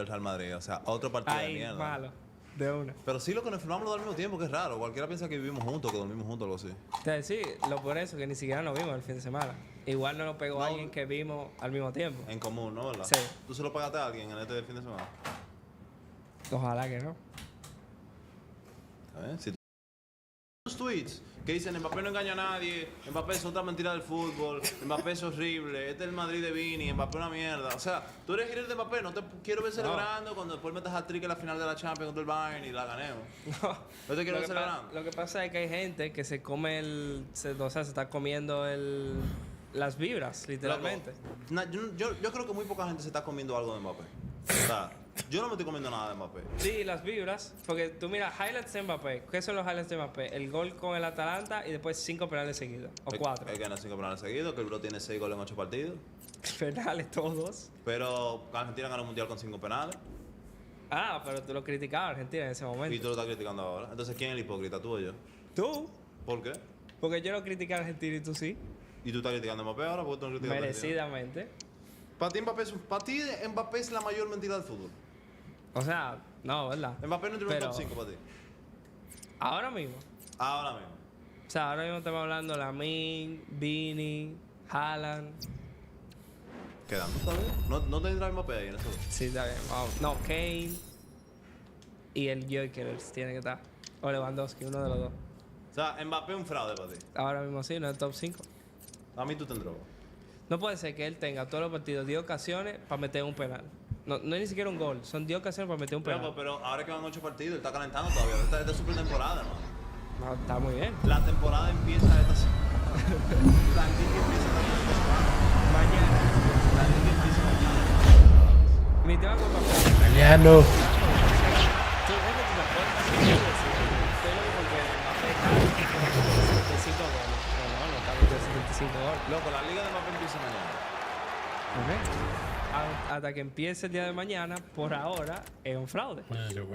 del Real Madrid. O sea, otro partido de mierda. malo. De una. Pero sí lo que nos filmamos al mismo tiempo, que es raro. Cualquiera piensa que vivimos juntos, que dormimos juntos, algo así. Sí, lo por eso que ni siquiera nos vimos el fin de semana. Igual no lo pegó alguien que vimos al mismo tiempo. En común, ¿no? ¿Verdad? Sí. ¿Tú se lo pagaste a alguien en este fin de semana? Ojalá que no. A ver, si los tweets que dicen Mbappé no engaña a nadie, Mbappé es otra mentira del fútbol, Mbappé es horrible, este es el Madrid de Vini, Mbappé una mierda. O sea, tú eres líder de Mbappé, no te quiero ver celebrando cuando después metas hat-trick en la final de la Champions contra el Bayern y la ganemos. No te quiero ver celebrando. Lo que pasa es que hay gente que se come se está comiendo las vibras, literalmente. Yo creo que muy poca gente se está comiendo algo de Mbappé. O sea, yo no me estoy comiendo nada de Mbappé. Sí, las vibras, porque tú miras highlights de Mbappé. ¿Qué son los highlights de Mbappé? El gol con el Atalanta y después 5 penales seguidos, o 4. Él gana 5 penales seguidos, que el bro tiene 6 goles en 8 partidos. Penales todos. Pero Argentina ganó el Mundial con 5 penales. Ah, pero tú lo criticabas a Argentina en ese momento. Y tú lo estás criticando ahora. Entonces, ¿quién es el hipócrita, tú o yo? ¿Tú? ¿Por qué? Porque yo no critiqué a Argentina y tú sí. ¿Y tú estás criticando a Mbappé ahora? ¿Por qué tú no criticas a Argentina? Merecidamente. Para ti Mbappé es la mayor mentira del fútbol. O sea, no, ¿verdad? Mbappé no entró en el top 5 para ti. Ahora mismo. Ahora mismo. O sea, ahora mismo estamos hablando de Lamine, Vini, Haaland. Quedando todavía. ¿No tendrá Mbappé ahí en eso? Sí, está bien. Vamos. No, Kane y el Gyökeres tiene que estar. O Lewandowski, uno de los dos. O sea, Mbappé es un fraude para ti. Ahora mismo sí, no es el top 5. A mí tú tendrás. No puede ser que él tenga todos los partidos 10 ocasiones para meter un penal. No es ni siquiera un gol, son 10 ocasiones para meter un penal. Pero ahora que van 8 partidos, él está calentando todavía. Esta es super temporada, hermano. No, está muy bien. La temporada empieza esta semana. La liga empieza Mañana. La liga empieza mañana. Mi tema con papel. Italiano. Tú ves que tú te acuerdas. Estoy loco porque Mbappé está en 75 goles. No está en 75 goles. Loco, la liga de Mbappé empieza mañana. Hasta que empiece el día de mañana, por ahora, es un fraude.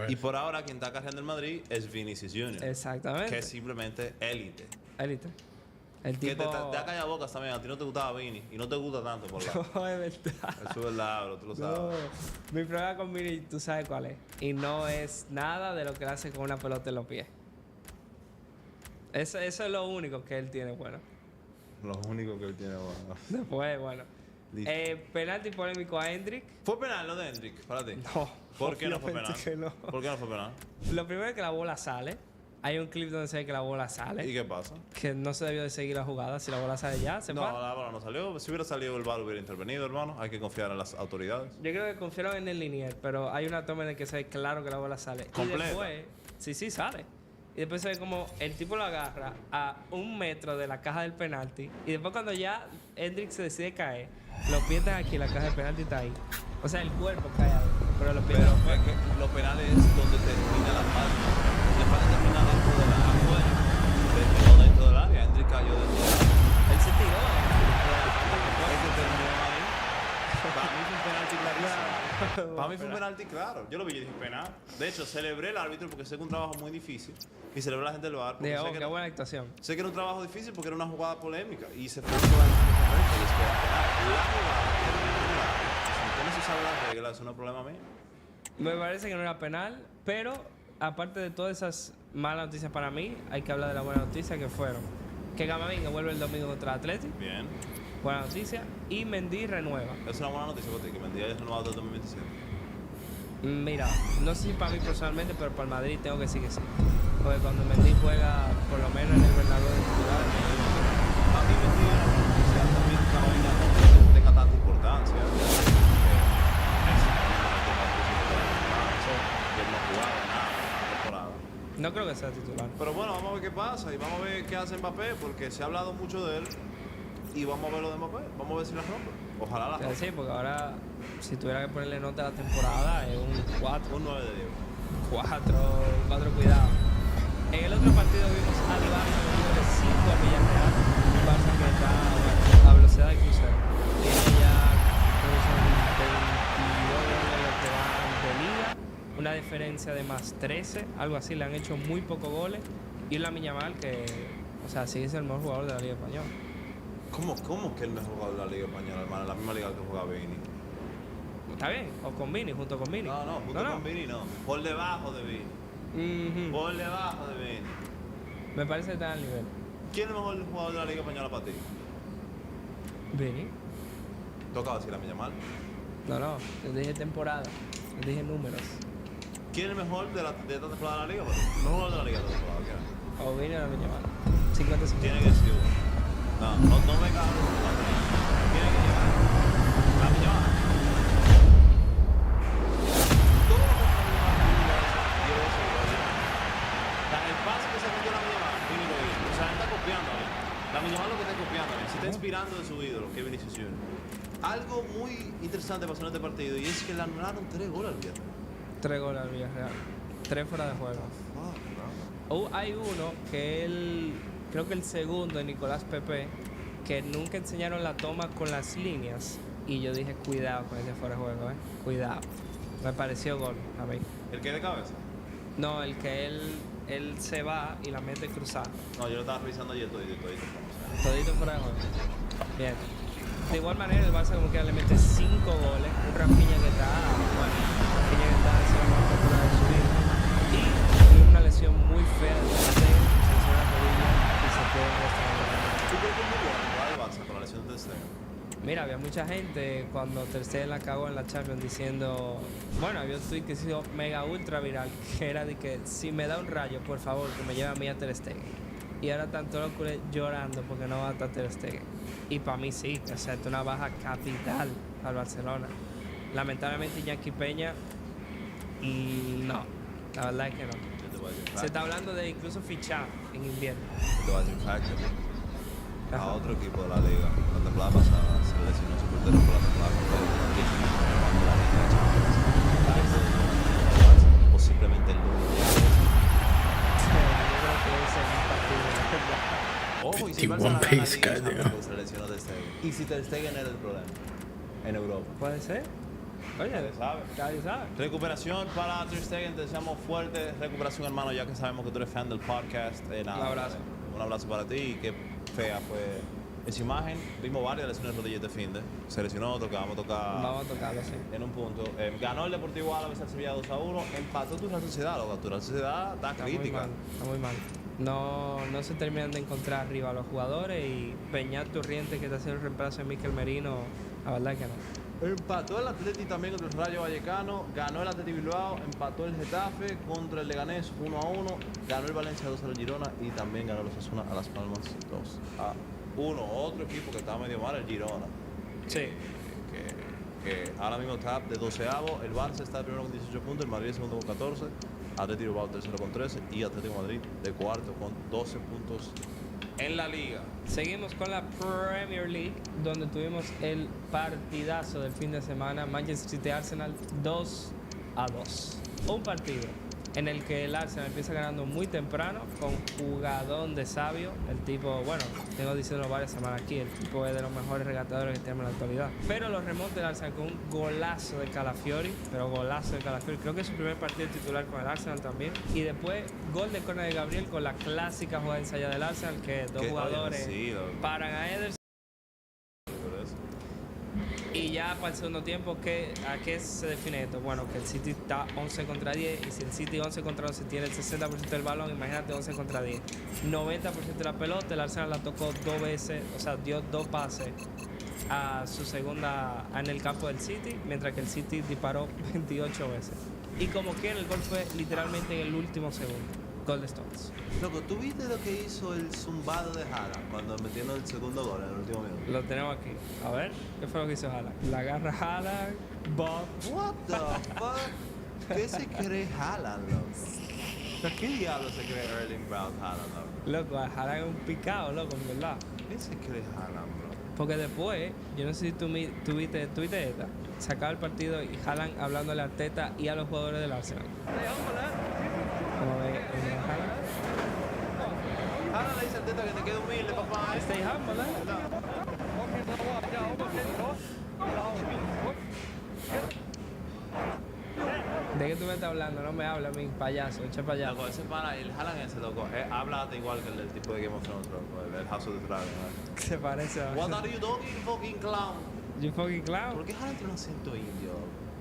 Y por ahora, quien está cargando el Madrid es Vinicius Junior. Exactamente. Que es simplemente élite. Élite. El Que tipo... te ha callado bocas también. A ti no te gustaba Vini. Y no te gusta tanto, por la. No, es verdad. Eso es verdad, bro. Tú lo sabes. No. Mi problema con Vini, tú sabes cuál es. Y no es nada de lo que él hace con una pelota en los pies. Eso es lo único que él tiene bueno. Lo único que él tiene, bueno. Después, bueno. Penalti polémico a Hendrik. ¿Fue penal lo de Hendrik para ti? No. ¿Por qué no fue penal? obviamente que no. ¿Por qué no fue penal? Lo primero es que la bola sale. Hay un clip donde se ve que la bola sale. ¿Y qué pasa? Que no se debió de seguir la jugada. Si la bola sale ya, se No, para. la bola no salió. Si hubiera salido el VAR hubiera intervenido, hermano. Hay que confiar en las autoridades. Yo creo que confiaron en el linier, pero hay una toma en la que se ve claro que la bola sale. ¿Completa? Y después, sí sale. Y después se ve como el tipo lo agarra a 1 metro de la caja del penalti. Y después cuando ya Hendrik se decide caer, los pies están aquí, la caja del penalti está ahí. O sea, el cuerpo cae ahí, pero los pies Pero no. es que los penales es donde termina la falta. La falta termina dentro de la afuera. No dentro del área. Hendrik cayó dentro del área. Él se tiró de la falta que fue. Es que terminó ahí. Para mí fue un penalti clarísimo. Para mí fue un penalti claro. Yo lo vi y dije penal. De hecho, celebré el árbitro porque sé que es un trabajo muy difícil. Y celebré a la gente del VAR. Digo, qué buena actuación. Sé que era un trabajo difícil porque era una jugada polémica. Y se fue toda la correcta y es que era penal. La jugada si no se sabe las reglas, eso no es problema mío. Me parece que no era penal, pero aparte de todas esas malas noticias para mí, hay que hablar de la buena noticia que fueron que Camavinga vuelve el domingo contra Atlético. Bien. Buena noticia. Y Mendy renueva. Es una buena noticia para ti, que Mendy haya renovado hasta el 2027. Mira, no sé si para mí personalmente, pero para el Madrid tengo que decir que sí. Porque cuando Mendy juega, por lo menos en el Bernabéu de titular, A mí Mendy era una noticia, también Camavinga no tenga tanta importancia. Que él no jugaba nada en la temporada. no creo que sea titular. Pero bueno, vamos a ver qué pasa y vamos a ver qué hace Mbappé, porque se ha hablado mucho de él. Y vamos a ver lo de Mbappé, vamos a ver si la rompe. Ojalá la rompa. Sí, porque ahora, si tuviera que ponerle nota a la temporada, es un 4. Un 9 de 10. 4 cuidado. En el otro partido vimos al Barça de 5 a Villarreal. Un Barça que está a velocidad de crucero. Tiene ya creo que son 22 goles lo que van de liga. Una diferencia de más 13, algo así. Le han hecho muy pocos goles. Y la Yamal que, o sea, sigue siendo el mejor jugador de la Liga Española. ¿Cómo que el mejor jugador de la Liga Española, hermano? La misma liga que juega Vini. Está bien, o con Vini, junto con Vini. No, junto con Vini no. Por debajo de Vini. Por debajo de Vini. Me parece que está al nivel. ¿Quién es el mejor jugador de la Liga Española para ti? Vini. Toca decir a mí mal. No, yo dije temporada, yo dije números. ¿Quién es el mejor de esta temporada de la Liga? El mejor de la Liga de esta temporada, ¿quién es? O Vini o la Miñamal. 50-50. Tiene que ser uno. No me cago. Tiene que llegar. La Miñamal. Todo lo que está en la Liga quiere decir, el pase que se metió la Miñamal, Vini lo hizo. O sea, él está copiando. La Miñamal lo que está copiando. Se está inspirando de su ídolo, que es Vinicius Junior. Algo muy interesante pasó en este partido y es que le anularon 3 goles al Villarreal. 3 goles al Villarreal. 3 fuera de juego. Hay uno que creo que el segundo de Nicolás Pepe, que nunca enseñaron la toma con las líneas. Y yo dije, cuidado con ese fuera de juego, cuidado. Me pareció gol a mí. ¿El que de cabeza? No, el que él se va y la mete cruzada. No, yo lo estaba revisando ayer todito. Todito fuera de juego. Bien. De igual manera, el Barça como que le mete 5 goles. Un Rafinha que está haciendo una captura de su vida. Y tiene una lesión muy fea de se lesiona la rodilla y se queda en esta. ¿Tú crees que es muy bueno jugar el Barça con la lesión de Ter Stegen? Mira, había mucha gente cuando Ter Stegen la cagó en la Champions diciendo, bueno, había un tweet que se hizo mega ultra viral, que era de que si me da un rayo, por favor, que me lleve a mí a Ter Stegen. Y ahora están todos los culés llorando porque no va a estar Ter Stegen. Y para mí sí, o sea, es una baja capital al Barcelona. Lamentablemente Iñaki Peña, no, la verdad es que no. Se está hablando de incluso fichar en invierno. Te voy a decir fact, a otro equipo de la liga. La temporada pasada se lesionó su portero por la temporada completa. O simplemente el número. Yo creo que ese es un partido, ¿verdad? Ojo, y si el Barça la gana, se lesionó Ter Stegen. Y si Ter Stegen era el problema en Europa. Puede ser. Oye, nadie sabe. Recuperación para Ter Stegen, te deseamos fuerte recuperación, hermano, ya que sabemos que tú eres fan del podcast. Un abrazo. Un abrazo para ti y qué fea fue esa imagen. Vimos varias lesiones de rodillas de finde. Se lesionó otro que vamos a tocarlo, sí. en un punto. Ganó el Deportivo Álaves al Sevilla 2-1. Empató tu Real Sociedad, tu Real Sociedad está crítica. Está muy mal. No se terminan de encontrar arriba los jugadores y Peñat Turriente, que está haciendo el reemplazo de Mikel Merino, la verdad es que no. Empató el Atleti también contra el Rayo Vallecano, ganó el Atleti Bilbao, empató el Getafe contra el Leganés 1-1, ganó el Valencia 2-0 al Girona y también ganó los Osasuna a Las Palmas 2-1. Otro equipo que estaba medio mal, el Girona. Sí. Que ahora mismo está de 12avo, el Barça está primero con 18 puntos, el Madrid segundo con 14, Atleti Bilbao tercero con 13 y Atlético Madrid de cuarto con 12 puntos en la liga. Seguimos con la Premier League, donde tuvimos el partidazo del fin de semana, Manchester City Arsenal 2-2. Un partido en el que el Arsenal empieza ganando muy temprano con jugadón de Sabio. El tipo, bueno, tengo diciéndolo varias semanas aquí, el tipo es de los mejores regatadores que tenemos en la actualidad. Pero lo remonta el Arsenal con un golazo de Calafiori, creo que es su primer partido titular con el Arsenal también. Y después, gol de córner de Gabriel con la clásica jugada ensayada del Arsenal, que dos jugadores paran a Ederson. Y ya para el segundo tiempo, ¿a qué se define esto? Bueno, que el City está 11 contra 10 y si el City 11 contra 11 tiene el 60% del balón, imagínate 11 contra 10. 90% de la pelota, el Arsenal la tocó 2 veces, o sea, dio 2 pases a su segunda en el campo del City, mientras que el City disparó 28 veces. Y como quiera, el gol fue literalmente en el último segundo. Gol de Stones. Loco, ¿tú viste lo que hizo el zumbado de Haaland cuando metieron el segundo gol en el último minuto? Lo tenemos aquí. A ver, ¿qué fue lo que hizo Haaland? La agarra Haaland, Bob. What the fuck? ¿Qué se cree Haaland, loco? ¿Qué diablo se cree Erling Braut Haaland, loco? Loco, Haaland es un picado, loco, en verdad. ¿Qué se cree Haaland, bro? Porque después, yo no sé si tú viste esta, se acaba el partido y Haaland hablándole a Arteta y a los jugadores del Arsenal. Como ve, Haaland le dice a Arteta que te quede humilde, papá. Stay humble, ¿De qué tú me estás hablando? No me hables a mí, payaso, echa para allá. Loco, ese pana, el Haaland ese, loco, habla igual que el del tipo de Game of Thrones, loco, el House of the Dragon, ¿no? Se parece a... What are you doing, fucking clown? You fucking clown. ¿Por qué Haaland tiene un acento indio?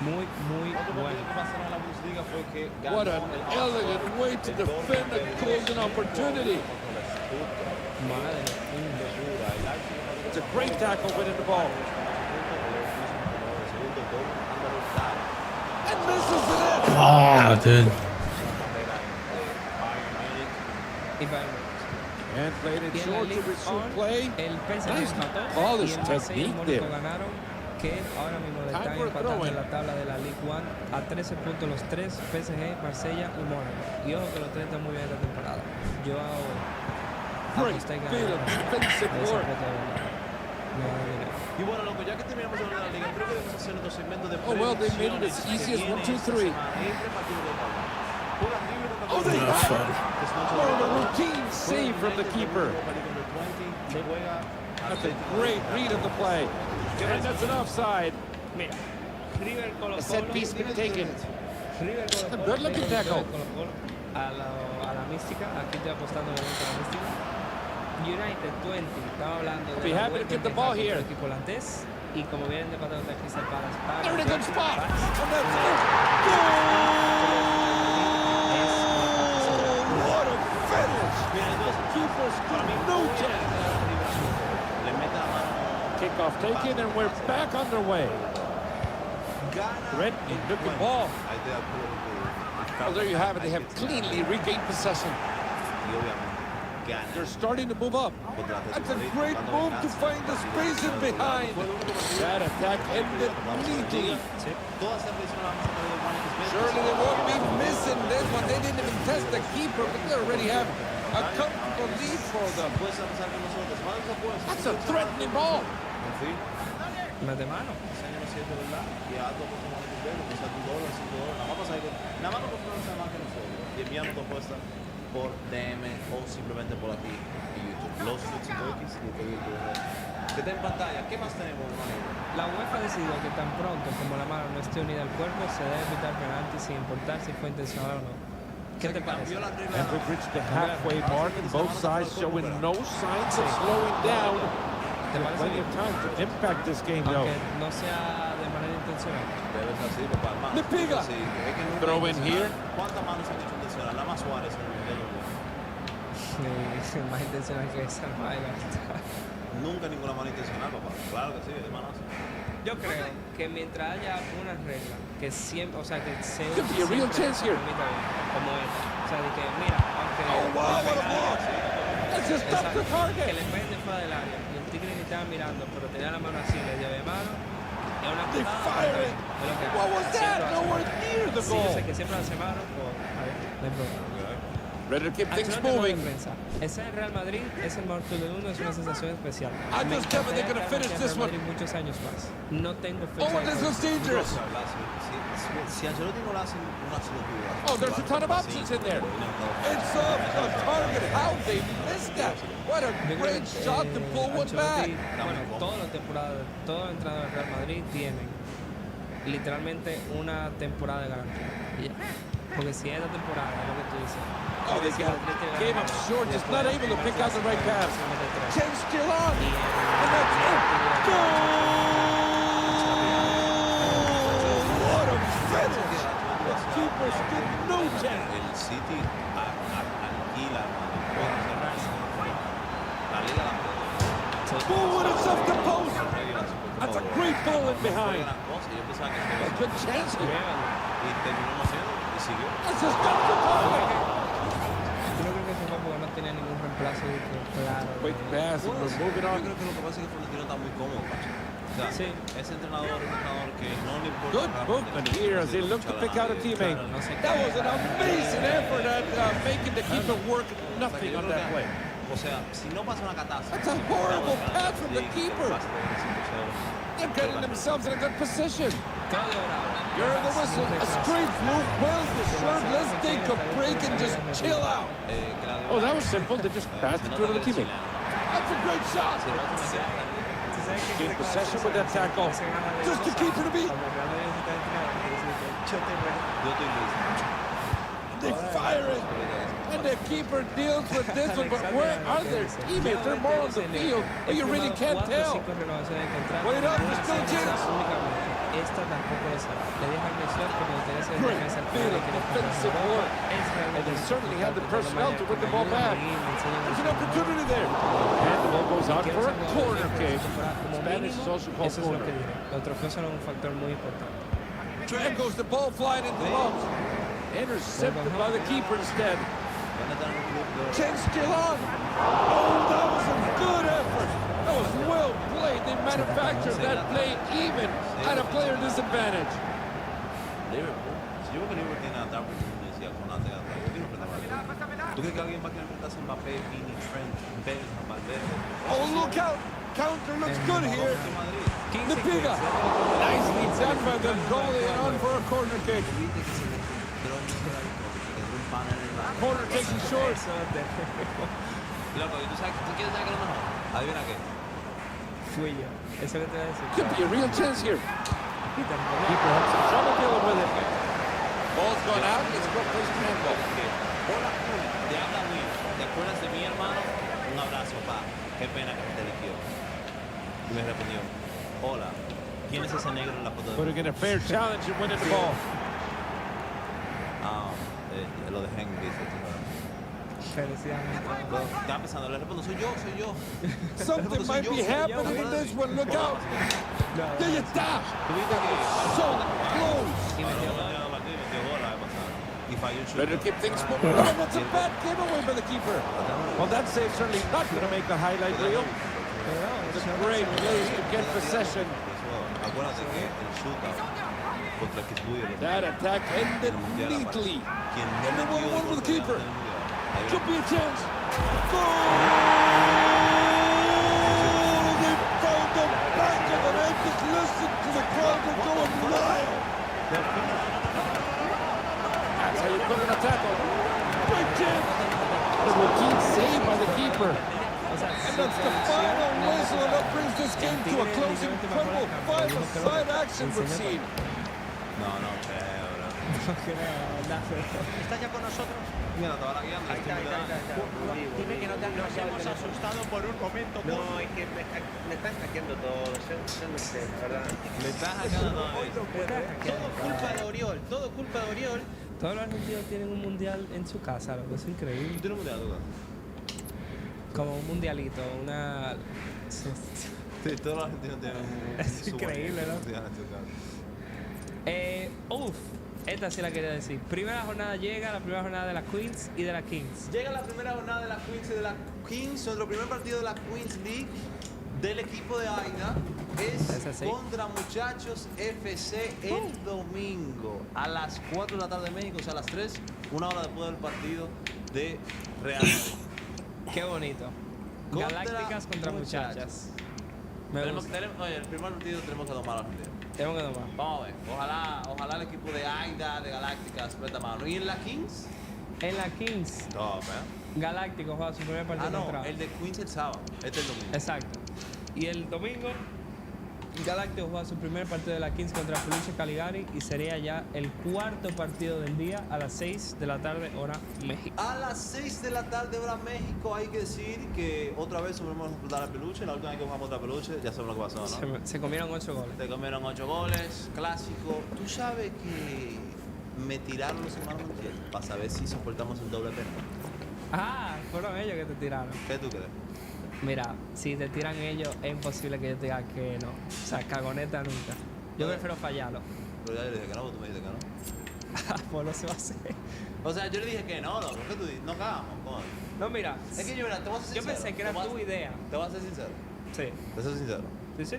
muy Otro bueno. partido que pasaron en la Bundesliga fue que ganó What an el elegant way to defend a golden opportunity. Madre. It's a great tackle winning the ball. And misses it in. Ah, dude. Y Bayern. And played it Y en la short to Ligue resume 1, play. el PSG Nice empató polish y el Marsella y technique el Mónaco there. ganaron, que ahora mismo Time están for a empatando throw-in. en la tabla de la Ligue 1 a 13 puntos los tres, PSG, Marsella y Mónaco. Y ojo que los tres están muy bien esta temporada. Yo Great aposté que bit of defensive work. Y bueno, loco, ya que terminamos de hablar de la liga, creo que debemos hacer nuestro segmento de Oh, well, they made it as easy as 1, 2, 3. Oh, they have. What a routine save from the keeper. That's a great read of the play. And that's an offside. Mira, River A set piece been taken. A good-looking tackle. A la mística, aquí estoy apostando obviamente a la mística. United 20, estaba hablando de Be la happy to vuelta get the que ball contra here. el equipo holandés y como vienen de patar contra Crystal Palace. They're in a good spot. And that's goal! What a finish! Keeper's got no chance. Kickoff taken, and we're back underway. Red in looking ball. Well, there you have it. They have cleanly regained possession. They're starting to move up. That's a great move to find the space in behind. That attack ended neatly. Surely they won't be missing this one. They didn't even test the keeper, but they already have a comfortable lead for them. That's a threatening ball. Más de mano. Nada más no más que nosotros. Y enviamos tu apuesta por DM o simplemente por aquí en YouTube. Los X que está en pantalla. ¿Qué más tenemos, hermano? La UEFA decidió que tan pronto como la mano no esté unida al cuerpo, se debe evitar penalti sin importar si fue intencional o no. ¿Qué te parece? And we've reached the halfway mark, and both sides showing no signs of slowing down. ¿Te parece Plenty bien? of time to impact this game, though. Aunque no sea de manera intencional. Debe ser así, papá, hermano. Le pega. Sí, es que nunca Throw in intencional. here. ¿Cuántas manos han hecho intencional? La más Suárez en el Mundial de Clubes. Más intencional que esa, no hay la verdad. Nunca ninguna mano intencional, papá. Claro que sí, es manazo. Yo creo que mientras haya una regla que siempre, o sea, que se Could be a real chance here. como esta. O sea, de que mira, aunque Oh, wow, what a block. That's just up the que target. le peguen de fuera del área y el tigre ni estaba mirando, pero tenía la mano así, le dio de mano, es una They patada, fire it. es lo que What was siempre that? lo hace. Nowhere near the Sí, yo goal. sé que siempre hace mano, pues, a ver, no hay problema. Ready to keep things Ancelotti habló de moving. prensa. Ese Real Madrid es el mejor club del mundo, es una sensación especial. I Me just tell me they're encantaría gonna finish quedarme this en Real one. Madrid muchos años más. No tengo fecha Oh, de this was cambio. dangerous. Si Ancelotti no lo hace una sola jugada. Oh, there's a ton of options in there. It's off the target. How they missed that. What a Yo creo great que, shot to pull one back. Ancelotti, bueno, todas las temporadas, todos los entrenadores del Real Madrid tienen literalmente una temporada de garantía. Y ya. Porque si esta temporada es lo que tú dices. Oh, they got game up short, just not able to pick out the right pass. Change still on. And that's it. Goal! What a finish. The keeper stood no chance. El City alquila, la liga Forward it's off the post. That's a great ball in behind. A good chance here. Y terminó haciendo y siguió. That's just off the target. Yo no creo que ese fue porque no tenía ningún reemplazo claro. Quick pass and we're moving Yo on. creo que lo que pasa es que Florentino está muy cómodo, Pacho. O sea, Sí. ese entrenador es un entrenador que no le importa. Good movement here as they look to pick out a teammate. That was an amazing effort at making the keeper work nothing on that play. O sea, si no pasa una catástrofe. That's a horrible pass from the keeper. They're getting themselves in a good position. You're the whistle, a straight move, well deserved. Let's take a break and just chill out. Oh, that was simple. They just passed it to another teammate. That's a great shot. In possession with that tackle. Just to keep it a beat. They fire it. And the keeper deals with this one, but where are their teammates? They're more on the field, but you really can't tell. Wait up, there's still a chance. esta tampoco lo será. Le dejan mencionar como tiene ese Great defensa al bit final of que le defensive work. And they certainly have the personnel to win the ball back. There's an opportunity there. And the ball goes out for a corner kick. Spanish is also called eso es lo corner. que diré. Los trofeos son un factor muy importante. There goes the ball flying into the box. Intercepted by the keeper instead. Chen still on. Oh, that was a good effort. That was well played. They manufactured that play even at a player disadvantage. Liverpool. Si yo veo que Liverpool tiene a Darwin Núñez y a Konate atrás, yo quiero enfrentar. ¿Tú crees que alguien va a querer enfrentarse a Mbappé, Vini, Trent, Bellingham, Valverde? Oh, look out. Counter looks good here. The Piga. Nicely done by the goalie and on for a corner kick. Corner taken short. Loco, ¿y tú quieres saber qué es lo mejor? Adivina qué. Fui yo. Eso que te voy a decir. Could be a real chance here. Keeper had some trouble dealing with it. Ball's gone out. It's got first handball. Hola, te habla Will. ¿Te acuerdas de mi hermano? Un abrazo, pa. Qué pena que te eligió. Y me respondió, hola. ¿Quién es ese negro en la foto de Putting in a fair challenge and winning the ball. Lo de Henry, dice. Felicidades. Estaba pensando, le respondo, soy yo. Something might be happening in this one. Look out. There you stop. So close. Y metió gol. Y falló el Better shooter. keep things moving. Oh, that's a bad giveaway by the keeper. Well, that save certainly not going to make the highlight reel. It's a great place to get possession. Acuérdate que el shooter contra el que estudia That attack ended neatly. And they won one with the keeper. Could be a chance. Goal! They found the back of the net. Just listen to the crowd. They're going wild. That's how you put in a tackle. Great chance. The routine save by the keeper. And that's the final whistle, and that brings this game to a close, incredible five-a-side action we've seen. No, bro. ¿Está ya con nosotros? Mira, te va la guiando. Ahí está. Dime que no te nos hemos asustado por un momento. No, es que me están hackeando todo. Yo no sé, la verdad. Me estás sacando todo. Todo culpa de Oriol, todo culpa de Oriol. Todos los argentinos tienen un mundial en su casa, lo que es increíble. ¿Tú tienes un mundial, duda? Como un mundialito, una... Sí, todos los argentinos tienen un... Es increíble, ¿no? mundial en su casa. Esta sí la quería decir. Primera jornada llega, la primera jornada de la Queens y de la Kings. Llega la primera jornada de la Queens y de la Kings, nuestro primer partido de la Queens League del equipo de AIDA es así. contra Muchachos FC el domingo a las 4 de la tarde de México, o sea a las 3, una hora después del partido de Real Madrid. Qué bonito. Contra Galácticas contra muchachas. Me gusta. Oye, el primer partido tenemos que domar a Argentina. Tengo que tomar. Vamos a ver, ojalá el equipo de AIDA, de Galácticas, meta mano. ¿Y en la Kings? En la Kings, Top, Galáctico juega su primer partido no, contra... el de Queens el sábado, este es el domingo. Exacto. Y el domingo, Galáctico juega su primer partido de la Kings contra Felice Caligari y sería ya el cuarto partido del día a las 6 de la tarde, hora México. A las 6 de la tarde, hora México, hay que decir que otra vez subimos a explotar el peluche. La última vez que jugamos otra peluche, ya sabemos lo que pasó, ¿no? Se comieron 8 goles. Se comieron 8 goles, clásico. Tú sabes que me tiraron los hermanos Montiel para saber si soportamos el doble pena. Ah, fueron ellos que te tiraron. ¿Qué tú crees? Mira, si te tiran ellos, es imposible que yo te diga que no. O sea, cagoneta nunca. Yo prefiero fallarlo. Pero ya le dije que no, porque tú me dijiste que no. Pues no se va a hacer. O sea, yo le dije que no, loco. ¿Qué tú dices? No cagamos, coño. No, mira. Es que yo, mira, te voy a ser Yo sincero. pensé que era tu idea. Te voy a ser sincero. Sí. Te soy sincero. ¿Sí, sí?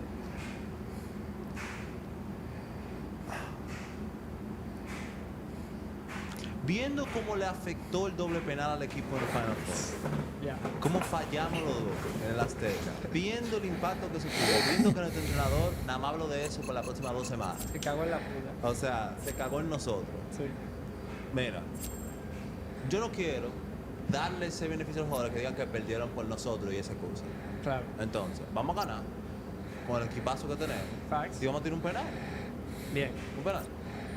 Viendo cómo le afectó el doble penal al equipo en el Final Four. Ya. Cómo fallamos los dos en el Azteca. Viendo el impacto que tuvo. Viendo que nuestro entrenador nada más habló de eso por las próximas 2 semanas. Se cagó en la puta. O sea, se cagó en nosotros. Sí. Mira, yo no quiero darle ese beneficio a los jugadores que digan que perdieron por nosotros y esa cosa. Claro. Entonces, vamos a ganar con el equipazo que tenemos. Facts. Y vamos a tirar un penal. Bien. Un penal.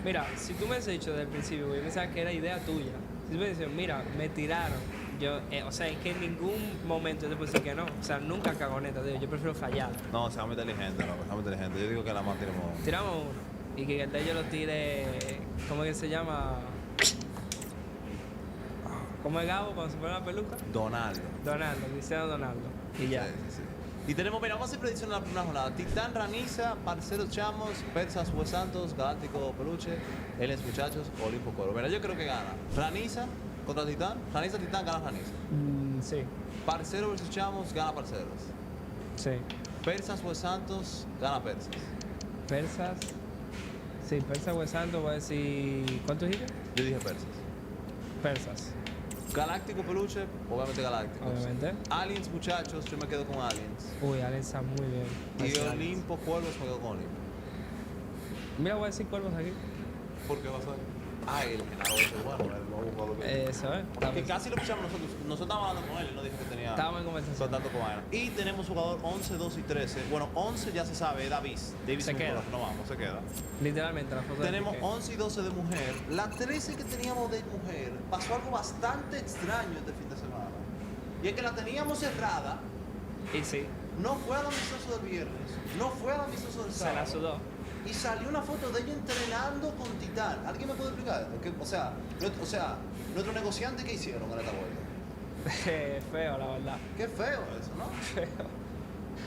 Mira, si tú me has dicho desde el principio, güey, yo pensaba que era idea tuya. Si tú me dices, mira, me tiraron, yo, o sea, es que en ningún momento yo te puedo decir que no. O sea, nunca cagoneta, tío. Yo prefiero fallar. No, sea muy inteligente, loco, sea muy inteligente. Yo digo que la más tiremos. Tiramos uno. Y que el de ellos lo tire. ¿Cómo es que se llama? ¿Cómo es Gabo cuando se pone la peluca? Donaldo. Donaldo, Cristiano Donaldo. Y ya. Sí, sí, sí. Y tenemos, mira, vamos a hacer predicción en la primera jornada. Titán, Raniza, Parceros Chamos, Persas, Juez Santos, Galáctico Peluche, Aliens Muchachos, Olimpo Coro. Mira, yo creo que gana. Raniza contra Titán. Raniza, Titán, gana Raniza. Sí. Parceros versus Chamos, gana Parceros. Sí. Persas, Juez Santos, gana Persas. Persas. Sí, Persas, Juez Santos, voy a decir. ¿Cuánto dijiste? Yo dije Persas. Persas. Galáctico Peluche, obviamente Galáctico. Obviamente. Aliens Muchachos, yo me quedo con Aliens. Uy, Alex está muy bien. Y Así, Alex. Olimpo Cuervos, me quedo con Olimpo. Mira, voy a decir cuervos aquí. ¿Por qué vas a ver? Ay, el generador ese, bueno, él lo ha buscado bien. Eso, ¿eh? Que casi lo escuchamos nosotros. Nosotros estábamos hablando con él y no dijo que tenía Estábamos en conversación. contacto con vaina. Y tenemos jugador 11, 2 y 13. Bueno, 11 ya se sabe, Davis. Davis Se queda. No vamos, se queda. Literalmente, la foto Tenemos de Piqué. 11 y 12 de mujer. La 13 que teníamos de mujer pasó algo bastante extraño este fin de semana. Y es que la teníamos cerrada. Y sí, No fue al amistoso del viernes. No fue al amistoso del se sábado. la sudó. Y salió una foto de ella entrenando con Titán. ¿Alguien me puede explicar esto? O sea, nuestro negociante, ¿qué hicieron en esta vuelta? Feo, la verdad. Qué feo eso, ¿no? Feo.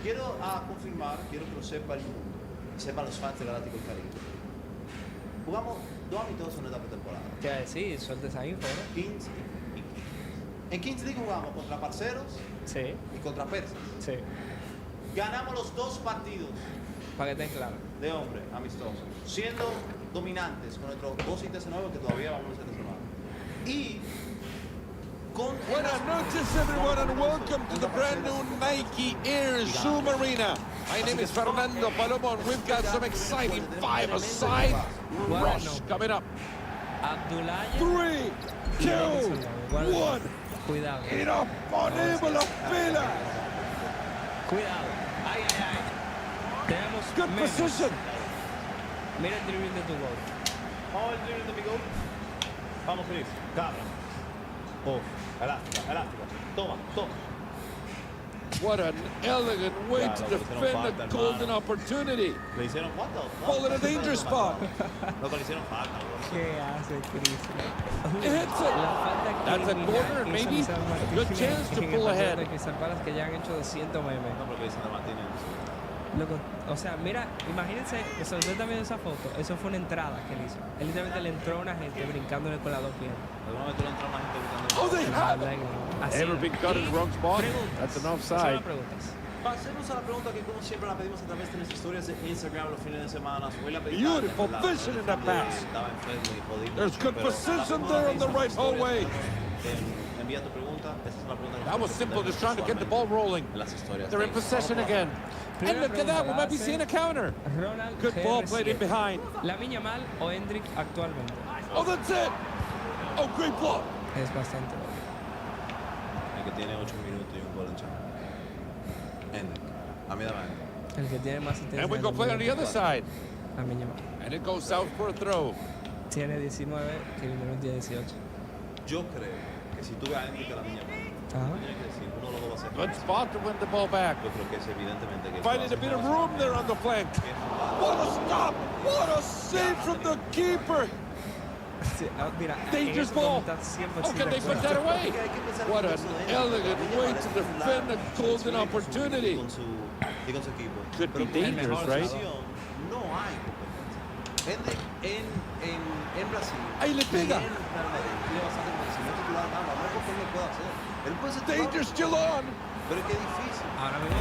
Quiero confirmar, quiero que lo sepa el mundo, y sepan los fans de Galáctico del Caribe. Jugamos 2 amistosos en esta pretemporada. ¿Qué va a decir? Suelta esa info, ¿no? 15 y 15. En 15 League jugamos contra Parceros Sí, y contra Persas. sí. Ganamos los 2 partidos Para que estén claros. de hombre amistosos, siendo dominantes con nuestros 2 y 13-9 que todavía vamos a seleccionar. Y con Buenas noches, everyone, and welcome to the brand new Nike Air Zoom Arena. My name is Fernando Palomo, and we've got some exciting 5-a-side rush coming up. Abdullah. 3, 2, 1. Cuidado. Y nos ponemos las pilas. Cuidado. Ay, ay, ay. Tenemos Good memes. position. Mira el dribbling de tu gol. vamos al drible de mi gol. Vamos, Chris. Cabra. Oh, elástica, elástica. Toma, toma. What an elegant way to defend a golden opportunity. Le hicieron cuánto. Ball in a danger spot. No, que le hicieron falta. bro. ¿Qué hace Chris? It hits it. That's a corner and maybe a good chance to pull ahead. Que ya han hecho 200 memes. No, pero que dicen de Martínez. Loco, o sea, mira, imagínense, o sea, usted también esa foto, eso fue una entrada que él hizo. Él literalmente le entró a una gente brincándole con las 2 piernas. ¿Alguna vez tú le entras a una gente gritando? Oh, they have it. Así. Ever been caught in the wrong spot? Preguntas. That's an Son offside. las preguntas. Pasemos a la pregunta que como siempre la pedimos a través de nuestras historias de Instagram los fines de semana. Hoy la pedí Beautiful la- vision in that pass. Estaba enfermo y jodido. There's good Pero position la there on the misma right historia, hallway. Envía tu pregunta. Esa es la pregunta que That was nosotros simple, just trying to get the respondemos ball rolling. en las historias. They're in possession again. And Primera look at that, we pregunta, might be la seeing a hace counter. Ronald Good ball GR7. played in behind. Lamine Yamal o Hendrick actualmente. Oh, that's it. Oh, great block. Es bastante bueno. El que tiene 8 minutos y un gol en Champions. Hendrick. A mí dame. El que tiene más And we go play on the other side. Lamine Yamal. And it goes south for a throw. Tiene 19, Kevin Durant tiene 18. Yo creo que si tú ves a Hendrick a la niña, Ajá. tiene que decir, uno de los dos va a ser. Good spot to win the ball back. Yo creo que es evidentemente que Finding a bit of room there on the flank. What a stop! What a save from the keeper! Sí, mira, Dangerous ball. Oh, can they put that away? What an elegant way to defend a golden opportunity. Y con su equipo. Could be Pero en dangerous, mejor right? posición No hay competencia. Hendrick en Brasil. Ahí le pega. y en Real Madrid tiene bastante competencia. No es titular nada, no es porque él lo pueda hacer. Él puede ser titular, Danger still on. pero es que es difícil. Ahora mismo.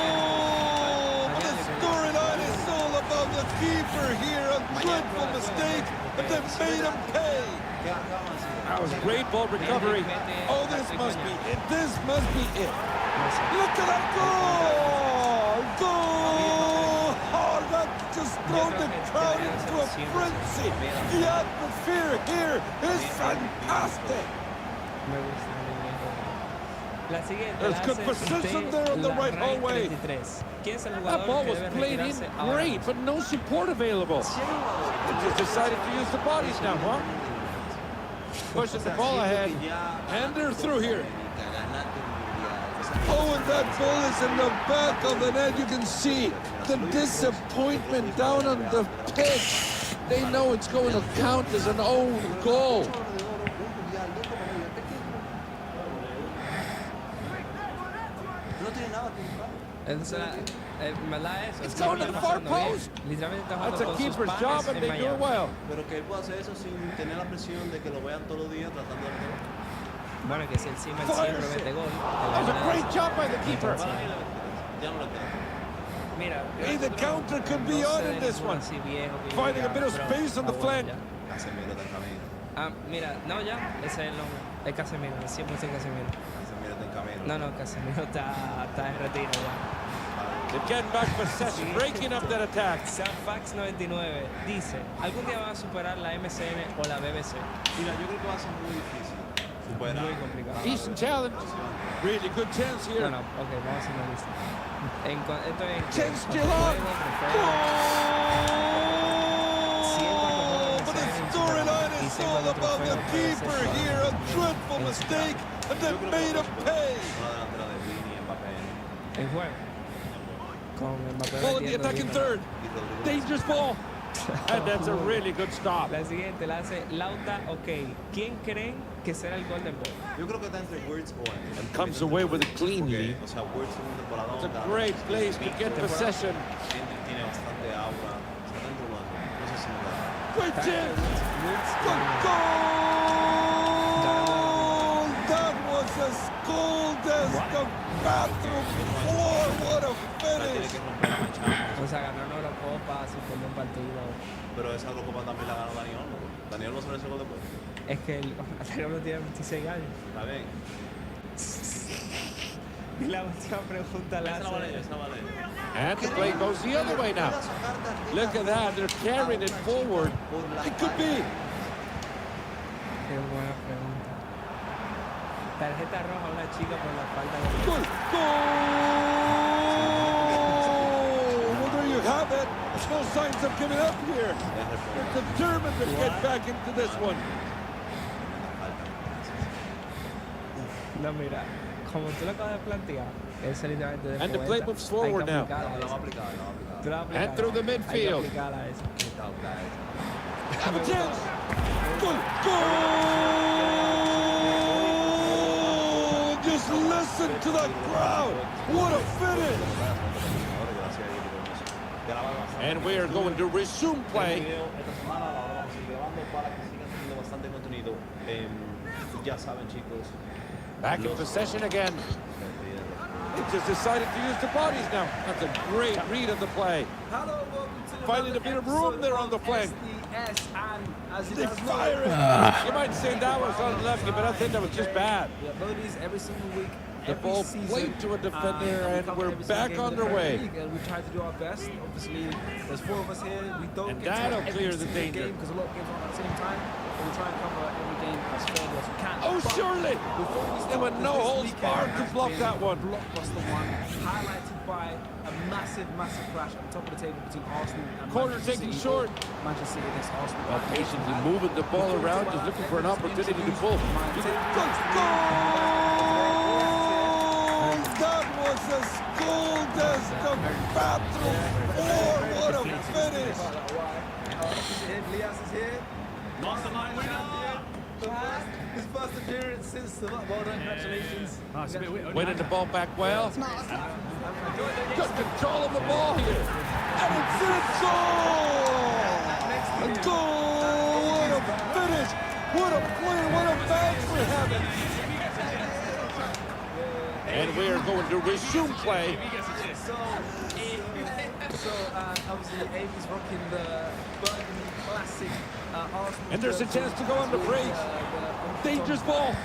Oh, the storyline is all about the keeper here. A dreadful mistake, but they made him pay. ¿Qué vamos a decir? That was great ball recovery. Oh, this must be it. This must be it. Look at that goal! Goal! Oh, that just thrown the crowd into a frenzy. The atmosphere here is fantastic. Me gusta. La siguiente. There's la good hace position de there on the la right Ray hallway. 33. ¿Quién es el That jugador ball que was debe played in retirarse ahora great, mismo? but no support available. They just decided to use the bodies now, huh? Pushing the ball ahead. And they're through here. Oh, and that ball is in the back of the net. You can see the disappointment down on the pitch. They know it's going to count as an own goal. It's going to the far post. That's a keeper's job and they do it well. Pero que él puede hacer eso sin tener la presión de que lo vean todos los días tratando de meter. Bueno, que si encima el siempre mete gol. That was a great job by the keeper. Ya no lo queda. Mira, Hey, the counter could be on in this one. Finding a bit of space on the flank. Casemiro está en camino. Ah, mira, no, ya, ese es el nombre. Es Casemiro, 100% Casemiro. Casemiro está en camino. No, Casemiro está en retiro ya. They're getting back possession, breaking up that attack. Fax99 dice, ¿algún día van a superar la MCN o la BBC? Mira, yo creo que va a ser muy difícil superar. Muy complicado. Decent challenge. Really good chance here. No, ok, vamos a hacer una lista. Esto es... Chance still on. But the storyline is all about the keeper here. A dreadful mistake, and they made him pay. El juego. Ball in the attacking third. Dangerous ball. And that's a really good stop. La siguiente la hace Lauta, ok. ¿Quién creen que será el Golden Ball? Yo creo que está entre Words o Andy. And comes away with it cleanly. O sea, Words es un temporadón. It's a great place to get possession. Andy tiene bastante aura. Está dentro de no sé si me da. Great chance. Good goal. That was as cold as the bathroom floor. What a finish. O sea, ganó una Eurocopa, se perdió un partido. Pero esa Eurocopa también la ganó Daniel. Daniel no se ese gol después. Es que el Daniel tiene 26 años. Está bien. Y la última pregunta la hace. And the play goes the other way now. Look at that. They're carrying it forward. It could be. Qué buena pregunta. Tarjeta roja a una chica por la falta de... Goal! Goal! Well, there you have it. No signs of giving up here. They're determined to get back into this one. No, mira, como tú lo acabas de plantear, es literalmente de And the play moves forward now. And through the midfield. Have a chance. Goal! Goal! Just listen to the crowd. What a finish. And we are going to resume play. Back in possession again. They just decided to use the bodies now. That's a great read of the play. Finding a bit of room there on the flank. They fire it. You might say that was unlucky, but I think that was just bad. Every single week. The ball played to a defender, and we're back underway. We try to do our best. Obviously, there's 4 of us here. We don't And get to that'll every clear the single danger. game because a lot of games are on at the same time. But we try and cover every game as fairly as we can. Oh, But surely. before we There were start, no this holds weekend barred to has block been that one. Blockbuster one, highlighted by a massive crash at the top of the table between Arsenal and Corner Manchester taken City. short. Manchester City against Arsenal. Well, patiently moving the ball around, just looking for an opportunity to pull. Goal! That was as cold as the bathroom floor. What a finish! Elias is here. Mastermind winner. His first appearance since the well done, congratulations. Winning the ball back well. Good control of the ball here. And it's in a goal! A goal! What a finish! What a play! What a match we're having! And we are going to resume play. So obviously Amy's rocking the Burgundy Classic Arsenal. And there's a chance to go on the break. Dangerous ball.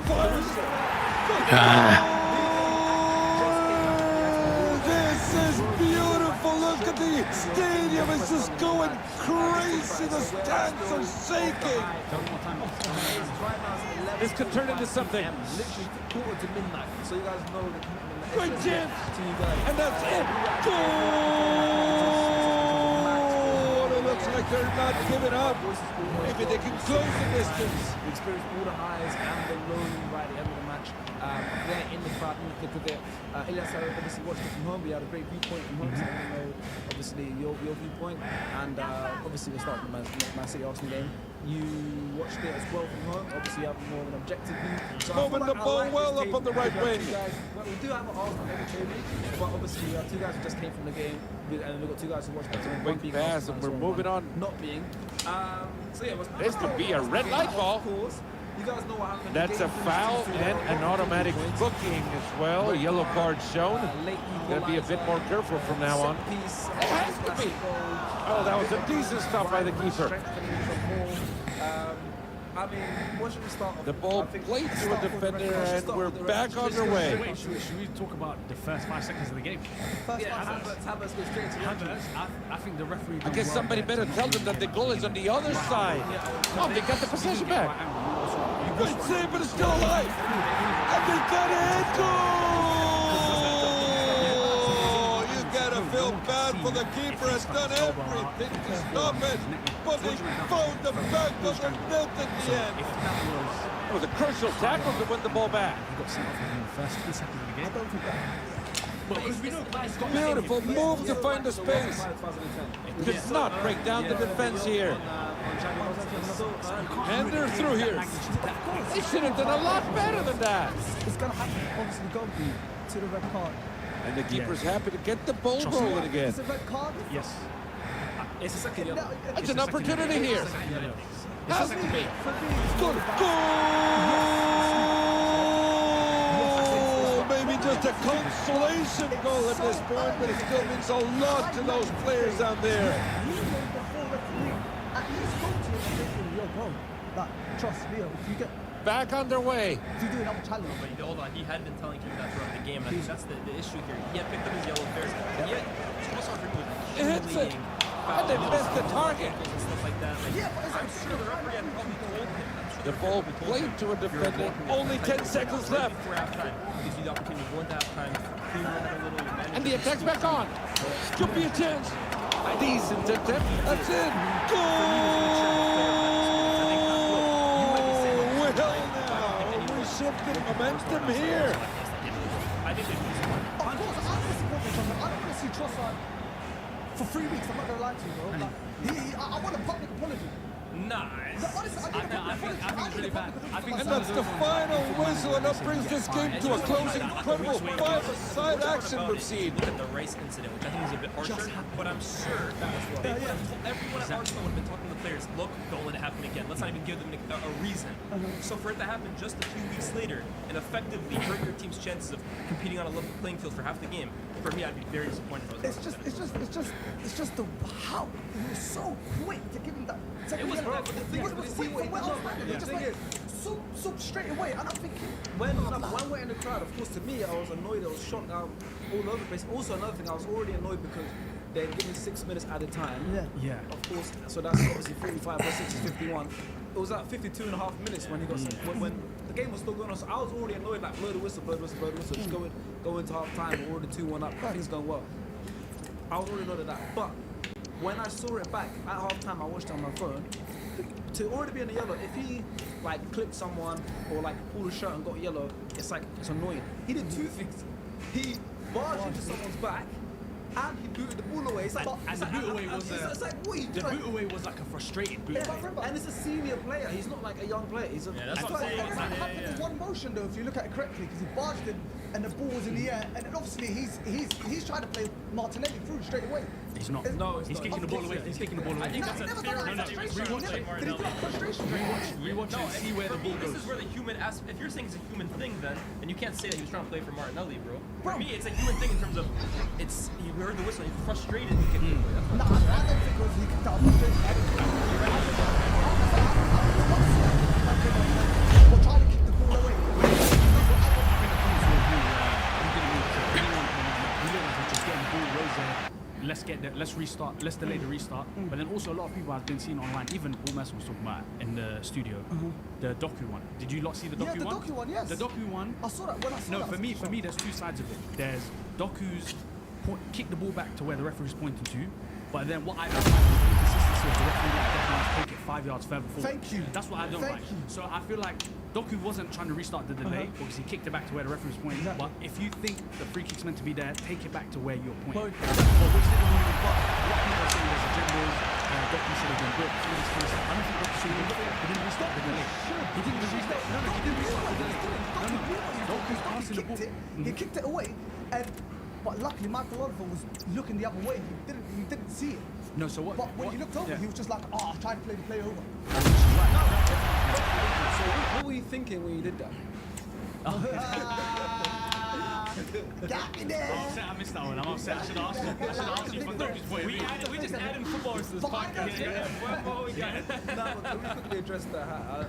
Fires. This is beautiful. Look at the stadium. It's just going crazy. The stands are shaking. This could turn into something. Literally quarter to midnight. So you guys know the commitment. Great chance. To you guys. And that's it. Goal! It looks like they're not giving up. Maybe they can close the distance. We experienced all the highs and the lows right at the end of the match. There in the crowd, in the thick of it. Elias obviously watched it from home. We had a great viewpoint from home. So I don't know, obviously, your viewpoint. And obviously, we'll start with the Man City Arsenal game. You watched it as well from home. Obviously, you have more of an objective view. So Moving the ball well up on the right wing. We do have an Arsenal table, but obviously, we have two guys who just came from the game. And we've got two guys who watched it. Quick pass, and we're moving on. Not being. So yeah, This could be a red light ball. You guys know what happened. That's a foul and an automatic booking as well. A yellow card shown. Gotta be a bit more careful from now on. It has to be. Oh, that was a decent stop by the keeper. I mean, what should we start off? The ball played to a defender, and we're back on our way. Wait, should we talk about the first 5 seconds of the game? Havertz goes straight to Havertz, I think the referee. I guess somebody better tell them that the goal is on the other side. Oh, they got the possession back. Good save, but it's still alive. And they got it. Goal! You gotta feel bad for the keeper. Has done everything to stop it, but he found the back of the net at the end. It was a crucial tackle to win the ball back. He got sent off in the first 3 seconds of the game. I don't think that. Beautiful move to find the space. Does not break down the defense here. And they're through here. They should have done a lot better than that. It's going to happen, obviously, Gombe to the red card. And the keeper's happy to get the ball rolling again. It's a red card? Yes. It's a second yellow. That's an opportunity here. Has to be. Good goal! Maybe just a consolation goal at this point, but it still means a lot to those players down there. At least go to him. Yo, bro, trust me, if you get... Back underway. If you do another challenge. But hold on, he had been telling him that throughout the game, and I think that's the issue here. He had picked up his yellow first, and yet he's also it hits it, and they missed the target. And stuff like that. Like, I'm sure the referee had probably told him. The ball played to a defender. Only 10 seconds left. For halftime, gives you the opportunity to go into halftime, clean up a little, and the attack's back on. Could be a chance. A decent attempt. That's it. Goal! We're shifting momentum here. I think they lose. Of course, I don't want to see Trossard for 3 weeks. I'm not going to lie to you, bro. Like, I want a public apology. Nice. Honestly, I think it's really bad. And that's the final whistle, and that brings this game to a close. Incredible five-a-side action we've seen. Look at the race incident, which I think is a bit harsher, but I'm sure they would have told everyone at Arsenal would have been talking to the players, look, don't let it happen again. Let's not even give them a reason. So for it to happen just a few weeks later and effectively hurt your team's chances of competing on a level playing field for half the game, for me, I'd be very disappointed. It's just the how it was so quick to give him that. It was, bro. But the thing is, so straight away, and I'm thinking, when we're in the crowd, of course, to me, I was annoyed, I was shocked, all over the place. Also, another thing, I was already annoyed because they're giving 6 minutes at a time. Yeah. Of course, so that's obviously 45 plus 6 is 51. It was at 52 and a half minutes when he got when the game was still going on. So I was already annoyed, like blow the whistle, just go into half time, we're already 2-1 up, things going well. I was already annoyed at that, but when I saw it back at half time, I watched it on my phone. To already be in the yellow, if he like clipped someone or like pulled a shirt and got yellow, it's annoying. He did two things. He barged into someone's back and he booted the ball away. It's like, and the boot away was the boot away was like a frustrated boot away. And it's a senior player. He's not like a young player. He's a. That's what I'm saying. It happened in one motion though, if you look at it correctly, because he barged in and the ball was in the air, and then obviously he's trying to play Martinelli through straight away. He's not. He's kicking the ball away. He's kicking the ball away. I think that's a terrible Rewatch and see where the ball goes. This is where the human aspect. If you're saying it's a human thing, then you can't say that he was trying to play for Martinelli, bro. For me, it's a human thing in terms of you heard the whistle, you're frustrated. You kicked it away. No, I don't think it was he kicked out frustrated. We're trying to kick the ball away. Let's restart. Let's delay the restart. But then also a lot of people I've been seeing online, even Paul Messer was talking about in the studio, the docu one. Did you lot see the docu one? Yeah, the docu one, yes. The docu one. I saw that when I saw that. No, for me, there's two sides of it. There's Doku's kick the ball back to where the referee's pointing to, but then what I don't like is the inconsistency Messi was the referee that definitely take it 5 yards further forward. Thank you. That's what I don't like. Thank you. So I feel like Doku wasn't trying to restart the delay because he kicked it back to where the referee was pointing. Exactly. But if you think the free kick's meant to be there, take it back to where you're pointing. But- But which didn't really but a lot of people are saying there's a general Doku should have been booked for this case. I don't think Doku should have been booked. He didn't restart the delay. He didn't even restart. No, he didn't restart the delay. Doku's passing the ball. He kicked it away, but luckily Michael Oliver was looking the other way. He didn't see it. No, so what? But when he looked over, he was just like, oh, trying to play the play over. So what were you thinking when you did that? Got me there. I'm upset I missed that one. I'm upset. I should have asked you from Doku's point of view. We just added footballers to this podcast. What we got? No, but can we quickly address that hat?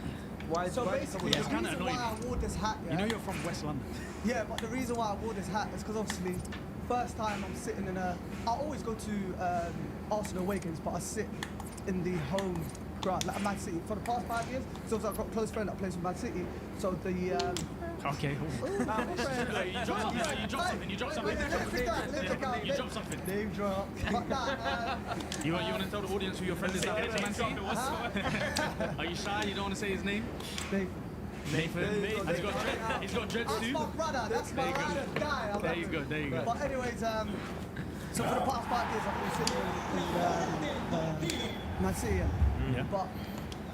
Why? So why basically, it's the kinda reason why annoying. I wore this hat, You know you're from West London. yeah, but the reason why I wore this hat is because obviously, first time I'm sitting in I always go to Arsenal away games, but I sit in the home ground, like Man City, for the past 5 years. So I've got a close friend that plays for Man City. So the Okay. You dropped something. You dropped something. You dropped something. name drop. But nah, You want to tell the audience who your friend is that plays for Man City? Are you shy? You don't want to say his name? Nathan. He's got dreads that's too. my brother. That's my brother. Guy. There you go. There you go. But anyways, so for the past 5 years I've been sitting in Man City. Yeah. But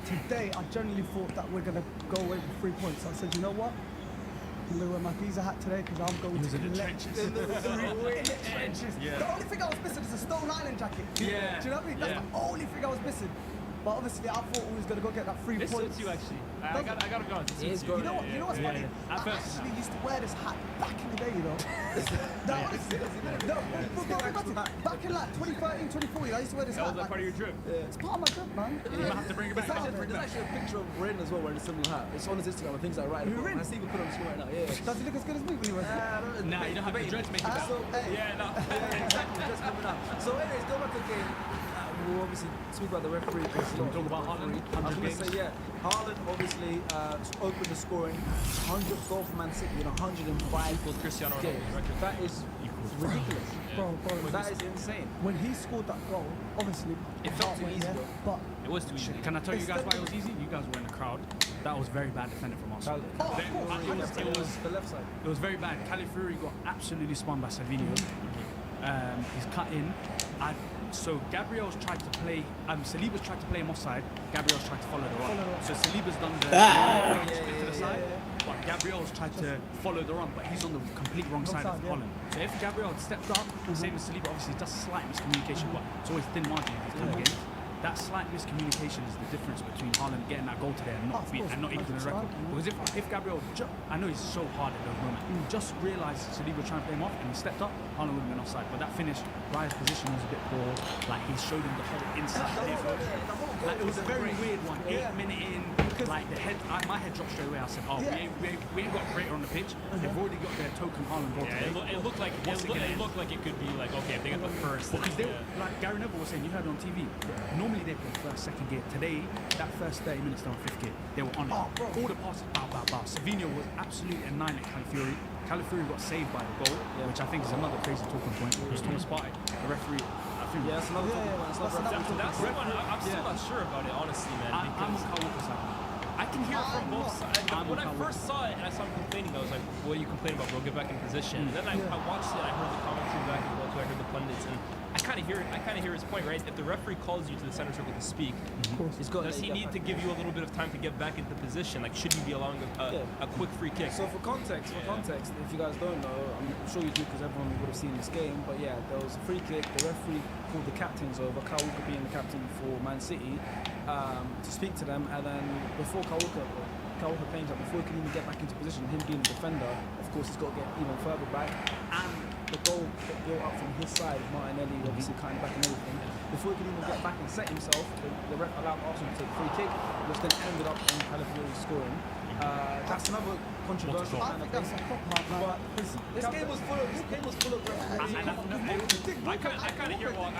today I genuinely thought that we're gonna go away with 3 points. So I said, you know what? I'm gonna wear my visa hat today because I'm going was to in the collect trenches. in the trenches. Yeah. The only thing I was missing is a Stone Island jacket. Yeah. Do you know what I mean? That's Yeah. the only thing I was missing. But obviously I thought we was gonna go get that 3 This points. suits you actually. I gotta go. This It is suits you. good. You know what's funny? yeah. At I first, actually used to wear this hat back in the day, you know. No, honestly, no, but back in like 2013, 2014, I used to wear this That hat. was like part of your drip. It's part of my drip, man. You might have to bring it back. There's actually a picture of Ren as well wearing a similar hat. It's on his Instagram. I think it's like right. Who, Ren? I see him put it on the screen right now. Yeah. Does he look as good as me when he wears it? Nah, you don't have the dreads make it better. So, hey, Yeah, no. exactly. Just coming up. So, anyways, go back to the game. We'll obviously speak about the referee. Can we talk about Haaland? I was 100 going to say, games? yeah, Haaland obviously opened the scoring. 100th goal for Man City in 105 Equals Cristiano games. Ronaldo's record. That is ridiculous. Bro, That is insane. when he scored that goal, obviously, It felt too easy, though. but It was too easy. Can I tell you guys why it was easy? You guys were in the crowd. That was very bad defending from Arsenal. It was the left side. It was very bad. Califury got absolutely spun by Savinho. He's cut in. So Gabriel's tried to play. Saliba's tried to play him offside. Gabriel's tried to follow the run. So Saliba's done the split to the side. But Gabriel's tried to follow the run, but he's on the complete wrong side of Holland. So if Gabriel had stepped up, same as Saliba, obviously it's just slight miscommunication, but it's always thin margin in these kind of games. That slight miscommunication is the difference between Haaland getting that goal today and not equaling the record. Because if Gabriel, I know he's so hard at those moments, just realised Saliba was trying to play him off and he stepped up, Haaland would have been offside. But that finish, Raya's position was a bit poor. Like he showed him the whole inside. Like it was a very weird one. 8 minute in, like the head, my head dropped straight away. I said, oh, we ain't got a creator on the pitch. They've already got their token Haaland goal today. It looked like it could be like, okay, if they get the first. Because they, like Gary Neville was saying, you heard it on TV. Normally they play first, second gear. Today, that first 30 minutes they were on fifth gear. They were on it. All the passes, bow. Savinho was absolutely annihilating Califury. Califury got saved by the goal, which I think is another crazy talking point. Because Thomas Partey, the referee, I think. Yeah, that's another thing. That's the one. I'm still not sure about it, honestly, man. I'm on Kyle Walker's side. I can hear it from both sides. When I Kyle first saw it and I saw him complaining, I was like, what are you complaining about, bro? Get back in position. Then I watched it, I heard the commentary back and forth, I heard the pundits, and I kind of hear his point, right? If the referee calls you to the center circle to speak, does he need to give you a little bit of time to get back into position? Like, should he be allowing a quick free kick? So for context, if you guys don't know, I'm sure you do because everyone would have seen this game. But yeah, there was a free kick. The referee called the captains over, Kyle Walker being the captain for Man City, to speak to them. And then before Kyle Walker claims that before he can even get back into position, him being the defender, of course, he's got to get even further back. And the goal got built up from his side, Martinelli obviously kind of back and everything. Before he could even get back and set himself, the ref allowed Arsenal to take a free kick, which then ended up in Califury scoring. That's another controversial I kind of think that's a thing. cop out, man. But this game was full of referees. I kind of hear what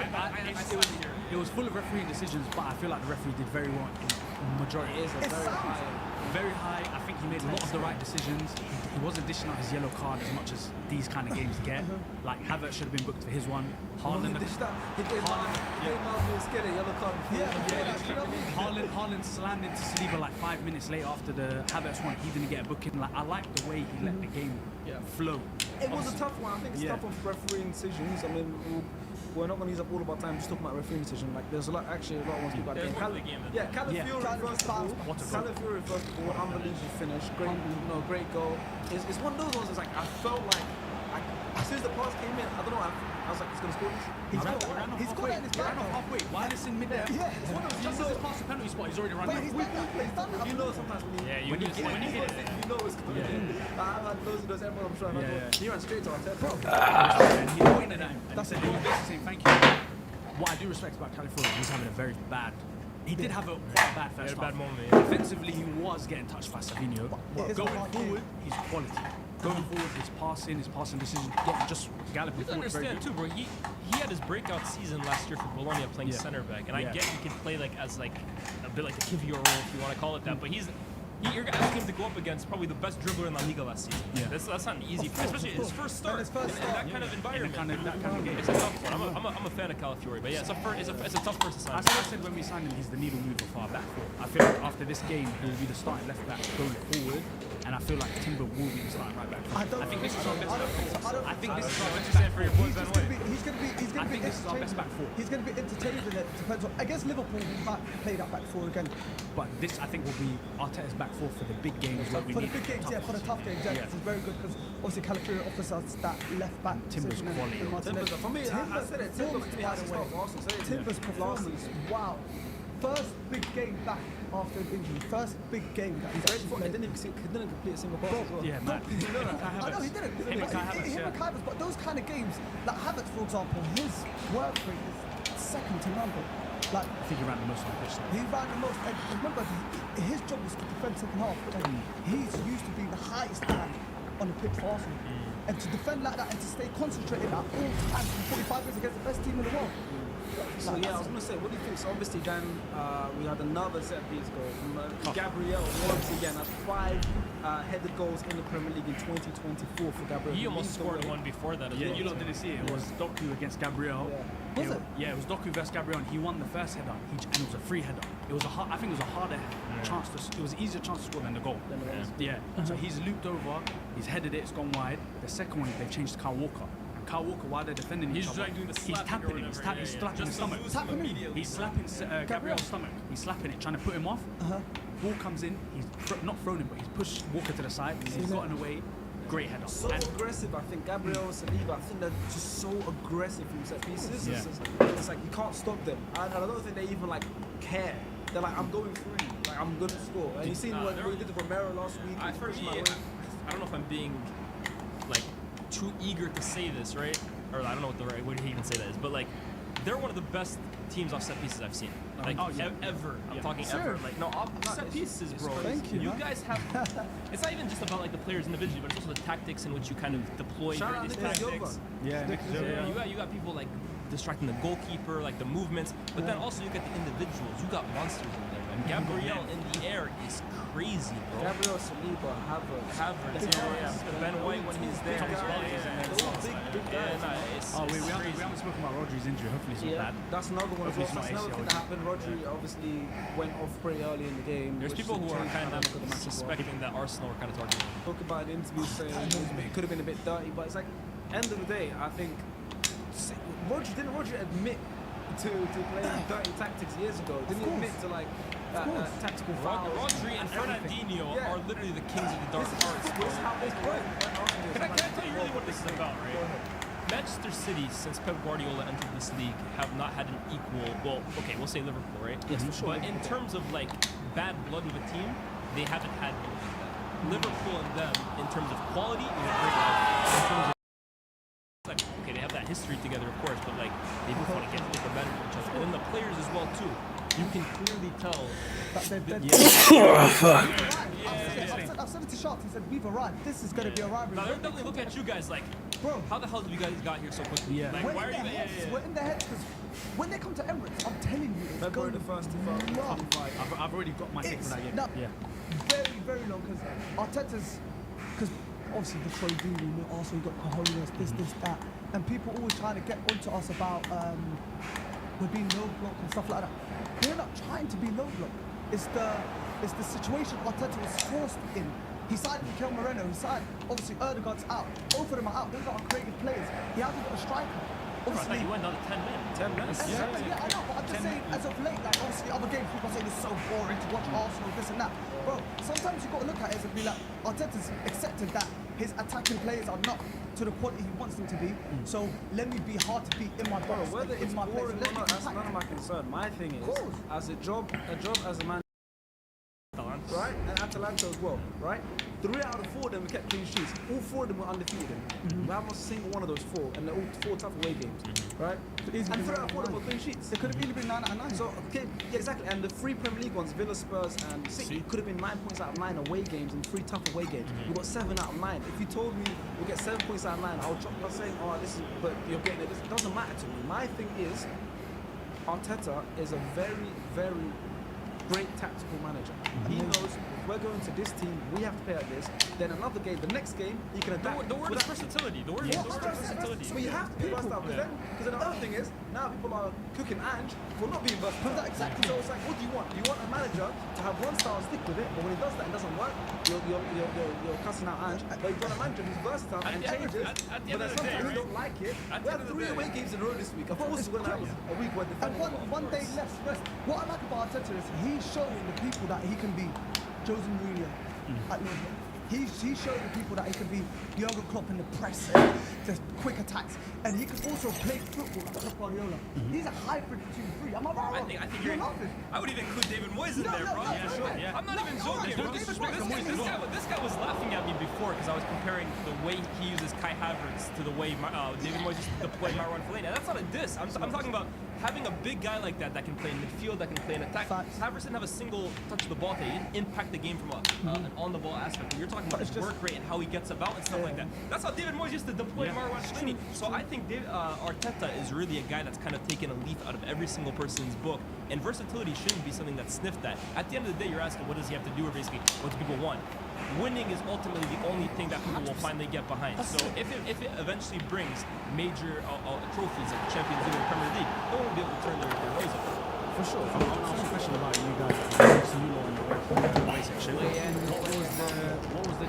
It was full of refereeing decisions, but I feel like the referee did very well in the majority. It is a very high. very high. I think he made a lot of the right decisions. He wasn't dishing out his yellow card as much as these kind of games get. Like Havertz should have been booked for his one. Haaland, Haaland slammed into Saliba like 5 minutes later after the Havertz one. He didn't get a booking. Like I like the way he let the game flow. It was a tough one. I think it's tough on refereeing decisions. I mean, we're not going to use up all of our time just talking about refereeing decision. Like, there's a lot ones to talk about. Callum Fury first of all, unbelievable finish, great goal. It's one of those ones. It's like I felt like as soon as the pass came in, I don't know. I was like, he's going to score this. He's got it in his back. Halfway. While it's in midair. Yeah. Just as it's past the penalty spot, he's already run. You know sometimes when you hit it, you know it's coming in. I've had loads of those. Everyone I'm trying to. He ran straight to Arteta. And he pointed at him. That's it. He was basically saying thank you. What I do respect about California, he's having a very bad. He did have quite a bad first half. Bad moment. Defensively, he was getting touched by Savinho. Going forward, he's quality. Going forward, his passing decision, just galloping forward. Understand too, bro. He had his breakout season last year for Bologna playing center back, and I get he can play like as like a bit like a Kivior role if you want to call it that, but you're asking him to go up against probably the best dribbler in La Liga last season. Yeah. That's not an easy, especially his first start in that kind of environment. That kind of game. It's a tough one. I'm a fan of Calafiori, but yeah, it's a tough person to sign. As I said when we signed him, he's the needle mover for our back four. I feel like after this game, he'll be the starting left back going forward, and I feel like Timber will be the starting right back. I think this is our best back four. I think this is our best back four. This is our best back four. He's going to be interchangeable. It depends on against Liverpool. He might play that back four again. But this, I think, will be Arteta's back four for the big games. For the big games, for the tough games, this is very good because obviously Calafiori offers us that left back. Timber's quality. For me, I said it. Timber's performance, wow. First big game back after an injury. First big game that he's actually played. He didn't complete a single pass. Yeah, man. I know he didn't. Him and Havertz, but those kind of games, like Havertz, for example, his work rate is second to none. Like, I think he ran the most on the pitch. He ran the most. And remember, his job was to defend second half. And he's used to being the highest man on the pitch for Arsenal. And to defend like that and to stay concentrated at all times for 45 minutes against the best team in the world. So yeah, I was going to say, what do you think? So obviously then we had another set piece goal from Gabriel once again. That's 5 headed goals in the Premier League in 2024 for Gabriel. He almost scored one before that as well. You lot didn't see it. It was Doku against Gabriel. Was it? Yeah, it was Doku versus Gabriel, and he won the first header, and it was a free header. It was I think it was a harder chance it was an easier chance to score than the goal. Yeah. So he's looped over, he's headed it, it's gone wide. The second one, they've changed to Kyle Walker. Kyle Walker, while they're defending each other, he's tapping him. He's slapping his stomach. He's slapping Gabriel's stomach. He's slapping it, trying to put him off. Ball comes in. He's not thrown him, but he's pushed Walker to the side. He's gotten away. Great header. So aggressive, I think. Gabriel and Saliba, I think they're just so aggressive from set pieces. Yeah. It's like you can't stop them. I don't think they even like care. They're like, I'm going free. Like I'm going to score. And you seen what we did to Romero last week. For me, I don't know if I'm being like too eager to say this, right? Or I don't know what the right way to even say that is, but like they're one of the best teams off set pieces I've seen. Like ever. I'm talking ever. Like off set pieces, bro. Thank you. You guys have. It's not even just about like the players individually, but it's also the tactics in which you kind of deploy these tactics. You got people like distracting the goalkeeper, like the movements, but then also you got the individuals. You got monsters in there, man. Gabriel in the air is crazy, bro. Gabriel, Saliba, Havertz, Ben White when he's there as well. We haven't spoken about Rodri's injury. Hopefully it's not bad. That's another one. That's another thing that happened. Rodri obviously went off pretty early in the game. There's people who are kind of suspecting that Arsenal were kind of targeting him. Talk about an interview saying it could have been a bit dirty, but it's like, end of the day, I think didn't Rodri admit to playing dirty tactics years ago? Didn't he admit to like tactical fouls? Rodri and Fernandinho are literally the kings of the dark arts. This is how they play. Can I tell you really what this is about, right? Manchester City, since Pep Guardiola entered this league, have not had an equal. Well, okay, we'll say Liverpool, right? Yes, for sure. But in terms of like bad blood with a team, they haven't had anything like that. Liverpool and them, in terms of quality, is a great level. In terms of like, okay, they have that history together, of course, but like they both want to get the better of each other, and then the players as well too. you can clearly tell. That they're I've said it to Sharks. He said, we've arrived. This is going to be a rivalry. Now they're definitely looking at you guys like, Bro, how the hell did you guys got here so quickly? Yeah. Like, we're why are in you their guys? heads. We're in their heads because when they come to Emirates, I'm telling you, it's February going the 1st, long. 2025. I've already got my take for that game. No, Yeah. very, very long because Arteta's, because obviously the Troy Deeney, Arsenal got cojones, this, that, and people always trying to get onto us about we're being low block and stuff like that. We're not trying to be low block. It's the situation Arteta was forced in. He signed Mikel Moreno, he signed, obviously Erdogan's out. Both of them are out. Those are creative players. He hasn't got a striker. Obviously, You went down to 10 men. 10 minutes. yeah, I know, but I'm just saying, as of late, like obviously other games, people say it's so boring to watch Arsenal, this and that. Bro, sometimes you got to look at it and be like, Arteta's accepted that his attacking players are not to the quality he wants them to be. So let me be hard to beat in my box, Whether in it's my place. boring or not, that's none of my concern. My thing is, course. as a job as a man, right, and Atalanta as well, right? 3 out of 4 of them we kept clean sheets. All 4 of them were undefeated. We haven't lost a single one of those 4, and they're all 4 tough away games, right? And 3 out of 4 of them were clean sheets. It could have easily been 9 out of 9. So, okay, yeah, exactly. And the 3 Premier League ones, Villa, Spurs, and City, could have been 9 points out of 9 away games and 3 tough away games. We got 7 out of 9. If you told me we get 7 points out of 9, I would drop saying, oh, this is, but you're getting it. It doesn't matter to me. My thing is, Arteta is a very, very great tactical manager. He knows if we're going to this team, we have to play like this. Then another game, the next game, he can adapt. The word is versatility. The word is versatility. So you have to be versatile. Because then the other thing is, now people are cooking Ange for not being versatile. Exactly. So it's like, what do you want? Do you want a manager to have one style and stick with it, but when he does that and doesn't work, you're cussing out Ange. But you've got a manager who's versatile and changes. At the But end then of the day, sometimes you right? don't like it. At We the have end of the 3 day. away games in a row this week. Of course, we're going to have a week where And defending. one day less rest. What I like about Arteta is he's showing the people that he can be Jose Mourinho at Liverpool. He's showing the people that he can be Jurgen Klopp in the press, the quick attacks, and he can also play football like Pep Guardiola. He's a hybrid between 3. Am I right? I think you're you're. laughing. I would even include David Moyes in there, bro. I'm not even joking. Bro. This guy was laughing at me before because I was comparing the way he uses Kai Havertz to the way David Moyes used to deploy Marwan Fellaini. That's not a diss. I'm talking about having a big guy like that can play in midfield, that can play in attack. Facts. Havertz didn't have a single touch of the ball today. He didn't impact the game from an on-the-ball aspect. You're talking about his work rate and how he gets about and stuff like that. That's how David Moyes used to deploy Marwan Fellaini. So I think Arteta is really a guy that's kind of taken a leaf out of every single person's book. And versatility shouldn't be something that's sniffed at. At the end of the day, you're asking, what does he have to do, or basically, what do people want? Winning is ultimately the only thing that people will finally get behind. So if it eventually brings major trophies like the Champions League and the Premier League, no one will be able to turn their nose up. For sure. I want to ask a question about you guys. See you lot in the way section. What was the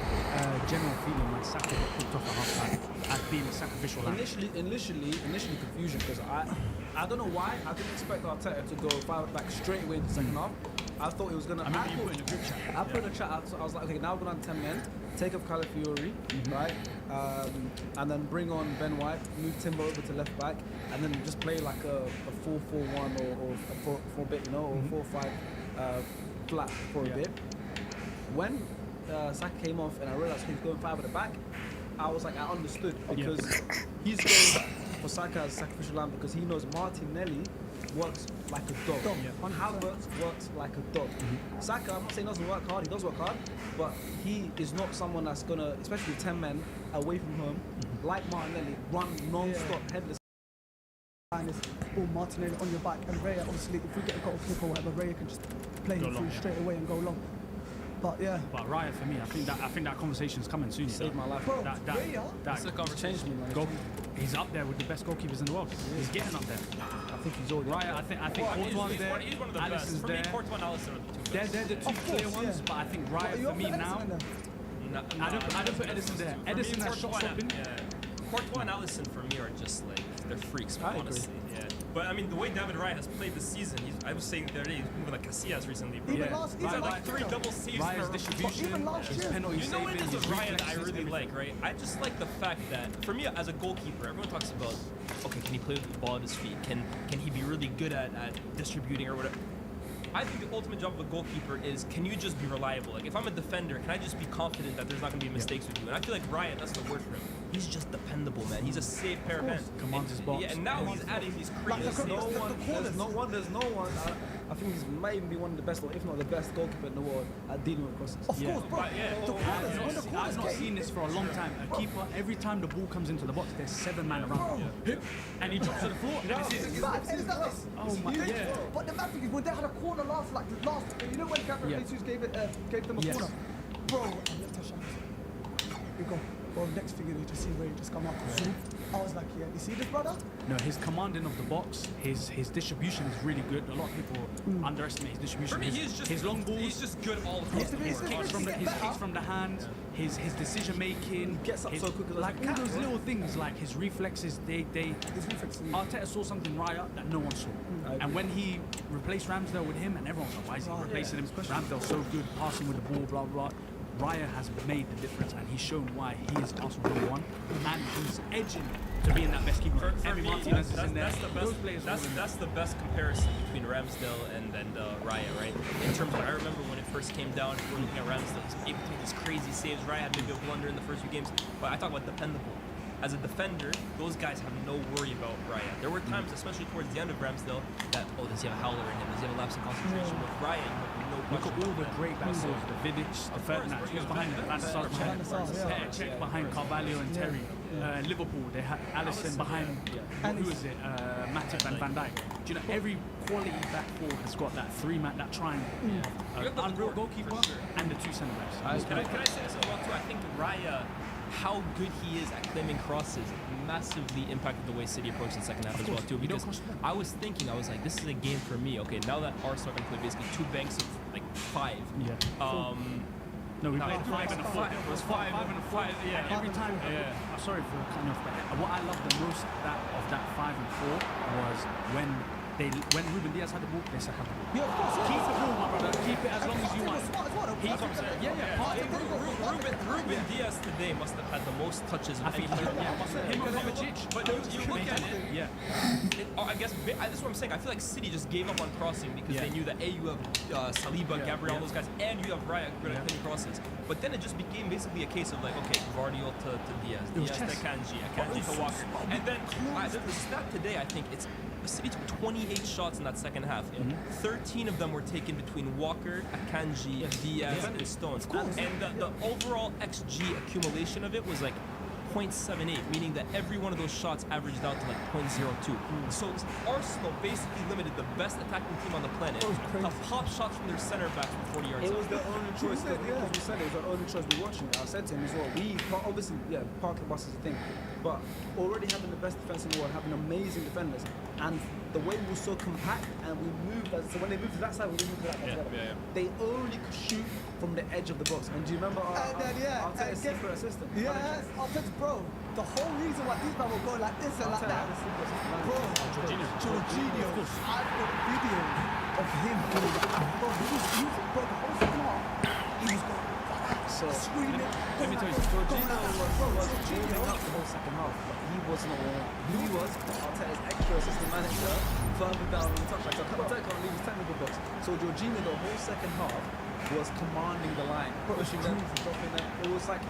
general feeling when Saka got picked off at half-time as being a sacrificial lamb? Initially confusion because I don't know why I didn't expect Arteta to go 5 at the back straight away in the second half. I thought he was gonna. I remember you put in the group chat. I put in the chat out, so I was like, okay, now we're going on 10 men, take off Calafiori, right, and then bring on Ben White, move Timber over to left back, and then just play like a 4-4-1 or for a bit, you know, or 4-5 flat for a bit. When Saka came off and I realized he was going 5 at the back, I was like, I understood because he's going for Saka as a sacrificial lamb because he knows Martinelli works like a dog. Havertz works like a dog. Saka, I'm not saying he doesn't work hard, he does work hard, but he is not someone that's gonna, especially 10 men away from home, like Martinelli, run non-stop, headless. Or Martinelli on your back, and Raya, obviously, if we get a goal kick or whatever, Raya can just play him through straight away and go long. But yeah. But Raya, for me, I think that conversation's coming soon. Saved my life. Bro, That That's the conversation. he's up there with the best goalkeepers in the world. He's getting up there. I think he's already. Raya, I think Courtois there. He's one of the best. Alisson's For me, there. Courtois and Alisson are the 2 best. They're the 2 clear ones, but I think Raya for me now. I don't put Edison there. Edison has shot stopping. Courtois and Alisson for me are just like, they're freaks, honestly. Yeah. But I mean, the way David Raya has played this season, I was saying the other day, he's moving like Casillas recently. Bro. Even He's like 3 double saves. Raya's distribution, even last his year. penalty You know what it saving, is his with Ryan that I reflexes, really everything. like, right? I just like the fact that, for me as a goalkeeper, everyone talks about, okay, can he play with the ball at his feet? Can he be really good at distributing or whatever? I think the ultimate job of a goalkeeper is, can you just be reliable? Like, if I'm a defender, can I just be confident that there's not going to be mistakes with you? And I feel like Ryan, that's the word for him. He's just dependable, man. He's a safe pair of hands. Commands his box. Yeah, and now he's adding these crazy There's saves. no one. I think he might even be one of the best, or if not the best goalkeeper in the world at dealing with crosses. Of course, bro. The corners, when the corners I've not get seen this for a long time. A keeper, every time the ball comes into the box, there's 7 men around him. And he drops to the floor. And this is Oh my God. But the mad thing is, when they had a corner last, you know when Gabriel Jesus gave them a corner? Bro, I left a shot. We go. Bro, next thing you need to see where he just come up. I was like, yeah, you see this, brother? No, his commanding of the box, his distribution is really good. A lot of people underestimate his distribution. For me, he's just, his long balls, he's just good all across the board. his kicks from the hand, his decision making, Gets up so quick as like a all cat, those right? little things, like his reflexes. Arteta saw something Raya that no one saw, and when he replaced Ramsdale with him, and everyone's like, why is he replacing him? Ramsdale's so good passing with the ball, blah blah. Raya has made the difference, and he's shown why he is Arsenal number 1, and he's edging to being that best keeper. For me, Martinez is in there. that's the best. That's the best comparison between Ramsdale and Raya, right? In terms of, I remember when it first came down, we were looking at Ramsdale, he's able to make these crazy saves. Raya had maybe a blunder in the first few games, but I talk about dependable. As a defender, those guys have no worry about Raya. There were times, especially towards the end of Ramsdale, that, does he have a howler in him? Does he have a lapse in concentration? With Raya, you have no Look question. at all the great back saves, the Vidic, the Ferdinand, who's behind them, Van Sar, check behind Carvalho and Terry. Liverpool, they had Alisson behind, who is it? Matip and Van Dijk. Do you know, every quality back four has got that 3-man, that triangle. Unreal goalkeeper and the 2 centre-backs. Can I say this as well, too? I think Raya, how good he is at claiming crosses, massively impacted the way City approached the second half as well, too. Because I was thinking, this is a game for me. Okay, now that Arsenal can play basically 2 banks of like 5. No, we played 5 and a 4. It was 5 and a 5. Yeah, and every time. Sorry for cutting off, but what I loved the most of that 5 and 4 was when Ruben Diaz had the ball, they said have the ball. Yeah, of course. Keep the ball, my brother. Keep it as long as you want. Ruben Diaz today must have had the most touches of any player. Him and Kovacic. But you look at it, I guess that's what I'm saying. I feel like City just gave up on crossing because they knew that you have Saliba, Gabriel, those guys, and you have Raya good at cleaning crosses. But then it just became basically a case of like, okay, Guardiola to Diaz, Diaz to Akanji to Walker. And then the stat today, I think it's City took 28 shots in that second half. 13 of them were taken between Walker, Akanji, Diaz, and Stones. And the overall XG accumulation of it was like 0.78, meaning that every one of those shots averaged out to like 0.02. So Arsenal basically limited the best attacking team on the planet to pop shots from their center backs from 40 yards It out. was their only choice. Because we said it was our only choice. We're watching it. I said to him as well. Obviously, park the bus is a thing, but already having the best defense in the world, having amazing defenders, and the way we were so compact and we moved. So when they moved to that side, we moved to that side. They only could shoot from the edge of the box. And do you remember our secret assistant? Yes, bro. The whole reason why these men will go like this and like that. Bro, Jorginho. I've got a video of him doing that. Bro, he was the whole second half, he was going screaming. Let me tell you, Jorginho was warming up the whole second half, but he was not warming up. Who he was, Arteta's extra assistant manager, further down on the touchline. So Arteta can't leave his technical box. So Jorginho, the whole second half, was commanding the line, pushing them, dropping them. It was like,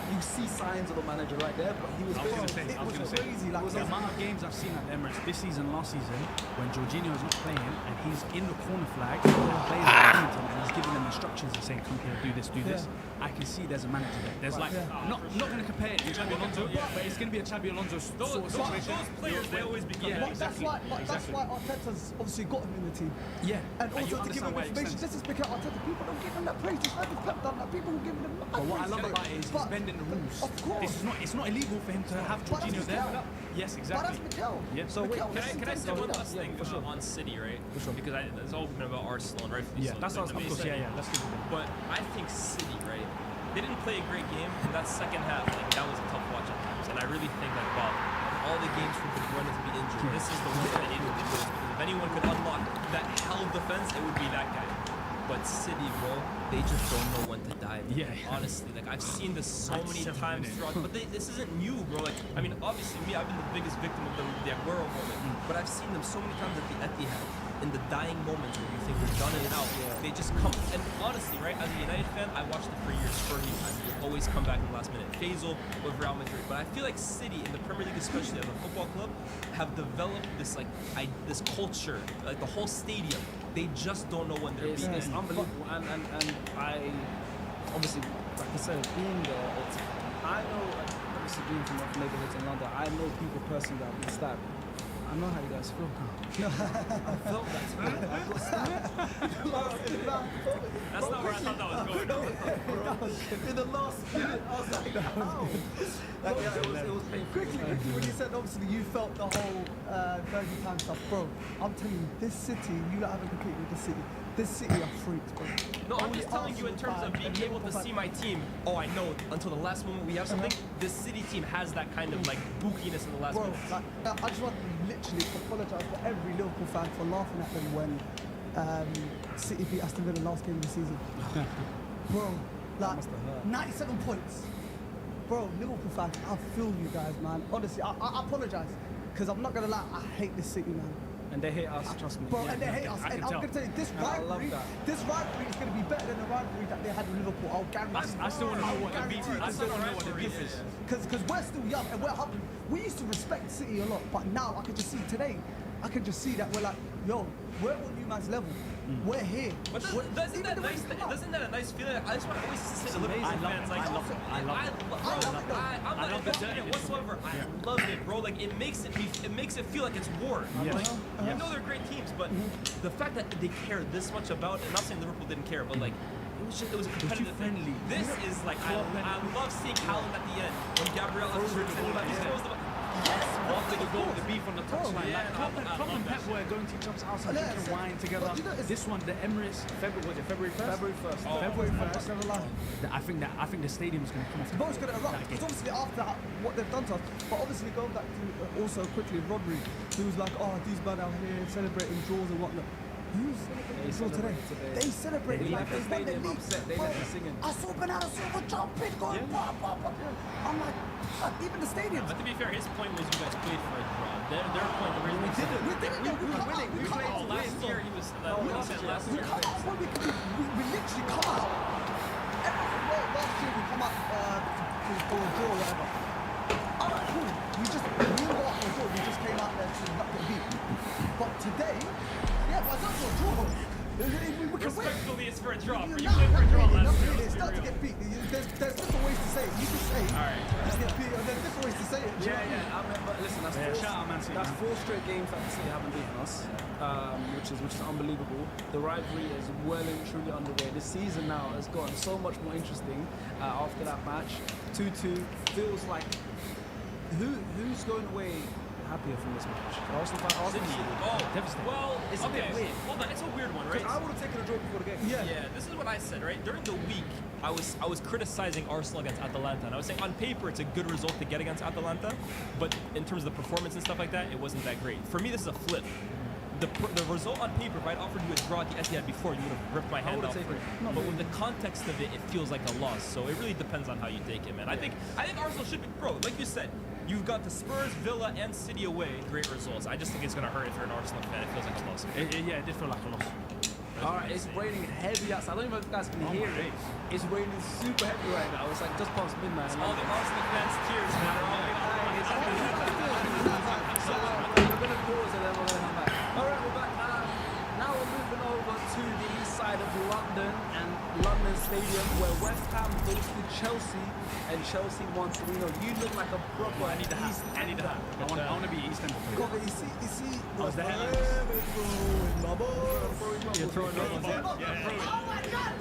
you see signs of a manager right there, but he was crazy. Like the amount of games I've seen at the Emirates this season, last season, when Jorginho is not playing and he's in the corner flag, playing and he's giving them instructions and saying, come here, do this. I can see there's a manager there. There's like, not going to compare it to Xabi Alonso, but it's going to be a Xabi Alonso sort of situation. Those players, they always become That's why Arteta's obviously got him in the team. Yeah. And also to give him information, this is because Arteta, people don't give him that praise. Just like Pep done that, people will give him the But what I love about it is he's bending the rules. Of course. It's not illegal for him to have Jorginho there. Yes, exactly. But that's Mikel. Yeah. So wait, can I say one last thing on City, right? Because it's all been about Arsenal, and rightfully so. That's of course. That's good. But I think City, right? They didn't play a great game, and that second half, like that was a tough watch at times. And I really think that all the games for De Bruyne to be injured, this is the one that needed to be closed. Because if anyone could unlock that hell defense, it would be that guy. But City, bro, they just don't know when to dive. Yeah. Honestly, like I've seen this so Like many 7 times minutes. throughout, but this isn't new, bro. Like, I mean, obviously me, I've been the biggest victim of the Aguero moment, but I've seen them so many times at the Etihad in the dying moments where you think they're done and out. They just come, and honestly, right, as a United fan, I watched it for years. Fergie, I would always come back in the last minute. Faisal with Real Madrid, but I feel like City in the Premier League, especially as a football club, have developed this this culture, like the whole stadium. They just don't know when they're beating. It's unbelievable, and I obviously, like I said, being there, I know, like, obviously being from neighborhoods in London, I know people personally that have been stabbed. I know how you guys feel. I felt that. I got stabbed. That's not where I thought that was going. In the last minute, I was like, ow. It was painful. Quickly, when you said obviously you felt the whole Fergie time stuff, bro, I'm telling you, this city, you haven't competed with this city. This city are freaks, bro. No, I'm Only just telling you in Arsenal terms of fan being and able to Liverpool see fan. my team. Oh, I know. Until the last moment we have something. This City team has that kind of like bookiness in the last Bro, minute. like, I just want to literally apologise for every Liverpool fan for laughing at them when City beat Aston Villa last game of the season. Bro, like must have hurt. 97 points. Bro, Liverpool fans, I feel you guys, man. Honestly, I apologise because I'm not gonna lie, I hate this City, man. And they hate us, trust me. Bro, and they hate us. I And can I'm tell. gonna tell you, this And I love rivalry, that. this rivalry is gonna be better than the rivalry that they had with Liverpool. I'll guarantee. I still want to know what the beef is. I still want to know what the beef is. Because we're still young and we're hungry. We used to respect City a lot, but now I can just see today, I can just see that we're like, yo, we're on you man's level. We're here. But We're- doesn't even that the way nice? we come out. Isn't that a nice feeling? I just want to always say to Liverpool I love fans, it. like, I love it. I love it. bro, I love it, though. I'm I not love the involved in it dirtiness. whatsoever. I love it, bro. Like it makes it feel like it's war. Yeah. Like you know they're great teams, but the fact that they care this much about, and not saying Liverpool didn't care, but like. It was a competitive thing. friendly. This is like I love seeing Haaland at the end when Gabriel he throws the After the goal, the beef on the touchline. Yeah, Like Klopp and Pep were going to each other's house and Yeah, drinking so- wine together. but you know, it's- This one, the Emirates, February 1st? February 1st. February 1st, never lie. I think the stadium's going to come off. Bo's going to erupt. that Because game. obviously after what they've done to us, but obviously going back to also quickly Rodri, who was like, oh, these men out here celebrating draws and whatnot. Who's celebrating draws today? celebrated today. They celebrated They like left they the won the stadium league. upset. They Bro, left it singing. I saw Bernardo Silva jumping, going, pop, pop, pop. I'm like, fuck, even the stadiums. But to be fair, his point was you guys played for a draw. Their point, the reason We didn't, yeah, we come out, we come out. last year he was last We year. come out when we literally come out. Last year we come out for a draw or whatever. Alright, cool. We didn't go out for a draw, we just came out there to not get beat. But today, yeah, but it's not for a draw. We can win. Respectfully, it's for a draw. You Not played for a draw really, last not year. really. It's not to get beat. There's different ways to say it. You can say Alright. just get beat, and there's different ways to say it. Do you know what I mean? I mean, but listen, Shout out Man City, that's man. 4 straight games that City haven't beaten us, which is unbelievable. The rivalry is well and truly underway. This season now has gotten so much more interesting after that match. 2-2 feels like who's going away happier from this match? Arsenal. Oh, well, It's a bit okay. weird. Hold on, it's a weird one, right? Because I would have taken a draw before the game. Yeah, this is what I said, right? During the week, I was criticizing Arsenal against Atalanta, and I was saying on paper it's a good result to get against Atalanta, but in terms of the performance and stuff like that, it wasn't that great. For me, this is a flip. The result on paper, if I'd offered you a draw at the Etihad before, you would have ripped my hand would've off for taken it. But with the context of it, it feels like a loss. So it really depends on how you take it, man. I think Arsenal should be, bro. Like you said, you've got the Spurs, Villa, and City away. Great results. I just think it's gonna hurt if you're an Arsenal fan. It feels like a loss. Yeah, it did feel like a loss. Alright, it's raining heavy outside. I don't even know if you guys can hear it. It's raining super heavy right now. It's like just past midnight. All the Arsenal fans' tears, man. Are all So we're gonna pause and then we're gonna come back. Alright, we're back. Now we're moving over to the east side of London and London Stadium where West Ham hosted Chelsea and Chelsea won. So you look like a proper I need the hat. East I need the hat. I want to be East End. Got it, you see. I was the headline. You're throwing bubbles, yeah. Oh my God!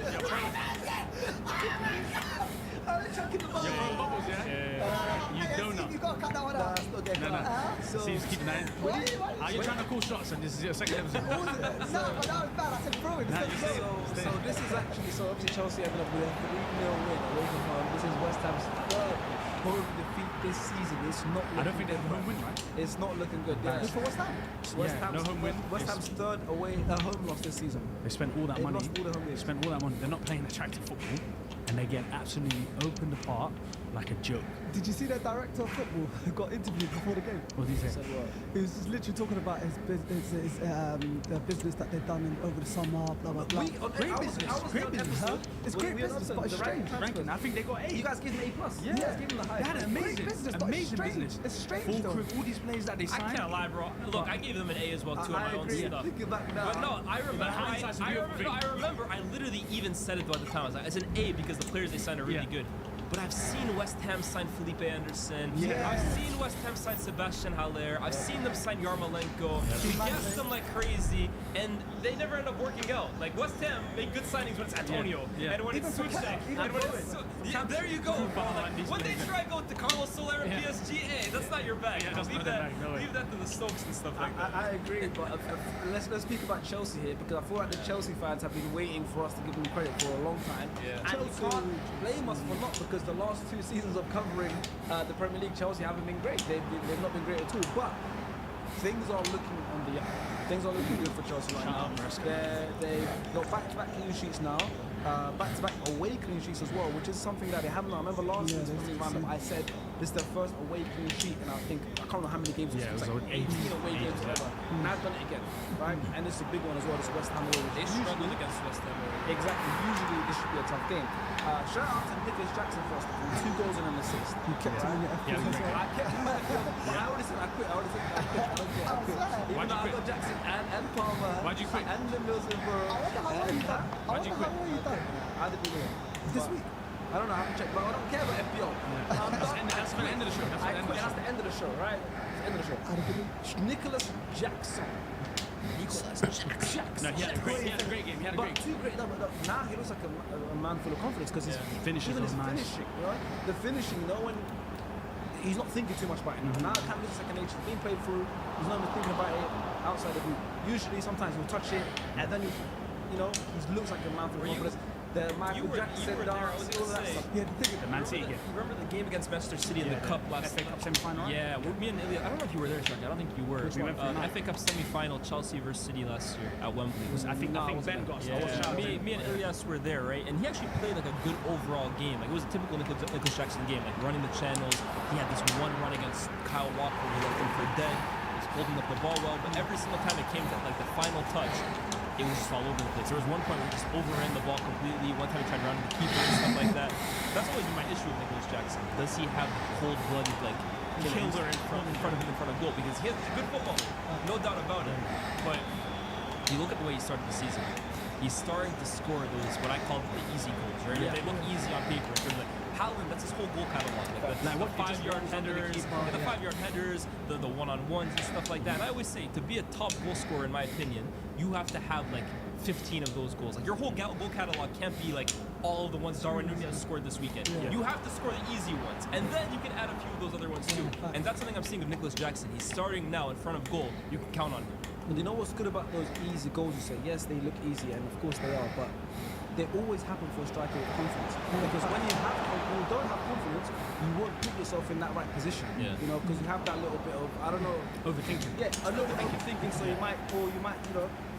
I'm chucking the ball. You're throwing bubbles, yeah? You donut. You gotta cut that one out. No. So, See, he's keeping that in. why? Are you trying to call shots and this is your second episode? What was it? No, but that was bad. I said throw it. Nah, Instead you of say throw it. So this is actually, so obviously Chelsea ended up with a 3-0 win away from home. This is West Ham's third home defeat this season. It's not. I don't think they have a home win, right? It's not looking good. Yeah. Who's for West Ham? West Yeah, Ham's, no home win. West Ham's third away home loss this season. They spent all that They've money. lost all the home games. Spent all that money. They're not playing attractive football, and they get absolutely opened apart like a joke. Did you see their director of football who got interviewed before the game? What did he say? Said what? He was just literally talking about his the business that they've done over the summer, blah blah blah. Great business. Great business. Huh? It's great business, but it's strange. Ranking. I think they got 8. You guys gave them A+. Yeah. You guys gave them the They high. had an Great amazing, business, but it's amazing strange. business. It's strange Full though. crew, all these players that they I signed. can't lie, bro. Look, I gave them an A as well too on I my own agree. stuff. Think back now. But no, I remember. hindsight's a I real remember. thing. No, I remember. I literally even said it though at the time. I was like, it's an A because the players they signed are really Yeah. good. But I've seen West Ham sign Felipe Anderson. Yeah. I've seen West Ham sign Sebastian Haller. I've seen them sign Yarmolenko. They guessed them like crazy, and they never end up working out. Like West Ham made good signings when it's Antonio, Yeah. and when it's Even Suchek, even and when Bowen. it's yeah, there you go, bro. Like, when they try to go to Carlos Soler and Yeah. PSG, hey, that's not your bag. Yeah, that's leave not that, their bag, no way. leave that to the Stokes and stuff like that. I agree, but let's speak about Chelsea here because I feel like the Chelsea fans have been waiting for us to give them credit for a long time. Yeah. And you can't blame us for not because the last 2 seasons of covering the Premier League, Chelsea haven't been great. They've not been great at all. But things are looking on the up. Things are looking good for Chelsea right now. They've got back-to-back clean sheets now. Back-to-back away clean sheets as well, which is something that they haven't done. I remember last season I said this is their first away clean sheet, and I can't remember how many games. Yeah, it was like 18 away games ever. Now I've done it again, right? And it's a big one as well. This West Ham away. They struggled against West Ham. Exactly. Usually this should be a tough game. Shout out to Nicholas Jackson first. 2 goals and an assist. You kept him in your Yeah, FPL. great. I kept him in the I already said I quit. I already said I quit. I don't care. I quit. Even Why'd you though I quit? got Jackson and Palmer. Why'd you quit? And the Middlesbrough. I wonder how well you done. I Why'd you wonder how quit? well you done. I didn't know. This But week. I don't know. I have to check. But I don't care about FPL. That's the end of the show. That's I the end of quit. the That's the end of the show, right? That's the end of the show. Had a good week. Nicholas Jackson. Jackson. No, he had a great game. He had a But great game. two great. No, but now he looks like a man full of confidence because his Finishes even his are nice. finishing, right? The finishing, when he's not thinking too much about it. Now it kind of looks second nature. It's being played through. He's not even thinking about it outside the group. Usually, sometimes he'll touch it and then he looks like a man full of confidence. The Michael Jackson you were there, I was dance, all gonna that say. stuff. Yeah, the thing The Man City game. Remember the game against Manchester City in the Cup last FA Cup semi-final. right? Yeah, me and Ilya, I don't know if you were there, Sharky. I don't think you were. Which one? FA Cup semi-final, Chelsea versus City last year at Wembley. I think Ben got us. I watched Yeah, out. me and Ilyas were there, right? And he actually played like a good overall game. Like it was a typical Nicholas Jackson game, like running the channels. He had this one run against Kyle Walker who left him for dead. He was holding up the ball well, but every single time it came to like the final touch, it was just all over the place. There was one point where he just overran the ball completely. One time he tried running the keeper and stuff like that. That's always been my issue with Nicholas Jackson. Does he have the cold-blooded like killer in front of him in front of goal? Because he has good football, no doubt about it. But you look at the way he started the season. He's starting to score those what I call the easy goals, right? Yeah. They look easy on paper. In terms of, Haaland, that's his whole goal catalog. Like the 5-yard headers, the 5-yard headers, the one-on-ones and stuff like that. And I always say, to be a top goal scorer, in my opinion, you have to have like 15 of those goals. Like your whole goal catalog can't be like all of the ones Darwin Nunez scored this weekend. Yeah. You have to score the easy ones, and then you can add a few of those other ones too. And that's something I'm seeing with Nicholas Jackson. He's starting now in front of goal. You can count on him. But you know what's good about those easy goals? You say, yes, they look easy, and of course they are, but they always happen for a striker with confidence. Because when you don't have confidence, you won't put yourself in that right position. Yeah. You know, because you have that little bit of, I don't know, Overthinking. yeah, a little bit of thinking, so you might,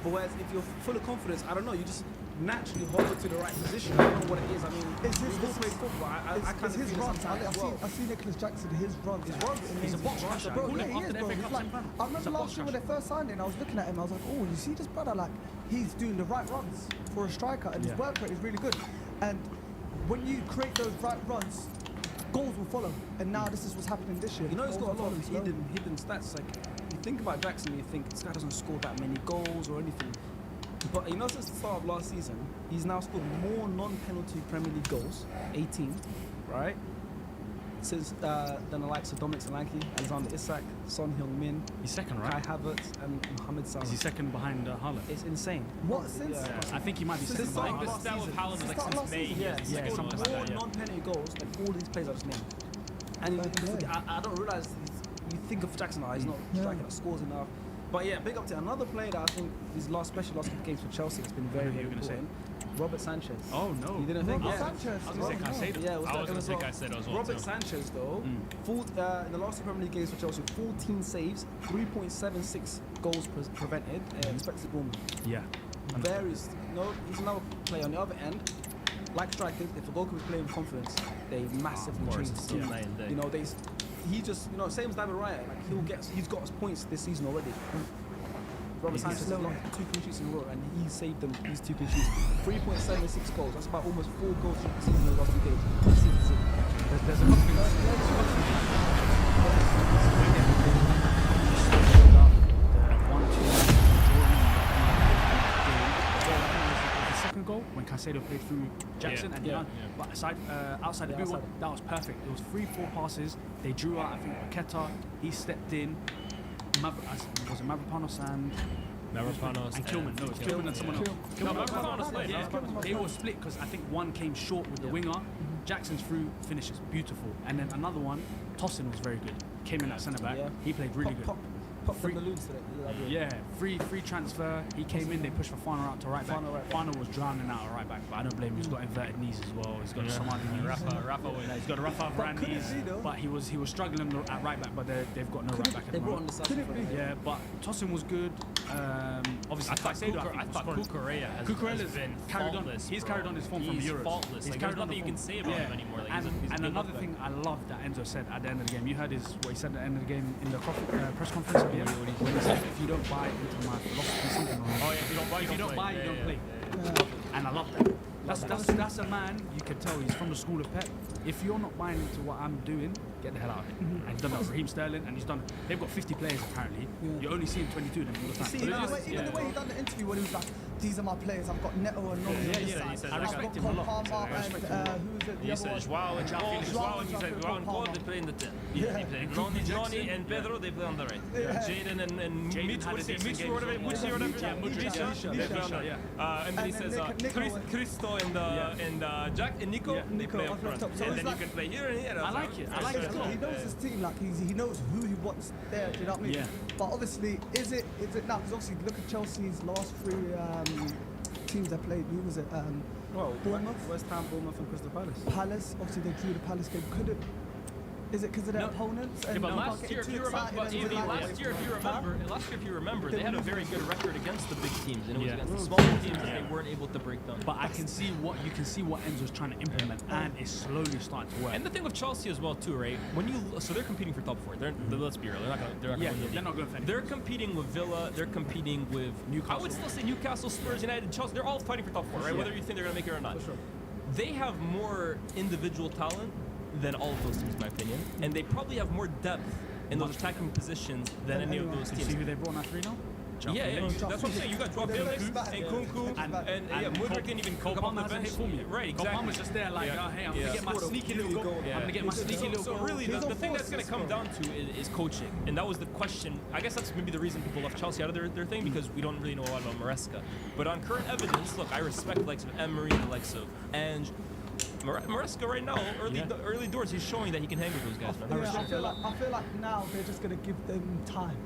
but whereas if you're full of confidence, I don't know, you just naturally hover to the right position. I don't know what it is. I mean, we've all played football. I kind of his feel it runs. sometimes as well. I see Nicholas Jackson. His runs. He's a box rusher. Bro, Call yeah, him he after is, the bro. FA He's Cup like, semi-final. I remember last year when they first signed him, I was looking at him. I was like, oh, you see this brother? Like, he's doing the right runs for a striker, and his work rate is really good. And when you create those right runs, goals will follow. And now this is what's happening this year. You know, he's got a lot of Goals are following hidden stats. Like, you think about Jackson, you think this guy doesn't score that many goals or anything. But you know, since the start of last season, he's now scored more non-penalty Premier League goals, 18, right? Since than the likes of Dominic Solanke, Alexander Isak, Son Heung-min, He's second, Kai right? Havertz, and Mohamed Salah. Is he second behind Haaland? It's insane. What, since- Yeah. I think he might be Since second the I behind. think the stat with Haaland is like Start since last May. season. Yeah, Yeah, he's something scored like more that, yeah. non-penalty goals than all these players I just named. And I don't realize you think of Jackson now, he's not striking that scores enough. But yeah, big up to another player that I think these last couple of games for Chelsea has been very, Who are very you gonna say? important. Robert Sanchez. Oh no. You didn't think? Robert Yeah. Sanchez. I was gonna say Caicedo. Yeah, it was I was it going to was say Rob- Caicedo as well. Robert too. Sanchez, though, in the last two Premier League games for Chelsea, 14 saves, 3.76 goals prevented, expected goal. Yeah. He's another player on the other end. Like strikers, if a goalkeeper is playing with confidence, they massively course, change the it's team. night and day. You know, he just, same as David Raya, like he's got his points this season already. Robert Sanchez has got 2 clean sheets in a row, and he saved them these 2 clean sheets. 3.76 goals. That's about almost 4 goals for the season in the last 2 games. There's a couple things. The second goal when Caicedo played through Jackson and but outside the blue one, that was perfect. It was 3-4 passes. They drew out. I think Paqueta. He stepped in. Was it Mavropanos and Kilman? No, it was Kilman and someone else. No, Mavropanos played. Yeah, they were split because I think one came short with the winger. Jackson's through finishes beautiful, and then another one, Tosin was very good. Came in at centre back. He played really good. Pop the balloons today. Yeah, free transfer. He came in. They pushed for Fana out to right back. Fana was drowning out at right back, but I don't blame him. He's got inverted knees as well. He's got some other knees. He's got a Rafa Varane knees. But he was struggling at right back. But they've got no right back at the moment. Yeah, but Tosin was good. Obviously, I thought Cucurella has been carried on. faultless, He's bro. carried on his form from the He's Euros. faultless. He's Like, carried there's on the nothing you can form. say about him anymore. Like, he's And another thing I love that Enzo said at the end of the game. You heard what he said at the end of the game in the press conference at the end. When he said, "If you don't buy into my philosophy, something like that." Oh yeah, if you don't buy, you don't play. And I love that. That's a man, you can tell he's from the school of Pep. If you're not buying into what I'm doing, get the hell out of it. And he's done that with Raheem Sterling, and they've got 50 players apparently. You only see him 22 of them all the time. See, even the way he done the interview when he was like, "These are my players. I've got Neto and Nolan on this side. I respect him a lot. Palmer and who is it? He said Joao and Joao, he said Joao and Paul, they play in the 10. They play. Noni and Pedro, they play on the right. Jaden and Mitch, what is it? Mitch or whatever. They play on the right. And then he says Cristo and Jack and Nico, they play up front. And then you can play here and here. I like it. He knows his team, like he knows who he wants there. Do you know what I mean? Yeah. But obviously, is it now? Because obviously, look at Chelsea's last 3 teams they played. Who was it? Bournemouth, West Ham, Bournemouth, and Crystal Palace. Palace. Obviously, they drew the Palace game. Is it because of their opponents? Yeah, but last year, if you remember, they had a very good record against the big teams, and it was against the smaller teams that they weren't able to break down. But you can see what Enzo's trying to implement, and it's slowly starting to work. And the thing with Chelsea as well, too, right? So they're competing for top 4. Let's be real, they're not going to win the league. They're not going to. They're competing with Villa. They're competing with Newcastle. I would still say Newcastle, Spurs, United, Chelsea. They're all fighting for top 4, right? Whether you think they're going to make it or not. For sure. They have more individual talent than all of those teams, in my opinion, and they probably have more depth in those attacking positions than any of those teams. See who they brought now 3 now? Yeah, that's what I'm saying. You got Joao Felix and Kunku and Mudryk can even come off the bench. Right, exactly. Cole was just there like, hey, I'm gonna get my sneaky little goal. I'm gonna get my sneaky little goal. So really, the thing that's gonna come down to is coaching, and that was the question. I guess that's maybe the reason people left Chelsea out of their thing, because we don't really know a lot about Maresca. But on current evidence, look, I respect the likes of Emery, the likes of Ange. Maresca right now, early doors, he's showing that he can hang with those guys, man. I feel like now they're just gonna give them time.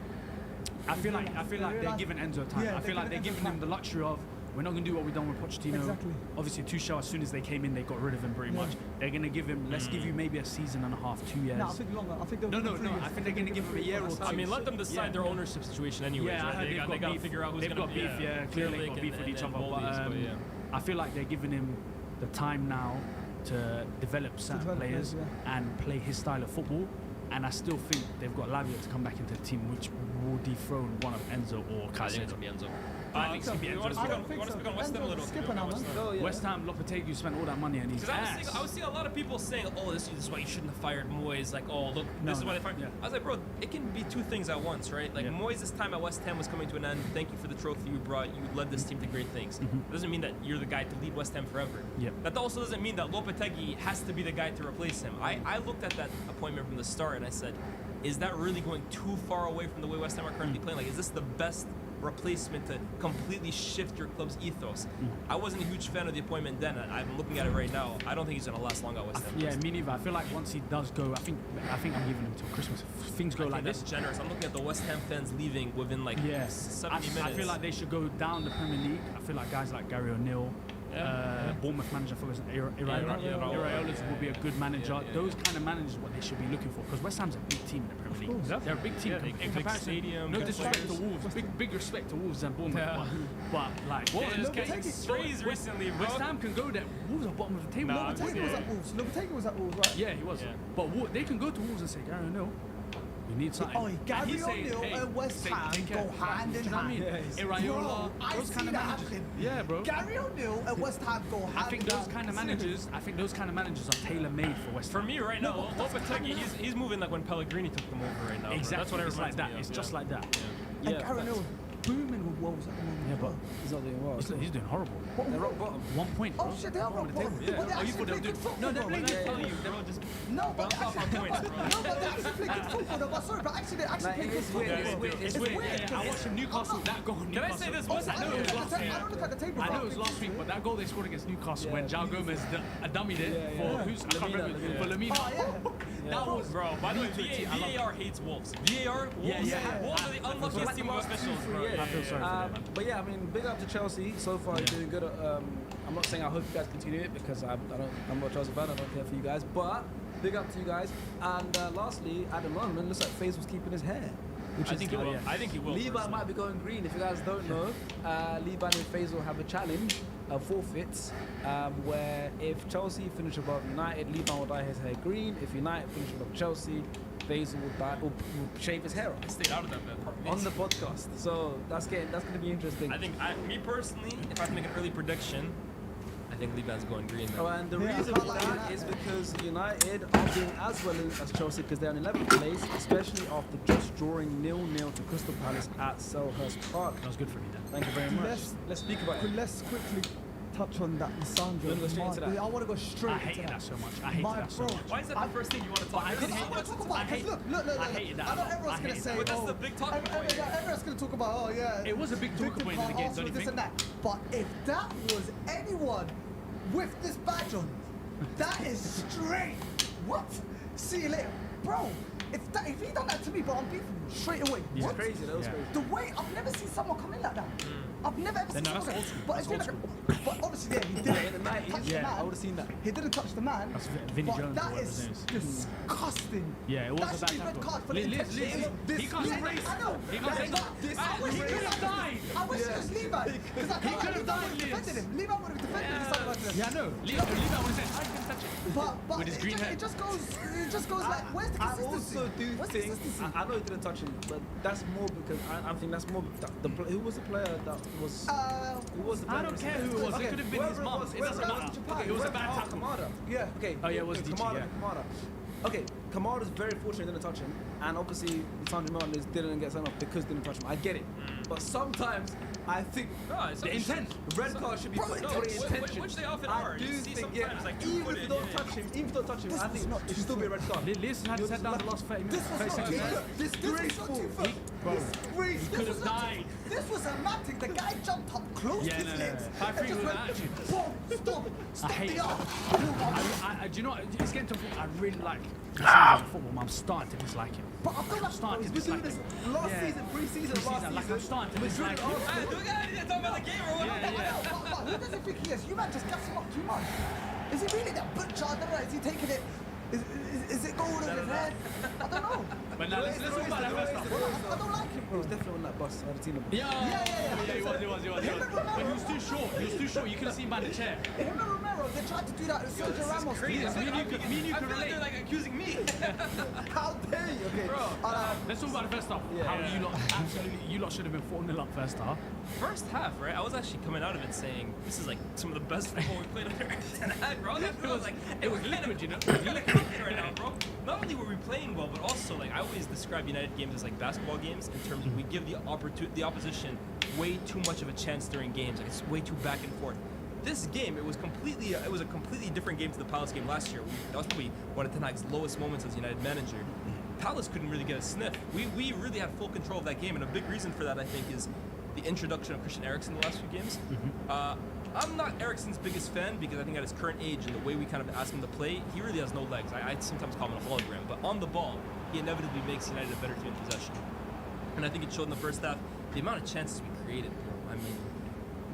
I feel like they're giving Enzo time. Yeah, I feel like they're giving him the luxury of, we're not going to do what we've done with Pochettino. Exactly. Obviously, Tuchel, as soon as they came in, they got rid of him pretty much. They're going to give him, let's give you maybe a season and a half, 2 years. No, I think longer. I think they'll No. I think they're going to give him a year or two. I mean, let them decide their ownership situation anyway. Yeah, They got to figure out who's going to be. Clearly they've got beef with each other. But I feel like they're giving him the time now to develop certain players and play his style of football. And I still think they've got Lavia to come back into the team, which will dethrone one of Enzo or Caicedo. I think it's going to be Enzo. I think it's going to be Enzo. You want to speak on West Ham a little? West Ham, Lopetegui spent all that money on his ass. I was seeing a lot of people saying, oh, this is why you shouldn't have fired Moyes. Like, oh, look, this is why they fired. Yeah. I was like, bro, it can be 2 things at once, right? Like, Moyes' time at West Ham was coming to an end. Thank you for the trophy you brought. You led this team to great things. It doesn't mean that you're the guy to lead West Ham forever. That also doesn't mean that Lopetegui has to be the guy to replace him. I looked at that appointment from the start and I said, is that really going too far away from the way West Ham are currently playing? Like, is this the best replacement to completely shift your club's ethos? I wasn't a huge fan of the appointment then. I'm looking at it right now. I don't think he's going to last long at West Ham. Yeah, me neither. I feel like once he does go, I think I'm giving him till Christmas. If things go like this. That's generous. I'm looking at the West Ham fans leaving within like 70 minutes. I feel like they should go down the Premier League. I feel like guys like Gary O'Neill Bournemouth manager, I forgot his name, Iraola will be a good manager. Those kind of managers what they should be looking for, because West Ham's a big team in the Premier League. They're a big team in comparison. stadium, No good disrespect to players. Wolves, big respect to Wolves and Bournemouth, but like Wolves just Look, getting take it. sprays recently, bro. West Ham can go there. Wolves are bottom of the table. Nah, Lopetegui was at Wolves. Lopetegui was at Wolves, right? Yeah, he was. Yeah. But they can go to Wolves and say, Gary O'Neill, we need something. Oh, Gary he's saying, O'Neill hey, and West say- Ham take care. go hand in Do you know what I mean? hand. Iraola, Bro, I those see kind of that managers. happen. Yeah, bro. Gary O'Neill and West Ham go hand I think in those hand. kind of managers. I think those kind of managers are tailor-made for West For Ham. me right now, Lopetegui, he's moving like when Pellegrini took them over right now. bro. Exactly. That's what it It's like reminds that. me of, It's yeah. just like that. And Yeah, Gary O'Neill booming with Wolves at the moment. Yeah, but He's not doing well. he's doing horrible. They're rock bottom. 1 point. Oh bro. shit, they are rock bottom. Yeah. But they Oh, you actually thought play they good were football. No, they're though. playing I'm telling you, they're all just No, but bounce off on points, bro. no, but they actually play good football. though. But sorry, but actually they actually Like, play it good is football. weird, it's weird, It's weird. Yeah, I watched Newcastle. That goal. Can I say this? What's I that? don't it was look at last the ta- year. I don't look at the table. I know bro. it was last week, but that goal they scored against Newcastle when João Gomez dummied it Yeah, for yeah. who's I can't remember Lemina. for Lemina. Oh yeah. That was Bro, by the way, I love VAR hates Wolves. VAR, Wolves, yeah. Wolves are the unluckiest team of officials, bro. I feel sorry for them, man. But yeah, I mean, big up to Chelsea. So far, you're doing good. I'm not saying I hope you guys continue it because I'm not a Chelsea fan. I don't care for you guys. But big up to you guys. And lastly, at the moment, it looks like FaZe was keeping his hair. Which I is think he good. will. I think he will. Levi personally. might be going green. If you guys don't know, Levi and FaZe will have a challenge, forfeits, where if Chelsea finish above United, Levi will dye his hair green. If United finish above Chelsea, FaZe will shave his hair off I stayed out of that bet. on the podcast. So that's going to be interesting. I think, me personally, if I have to make an early prediction, I think Levi's going green. Oh, Man. and the Yeah, reason I for like that United. is because United are doing as well as Chelsea because they're in 11th place, especially after just drawing 0-0 to Crystal Palace at Selhurst Park. That was good for me then. Thank you very much. Let's speak about it. Let's quickly touch on that Lissandro. You wanna go straight into that? I want to go straight I into hated that so much. I My hated that so bro. much. Why is that the first thing you want to talk I about? didn't I hate want to talk about it. 'cause look. I hated that I a know lot. everyone's I going to hated say, that. But that's the big talking point. Everyone's going to talk about, oh yeah. It was a big talking victim point in the part, game, Arsenal, don't you this think? and that. But if that was anyone with this badge on, that is straight. What? See you later, bro. If he done that to me, bro, I'm beefing him straight away. Yeah. What? Crazy, that was Yeah. crazy. The way I've never seen someone come in like that. I've never ever seen no, someone. that's old school. But That's it's old been, but obviously, yeah, he In didn't the touch 90s, the yeah, man. I would have seen that. He didn't touch the man. That's Vinnie but Jones that or whatever is his name is. disgusting. Yeah, it was that a should be bad red tackle. card for He the intention. can't I know. He can't say that. This I wish he could have died. I wish it was Levi. Because I He feel could like have Levi died, would have Liz. defended him. Levi would have defended him. Something like that. Yeah, I know. Levi would have said, I can touch it. But With his green hair. it just goes like, where's the I consistency? also do Where's the think consistency? I know he didn't touch him, but that's more because I think that's more who was the player that was who was the player I don't care who it was. It could have been his whoever mum. was, It doesn't whoever matter. was, It was a bad tackle. Kamada. Yeah. Okay. Oh, yeah, it was DT, Kamada. yeah. Kamada. Okay, Kamada's very fortunate he didn't touch him, and obviously Sandro Martinez didn't get sent off because he didn't touch him. I get it, but sometimes I think No, it's the intent, red card should be Bro, for intention. intention. Which they often I are. do You see think, sometimes, like, even if two-footed, you don't yeah. touch him, even if you don't touch him, This I was think not it should still be a red card. Listen had his head down the last 30 minutes. This was 30 not seconds. too disgraceful. Bro, Disgrace. could have died. This was a mad thing. The guy jumped up close Yeah, his no. legs. 5-3 and just with went, attitude. boom, stop, I hate the that. arm. Do you know what? It's getting to a point I really like football, man. I'm starting to dislike him. But I feel like starting He's to been doing dislike this him. last Yeah. season, pre-season, Pre-season, last like, season. I'm starting to Madrid dislike and him. Arsenal. Do we gotta talk about the game or what? Yeah, yeah. But who does he think he is? You might just gas him up too much. Is he really that butcher? I don't know. Is he taking it? Is it gold on his head? I don't know. But now let's talk about that first half. I don't like him, He bro. was definitely on that bus. I had a team of Yeah, yeah. he was. But he was too short. You could have seen by the chair. Him and Romero, they tried to do that with Sergio Ramos. Crazy. Me and you can I feel like relate. they're like accusing me. How dare you? Okay. Bro. Let's talk about the first half. How you lot should have been 4-0 up first half. First half, right? I was actually coming out of it saying this is like some of the best football we played under Ten Hag, bro. It was liquid, you know. Right now, bro. Not only were we playing well, but also like I always describe United games as like basketball games in terms of we give the opposition way too much of a chance during games. Like it's way too back and forth. This game, it was a completely different game to the Palace game last year. That was probably one of Ten Hag's lowest moments as United manager. Palace couldn't really get a sniff. We really had full control of that game, and a big reason for that, I think, is the introduction of Christian Eriksen in the last few games. I'm not Eriksen's biggest fan because I think at his current age and the way we kind of ask him to play, he really has no legs. I sometimes call him a hologram, but on the ball, he inevitably makes United a better team in possession. And I think it showed in the first half the amount of chances we created. I mean,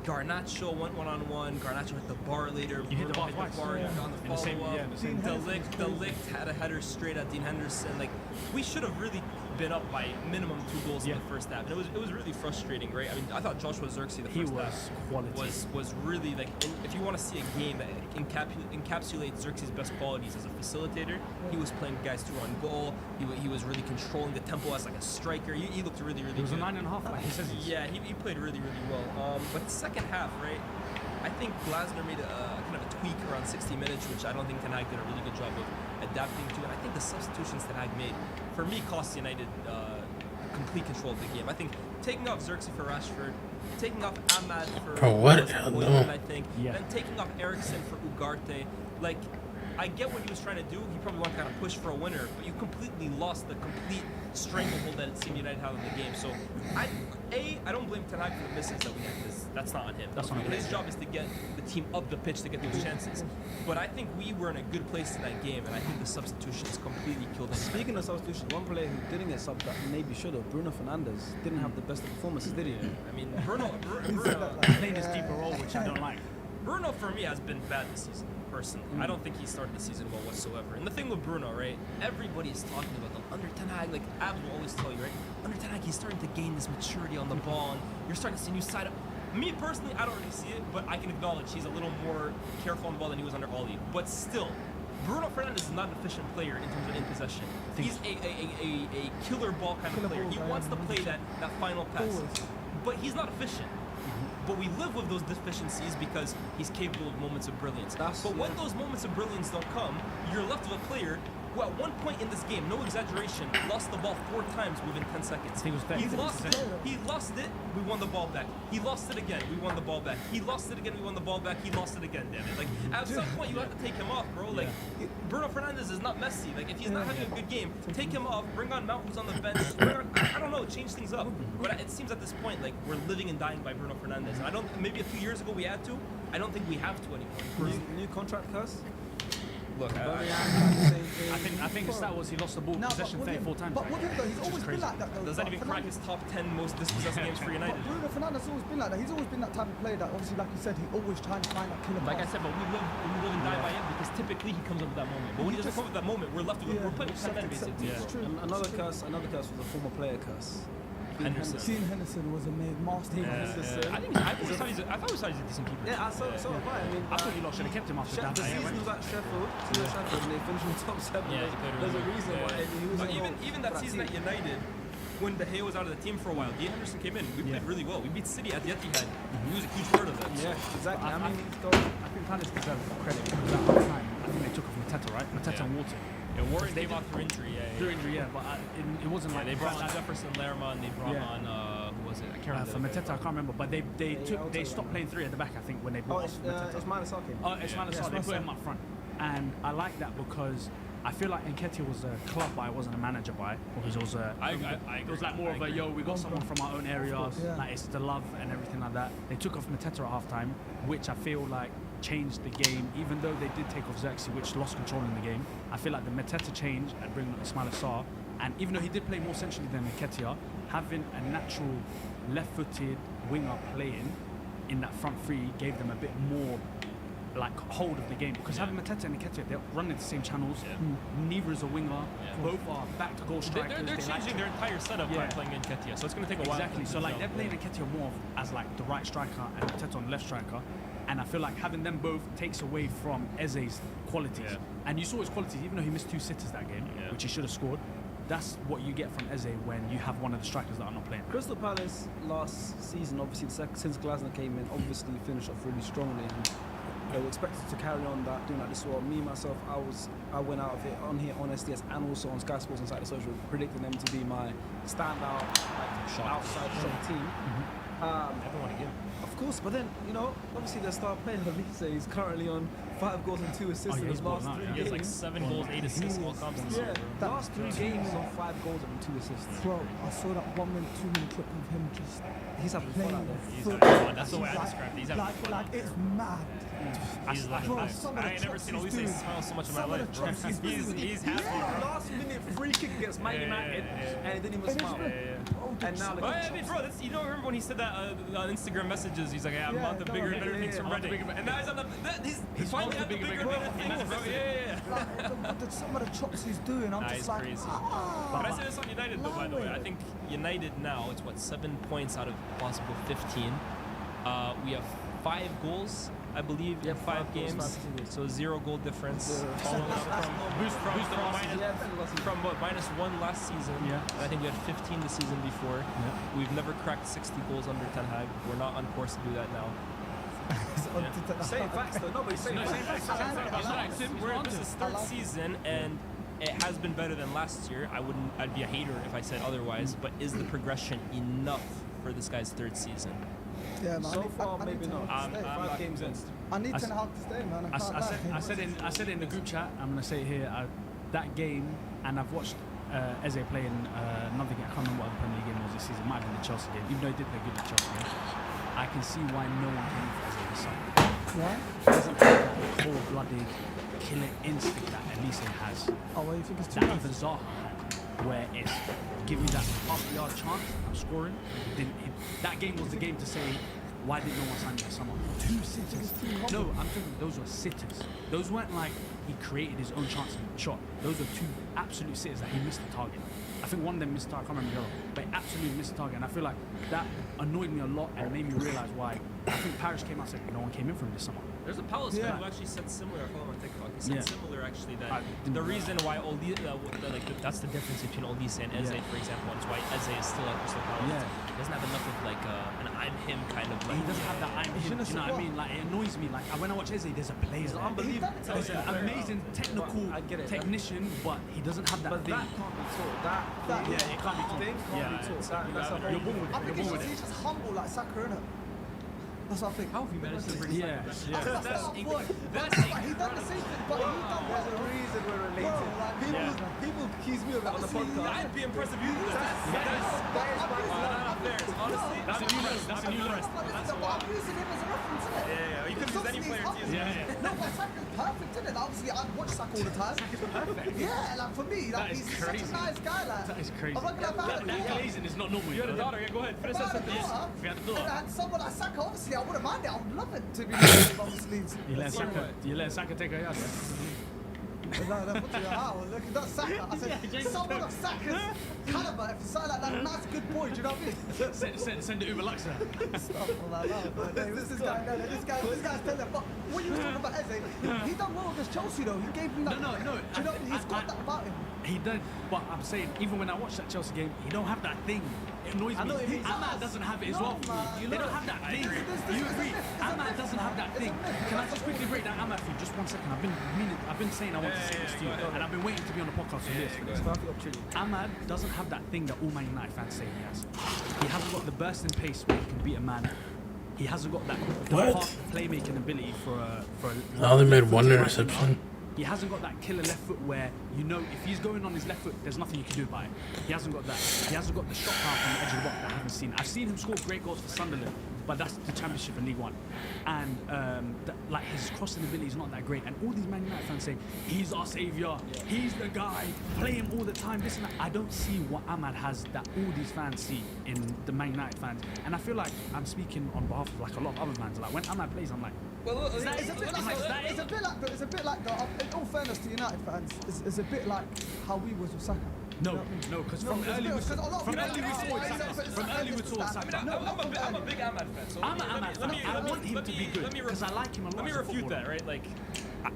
Garnacho went one-on-one. Garnacho hit the bar later. You hit the bar Bruno twice. on the In the same- follow-up. yeah, in the same- De Ligt had a header straight at Dean Henderson. Like, we should have really been up by minimum 2 goals in the first half. And it was really frustrating, right? I mean, I thought Joshua Zirkzee the first half was really like, if you want to see a game that encapsulates Xerxes' best qualities as a facilitator, he was playing guys through on goal. He was really controlling the tempo as like a striker. He looked really, really It was good. a 9.5, like he says. Yeah, he played really, really well. But the second half, right, I think Glasner made a kind of a tweak around 60 minutes, which I don't think Ten Hag did a really good job of adapting to. And I think the substitutions Ten Hag made, for me, cost United complete control of the game. I think taking off Xerxes for Rashford, taking off Ahmad for Hoyland, I think, then taking off Eriksen for Ugarte, like, I get what he was trying to do. He probably wanted to kind of push for a winner, but you completely lost the complete stranglehold that it seemed United had in the game. So, I don't blame Ten Hag for the misses that we had, because that's not on him. That's not his job is to get the team up the pitch to get those chances. But I think we were in a good place in that game, and I think the substitutions completely killed us. Speaking of substitutions, one player who didn't get subbed that maybe should have, Bruno Fernandes, didn't have the best of performances, did he? I mean, Bruno Playing this deeper role, which I don't like. Bruno, for me, has been bad this season, personally. I don't think he started the season well whatsoever. And the thing with Bruno, right, everybody is talking about them. Under Ten Hag, like Abs will always tell you, right, under Ten Hag, he's starting to gain this maturity on the ball, and you're starting to see a new side of... Me, personally, I don't really see it, but I can acknowledge he's a little more careful on the ball than he was under Oli. But still, Bruno Fernandes is not an efficient player in terms of in possession. He's a killer ball kind of player. He wants to play that final pass, but he's not efficient. But we live with those deficiencies because he's capable of moments of brilliance. But when those moments of brilliance don't come, you're left with a player who at one point in this game, no exaggeration, lost the ball 4 times within 10 seconds. He lost it, we won the ball back. He lost it again, we won the ball back. He lost it again, we won the ball back. He lost it again, damn it. Like, at some point you have to take him off, bro. Like, Bruno Fernandes is not Messi. Like, if he's not having a good game, take him off, bring on Mount who's on the bench. I don't know, change things up. But it seems at this point, like, we're living and dying by Bruno Fernandes. And I don't, maybe a few years ago we had to. I don't think we have to anymore. New contract curse? Look, I think the stat was he lost the ball possession 34 times. But with him though, he's always been like that though. Does that even crack his top 10 most dispossessed games for United? But Bruno Fernandes has always been like that. He's always been that type of player that obviously, like you said, he always trying to find that killer Like I pass. said, but we live and die by him because typically he comes up with that moment. But when he doesn't come up with that moment, we're left with we're playing with 10 men basically. It's true. Another curse was a former player curse. Henderson. Dean Henderson was a master. I always thought he's a decent keeper. Yeah, so have I. I mean, I thought you lot should have kept him after that. the season was at Sheffield, and they finished in the top 7. Yeah, he played There's really a reason why he was even that season at United, when De Gea was out of the team for a while, Dean Henderson came in. We played really well. We beat City at the Etihad. He was a huge part of that. Yeah, exactly. I mean, I think Palace deserve credit because at that time, I think they took off Mateta, right? Mateta and Walton. Yeah, Warren came out through injury. Through injury, yeah, but it wasn't like they brought on Jefferson Lerma and they brought on who was it? I can't remember. for Mateta, I can't remember, but they stopped playing 3 at the back. I think when they brought Mateta. Ismail Sarr. Oh, Ismail Sarr. They put him up front, and I like that because I feel like Nketiah was a club buy, wasn't a manager buy. It was it was like more of a we got someone from our own area, like it's the love and everything like that. They took off Mateta at halftime, which I feel like changed the game. Even though they did take off Xerxes, which lost control in the game, I feel like the Mateta change and bringing Ismail Sarr, and even though he did play more centrally than Nketiah, having a natural left-footed winger playing in that front three gave them a bit more like hold of the game, because having Mateta and Nketiah, they're running the same channels. Neither is a winger. Both are back to goal strikers. They're changing their entire setup by playing Nketiah, so it's going to take a while. Exactly. So like they're playing Nketiah more as like the right striker and Mateta on the left striker, and I feel like having them both takes away from Eze's qualities. And you saw his qualities, even though he missed 2 sitters that game, which he should have scored. That's what you get from Eze when you have one of the strikers that are not playing. Crystal Palace last season, obviously, since Glasner came in, obviously finished off really strongly. And they were expected to carry on that, doing like this. Well, me myself, I went out of it on here on SDS and also on Sky Sports Inside the Social, predicting them to be my standout, outside shot team. Everyone again. Of course, but then obviously their star player Elise is currently on 5 goals and 2 assists in his last 3 games. He has like 7 goals, 8 assists, all comps this year. The last 3 games on 5 goals and 2 assists. Bro, I saw that 1 minute, 2 minute clip of him just He's having fun out there. He's having fun. That's the way I describe it. He's having fun. like it's mad. He's living life. I ain't never seen Elise smile so much in my life, bro. He's happy, bro. Last minute free kick against Man United, and he didn't even smile. And now, I mean, bro, remember when he said that on Instagram messages. He's like, I'm on the bigger and better things from Reading. And now he's on the. He's finally on the bigger and better things, bro. Like, some of the chops he's doing, I'm just like, crazy. But I say this on United though, by the way. I think United now, it's what, 7 points out of possible 15. We have 5 goals, I believe, in 5 games. So 0 goal difference. Following up from what, -1 last season. Yeah. And I think we had 15 the season before. Yeah. We've never cracked 60 goals under Ten Hag. We're not on course to do that now. Same facts though. No, but he's saying facts. This is 3rd season, and it has been better than last year. I'd be a hater if I said otherwise. But is the progression enough for this guy's 3rd season? yeah, man. So far, maybe not. 5 games in. I need Ten Hag to stay, man. I said it in the group chat. I'm gonna say it here. That game, and I've watched Eze play in another game. I can't remember what the Premier League game was this season. It might have been the Chelsea game. Even though he did play good at Chelsea game, I can see why no one came for Eze this summer. Why? He doesn't have that cold-blooded killer instinct that Elise has. Oh, well, you think it's too That much? even Zaha had, where it's give me that half-yard chance, I'm scoring. That game was the game to say, why did no one sign me this summer? 2 sitters. No, I'm talking. Those were sitters. Those weren't like he created his own chance and shot. Those were 2 absolute sitters that he missed the target. I think one of them missed the target. I can't remember the other, but he absolutely missed the target. And I feel like that annoyed me a lot and made me realize why. I think Parrish came out and said no one came in for him this summer. There's a Palace fan who actually said similar. I follow him on TikTok. He said similar actually that the reason why that's the difference between Olise and Eze, for example, and it's why Eze is still at Crystal Palace. He doesn't have enough of like an I'm him kind of. Like, He doesn't have that I'm him. Do you know what I mean? Like it annoys me. Like when I watch Eze, there's a player. There. Unbelievable. There's an amazing technical technician, but he doesn't have that But thing. that can't be taught. That it can't be taught. thing can't be taught. That's a whole. You're born with it. I think You're born with he's it. just humble like Saka, innit? That's what I think. how have you managed to bring Yeah. That's he done the same thing, but he done There's a reason we're related. People accuse me of it on the podcast. I'd be impressed if you did that. Honestly, That's a new list. That's a new list. I'm using him as a reference, innit? Yeah, you could use any player to use. Yeah. No, but Saka's perfect, innit? Obviously, I watch Saka all the time. Perfect. Yeah, like for me, like is he's crazy. such a nice guy. Like That is crazy. I'm not gonna That glazing is not normal. You had a daughter. Yeah, go ahead. Finish that sentence. If you had a daughter. And someone like Saka, obviously, I wouldn't mind it. I would love it to be obviously. You let Saka take her yard. No, put you out. Look, not Saka. I said someone of Saka's caliber. If you sound like that nice, good boy, do you know what I mean? Send it Uber Luxa. This guy's telling them. But when you were talking about Eze, he done well against Chelsea though. He gave him that. No. Do you know he's got that about him? He did, but I'm saying even when I watch that Chelsea game, he don't have that thing. It annoys I know me. he Ahmad does. doesn't have it as No, well. man. They don't have that thing. You agree? Ahmad doesn't have that thing. Can I just quickly break down Ahmad for you? Just 1 second. I've been saying I want to say this to you, and I've been waiting to be on the podcast for this. Ahmad doesn't have that thing that all Man United fans say he has. He hasn't got the bursting pace where he can beat a man. He hasn't got that playmaking ability for a I only made 1 interception. He hasn't got that killer left foot where, you know, if he's going on his left foot, there's nothing you can do about it. He hasn't got that. He hasn't got the shot power from the edge of the box that I haven't seen. I've seen him score great goals for Sunderland, but that's the Championship in League One. And like his crossing ability is not that great. And all these Man United fans say, he's our saviour, he's the guy, play him all the time, this and that. I don't see what Ahmad has that all these fans see in the Man United fans. And I feel like I'm speaking on behalf of like a lot of other fans. Like when Ahmad plays, I'm like, It's a bit like in all fairness to United fans, it's a bit like how we was with Saka. no, because from early we saw Saka. I'm a big Ahmad fan. So I want him to be good because I like him a lot. Let me refute that, right? Like,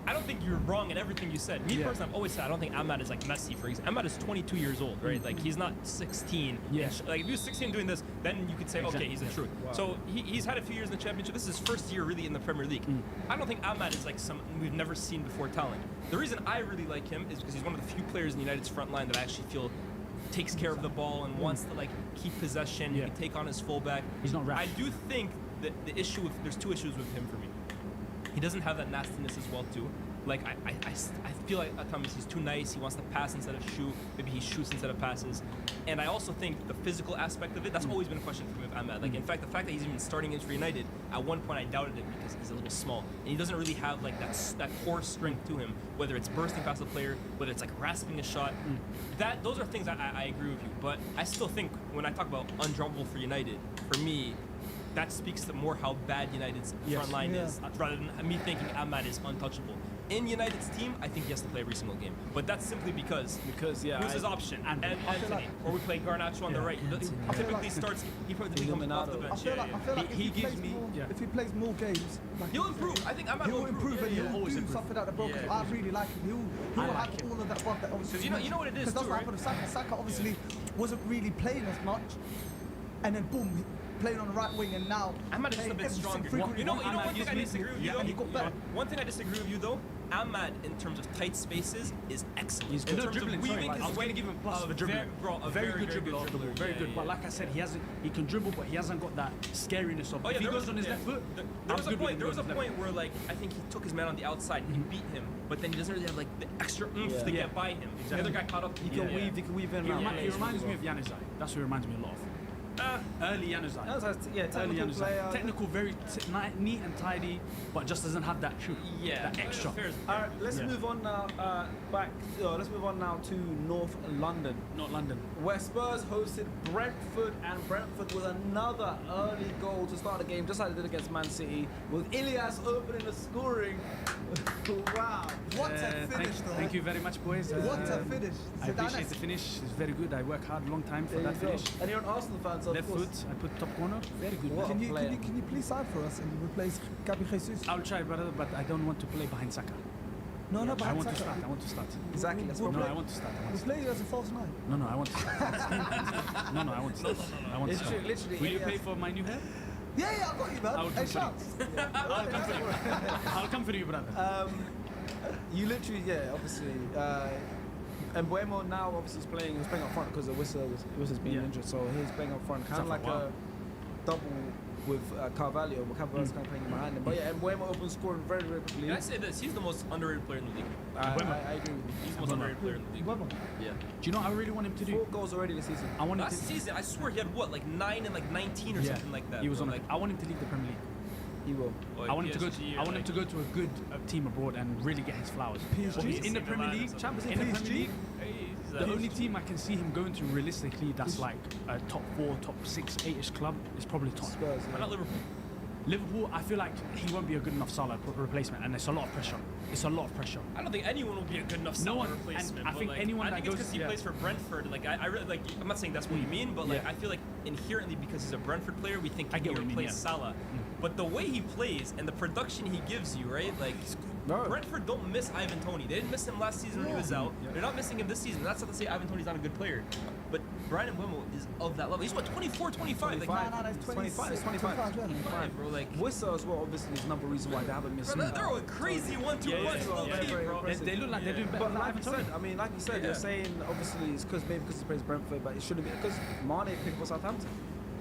I don't think you're wrong in everything you said. Me personally, I've always said I don't think Ahmad is like Messi, for example. Ahmad is 22 years old, right? Like, he's not 16. Yeah. Like, if he was 16 doing this, then you could say, okay, he's the truth. Wow. So he's had a few years in the Championship. This is his first year really in the Premier League. I don't think Ahmad is like some we've never seen before talent. The reason I really like him is because he's one of the few players in United's front line that I actually feel takes care of the ball and wants to like keep possession. He can take on his fullback. He's not rash. I do think that the issue with there's 2 issues with him for me. He doesn't have that nastiness as well too. Like I feel like at times he's too nice. He wants to pass instead of shoot. Maybe he shoots instead of passes. And I also think the physical aspect of it, that's always been a question for me with Ahmad. Like in fact, the fact that he's even starting against United, at one point I doubted it because he's a little small and he doesn't really have like that core strength to him. Whether it's bursting past a player, whether it's like rasping a shot, those are things I agree with you. But I still think when I talk about undroppable for United, for me, that speaks to more how bad United's front line is, rather than me thinking Ahmad is untouchable. In United's team, I think he has to play every single game, but that's simply because who's his option? And Anthony, or we play Garnacho on the right. He typically starts. He probably comes off the bench. I feel like if he gives me if he plays more games, like he'll improve. I think Ahmad he'll improve and he'll always do improve. something at the ball. Because I really like him. He'll have all of that stuff that obviously. You know what it is, because that's too, what right? happened to Saka. Saka obviously wasn't really playing as much, and then boom, playing on the right wing, and now Ahmad is just a bit stronger. You know one thing I disagree with you though? And he got better. One thing I disagree with you though, Ahmad in terms of tight spaces is excellent. He's in good. terms of weaving I was going to give him plus for dribbling. Very good dribbler off the ball. Very good. But like I said, he can dribble, but he hasn't got that scariness of. If he goes on his left foot, there was a point where like I think he took his man on the outside and he beat him, but then he doesn't really have like the extra oomph to get by him. The other guy caught up. He can weave in. He reminds me of Januzaj. That's what he reminds me a lot of. Early Januzaj. Technical player. Technical, very neat and tidy, but just doesn't have that that extra. All right, let's move on now. Let's move on now to North London. Not London. Where Spurs hosted Brentford, and Brentford with another early goal to start the game, just like they did against Man City, with Ilias opening the scoring. Wow. What a finish, though. Thank you very much, boys. What a finish. I appreciate the finish. It's very good. I work hard, long time for that finish. And you're an Arsenal fan, so Left of course. foot, I put top corner. Very good. What Can a you player. please sign for us and replace Gabi Jesus? I'll try, brother, but I don't want to play behind Saka. No, I behind want to Saka. start. I want to start. Exactly. That's We'll what No, play- I want to start. We'll play you as a false nine. No, I want to start. No, I want to start. I want to It's start. true, literally, Will you Ilias- pay for my new hair? Yeah, I got you, man. I will Hey, come for shouts. I'll come for you. I'll come for you, brother. You literally, obviously. And Buemo now obviously is playing. He's playing up front because Wissa's been injured, so he's playing up front, kind of like a double with Carvalho. But Carvalho's kind of playing behind him. But yeah, and Buemo opens scoring very quickly. Can I say this? He's the most underrated player in the league. I agree with you. He's the most underrated player in the league. Buemo. Yeah. Do you know what I really want him to do? 4 goals already this season. I want him Last to. season, I swear he had what, like 9 and like 19 or something like that. He was bro. on. like. I want him to leave the Premier League. He will. Or I want him to go. PSG or I want him like- to go to a good team abroad and really get his flowers. PSG? But he's in the AC Premier Milan or League. something. In the Premier League, He's the only team I can see him going to realistically that's like a top 4, top 6, 8-ish club is probably Tottenham. Spurs. Why not Liverpool? Liverpool, I feel like he won't be a good enough Salah replacement, and it's a lot of pressure. It's a lot of pressure. I don't think anyone will be a good enough No Salah one- replacement. and I but, think like, anyone I that think it's goes- because he plays for Brentford. Like I really like. I'm not saying that's what you mean, but like Yeah. I feel like inherently because he's a Brentford player, we think I he get what you mean, replace yeah. Salah. But the way he plays and the production he gives you, right? Like Brentford don't miss Ivan Toney. They didn't miss him last season when he was out. They're not missing him this season. That's not to say Ivan Toney's not a good player, but Brian Mbeumo is of that level. He's what 24, 25. Like, No, that's 25, 26, 25. 25, bro. Like Wissa as well, obviously, is another reason why they haven't missed bro, him. they're a crazy 1-2 punch, low key, bro. They look like they're doing better But than like Ivan you Toney. said, I mean, like you said, Yeah. you're saying obviously it's because he plays Brentford, but it shouldn't be because Mane picked for Southampton.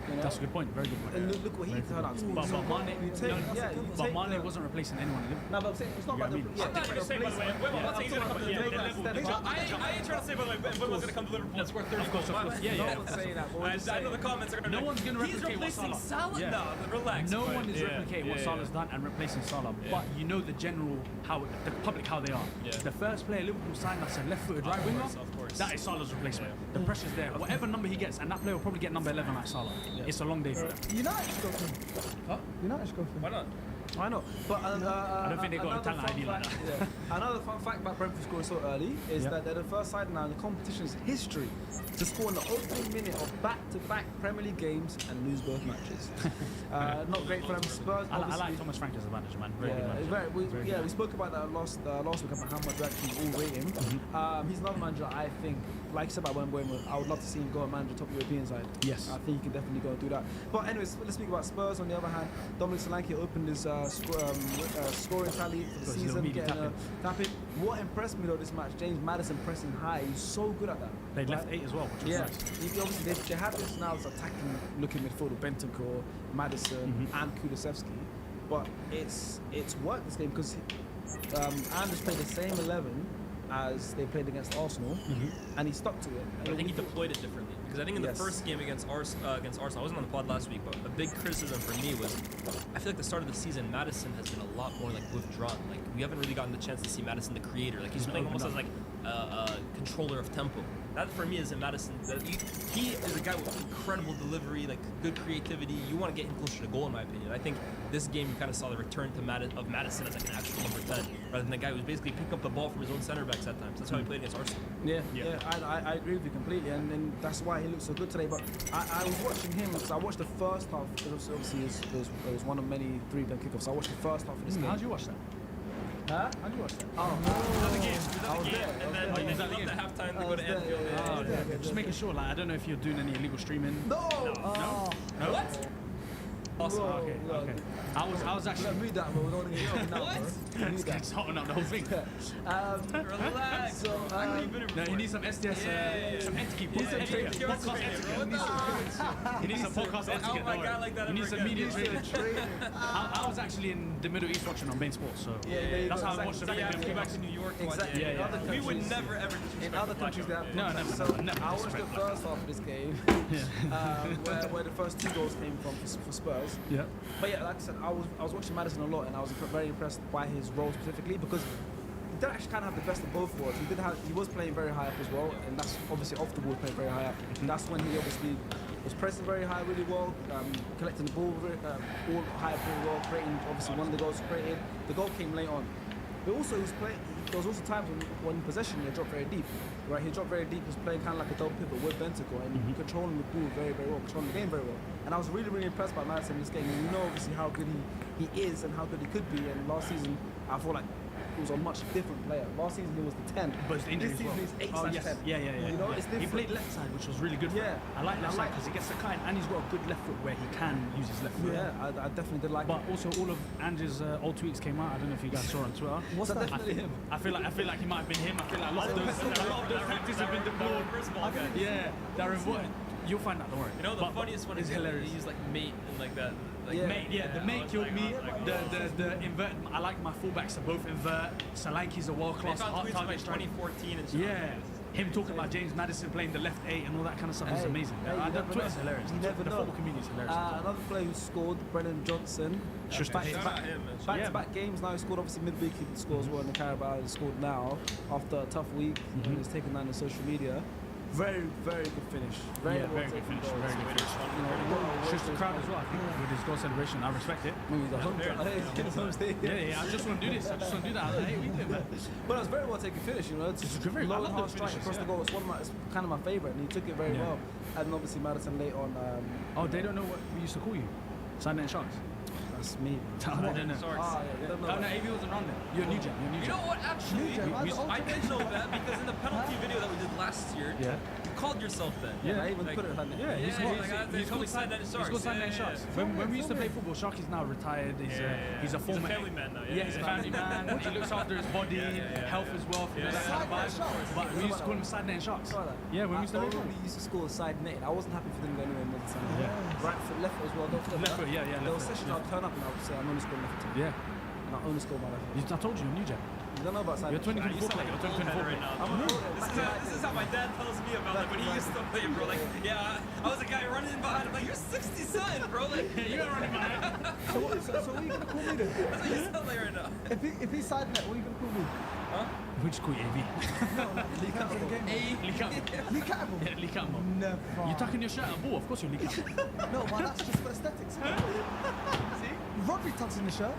You know? That's a good point. Very good point. And look what he turned out to be. But So Mane, you take, but Mane wasn't replacing anyone. No, but I'm saying it's not You about the. know what I mean? Yeah, I'm not gonna say by the way. Wait, I'm not saying he's gonna come to Liverpool. I ain't trying to say by the way, Mbeumo's gonna come to Liverpool and score 30 goals. Yeah, No one's saying that. But we're just I know saying. the comments are gonna be No like, one's gonna he's replicate what replacing Salah. Salah. Yeah. No, relax. No but- one is yeah, replicating what yeah, Salah's done and replacing Salah, but you know the general the public how they are. Yeah. The first player Liverpool signed that's a left-footed right winger. of course. That is Salah's replacement. The pressure's there. Whatever number he gets, and that player will probably get number 11 like Salah. It's a long day for him. United should go for him. Huh? United should go for him. Why not? I know, but I don't think they got a another talent fun ID like fact- yeah. Another fun fact about Brentford scoring so early is that they're the first side now in the competition's history to score in the opening minute of back-to-back Premier League games and lose both matches. Not great for them. Spurs. I obviously- like Thomas Frank as a manager, man. Very good Yeah, manager. very, we spoke about that last week about how much we actually all rate him. He's another manager I think, like you said about Mbeumo, I would love to see him go and manage a top European side. Yes. I think he can definitely go and do that. But anyways, let's speak about Spurs. On the other hand, Dominic Solanke opened his scoring tally for the Got his little season, meaty getting a tap-in. tap-in. What impressed me though this match, James Maddison pressing high. He's so good at that. They left Right? 8 as well, which was Yeah, nice. obviously they have this now as attacking looking midfield with Bentancur, Maddison, and Kulusevski, but it's worked this game because Anders played the same 11 as they played against Arsenal, and he stuck to it. But I think he deployed it differently because I think in the first game against Arsenal, I wasn't on the pod last week, but a big criticism for me was I feel like the start of the season, Maddison has been a lot more like withdrawn. Like we haven't really gotten the chance to see Maddison the creator. Like he's playing almost as like controller of tempo. That for me is in Madison. He is a guy with incredible delivery, like good creativity. You want to get him closer to goal, in my opinion. I think this game you kind of saw the return to Madison as like an actual number 10, rather than the guy who was basically picking up the ball from his own center backs at times. That's how he played against Arsenal. I agree with you completely, and that's why he looks so good today. But I was watching him because I watched the first half. Obviously, it was one of many 3-gun kickoffs. I watched the first half of this game. How'd you watch that? Huh? How'd you watch that? Oh, The game, and then you left the halftime to go to Anfield. Just making sure, like, I don't know if you're doing any illegal streaming. No! No? What? Awesome. Okay. I was actually. Read that, bro. We don't want to get off now, bro. Read that. It's hotting up the whole thing. Relax. So, No, you need some SDS, some etiquette. Podcast etiquette. You need some podcast etiquette. Oh my God, like that You need ever some again. media training. I was actually in the Middle East watching on Main Sports, so that's how I watched the Yeah, video. came back to New York. Exactly. Yeah. We would never ever disrespect in other the black countries, guy. that No, never. So Never I watched the disrespect first half of this game, where the first 2 goals came from for Spurs. Yeah. But yeah, like I said, I was watching Madison a lot, and I was very impressed by his role specifically because he did actually kind of have the best of both worlds. He was playing very high up as well, and that's obviously off the ball playing very high up. And that's when he obviously was pressing very high really well, collecting the ball all high up really well, creating obviously one of the goals created. The goal came late on. But also there was also times when in possession he dropped very deep. Right, he dropped very deep, he was playing kind of like a double pivot with Bentacle and controlling the ball very, very well, controlling the game very well. And I was really, really impressed by Madison in this game. And we know obviously how good he is and how good he could be. And last season, I feel like he was a much different player. Last season he was the 10. But it's injury this as well. season he's 8 Oh, yes. 10. Yeah. You know, it's He different. played left side, which was really good for him. Yeah. I like left I side like- because he gets the kind, and he's got a good left foot where he can use his left foot. Yeah, I definitely did like But it. also, all of Andrew's old tweets came out. I don't know if you guys saw on Twitter. What's that? Definitely him. I feel like he might have been him. I feel like a lot of those tactics have been deployed. Yeah, they're important. You'll find out. Don't worry. You know, the funniest one is hilarious. He's like mate and like that. Like, Yeah. Mate, the I mate was killed like, me. oh, The invert. I like my fullbacks to both invert. Solanke's a world class It's on hard tweets from target like striker. 2014 and stuff. Yeah. Him talking about James Madison playing the left 8 and all that kind of stuff is Hey, amazing. hey, you The never Twitter's know. hilarious. You never The know. football community is hilarious. Another player who scored, Brennan Johnson. Just back hate. to Shout out him, man. back games now. He scored obviously midweek. He scored as well in the Carabao. He scored now after a tough week. He's taken down on social media. Very, very good finish. Very Yeah, well very good taken finish. goals. Very good finish. You know, Just the crowd as well, I think, with his goal celebration. I respect it. He's a home his home stadium. Yeah, I just want to do this. I just want to do that. I was like, hey, we do that. But it was very well taken finish, you know. It's It's a very- I low love and the hard strike finishes, across the yeah. goal. It's kind of my favourite, and he took it very Yeah. well. And obviously Madison late on. Oh, they don't know what we used to call you? Silent Sharks? That's me. I don't know. Sorry. They don't know. Oh, no, AV wasn't around there. You're New Gen. You know what? Actually, I did know that because in the penalty video that we did last year, Yeah. you called yourself that. Yeah, I even Like- put it on there. Yeah, Yeah, he's he's called Silent He's Sharks. called Silent Yeah, Sharks. yeah, When we used to play football, Sharky's now retired. He's a former family man now. Yeah, he's a family man. He looks after his body, health as well. You know, that kind of vibe. But we used to call him Side Net Sharks. Saw that. Yeah, when we used to play we football. used to score side net. I wasn't happy for them going anywhere near the side. Yeah. Right foot, left foot as well. Don't forget Left that. foot, yeah, There left was foot, sessions yeah. I'd turn up and I would say I'm only scoring left foot. Yeah. And I only score my left foot. I told you, you're New Gen. You don't know about side You're net. 2024 You sound player. like You're a old 2024 right player. now. I'm old. This is how my dad tells me about it when he used to play, bro. Like, yeah, I was a guy running behind him. Like, you're 60-something, bro. Like, You got running behind. So what are you gonna call me then? that's what you sound like right now. If he's side net, what are you gonna call me? We just call you AV. No, like Lee Campbell. Lee Campbell. Lee Campbell. Yeah, Lee Campbell. Never. You're tucking your shirt at ball. Of course you're Lee Campbell. No, but that's just for aesthetics. Rodri tucks in the shirt.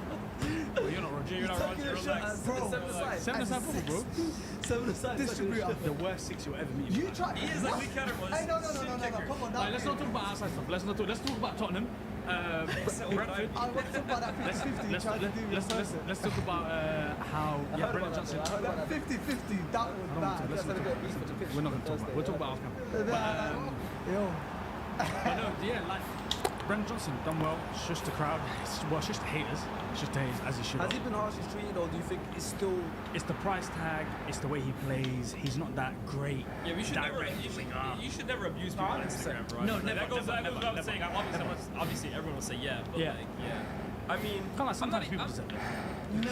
Well, you're not Roger. You're not Tucking Roger. the shirt, Relax. bro. Seven aside. Seven aside And football, bro. Seven aside. Distributor. The worst 6 you'll ever meet. You try. He is like Lee Campbell. Hey, no. Come on, Alright, let's not talk about outside stuff. Let's talk about Tottenham. Brentford. I want to talk about that 50-50 you tried to do with person. Let's talk about how Brennan Johnson. That 50-50, that was bad. Let's not talk about it. We're not going to talk about it. We'll talk about off-camera. Yo. But no, yeah, like Brennan Johnson done well. It's just the crowd. It's just the haters. It's just the haters as he should Has have. he been harshly treated, or do you think it's still? It's the price tag. It's the way he plays. He's not that great. Yeah, we should never. You should never abuse people on Instagram, bro. No, Like, never, that goes never, without never. saying. Obviously, everyone will say yeah, but Yeah. like, yeah. I mean, sometimes people deserve it.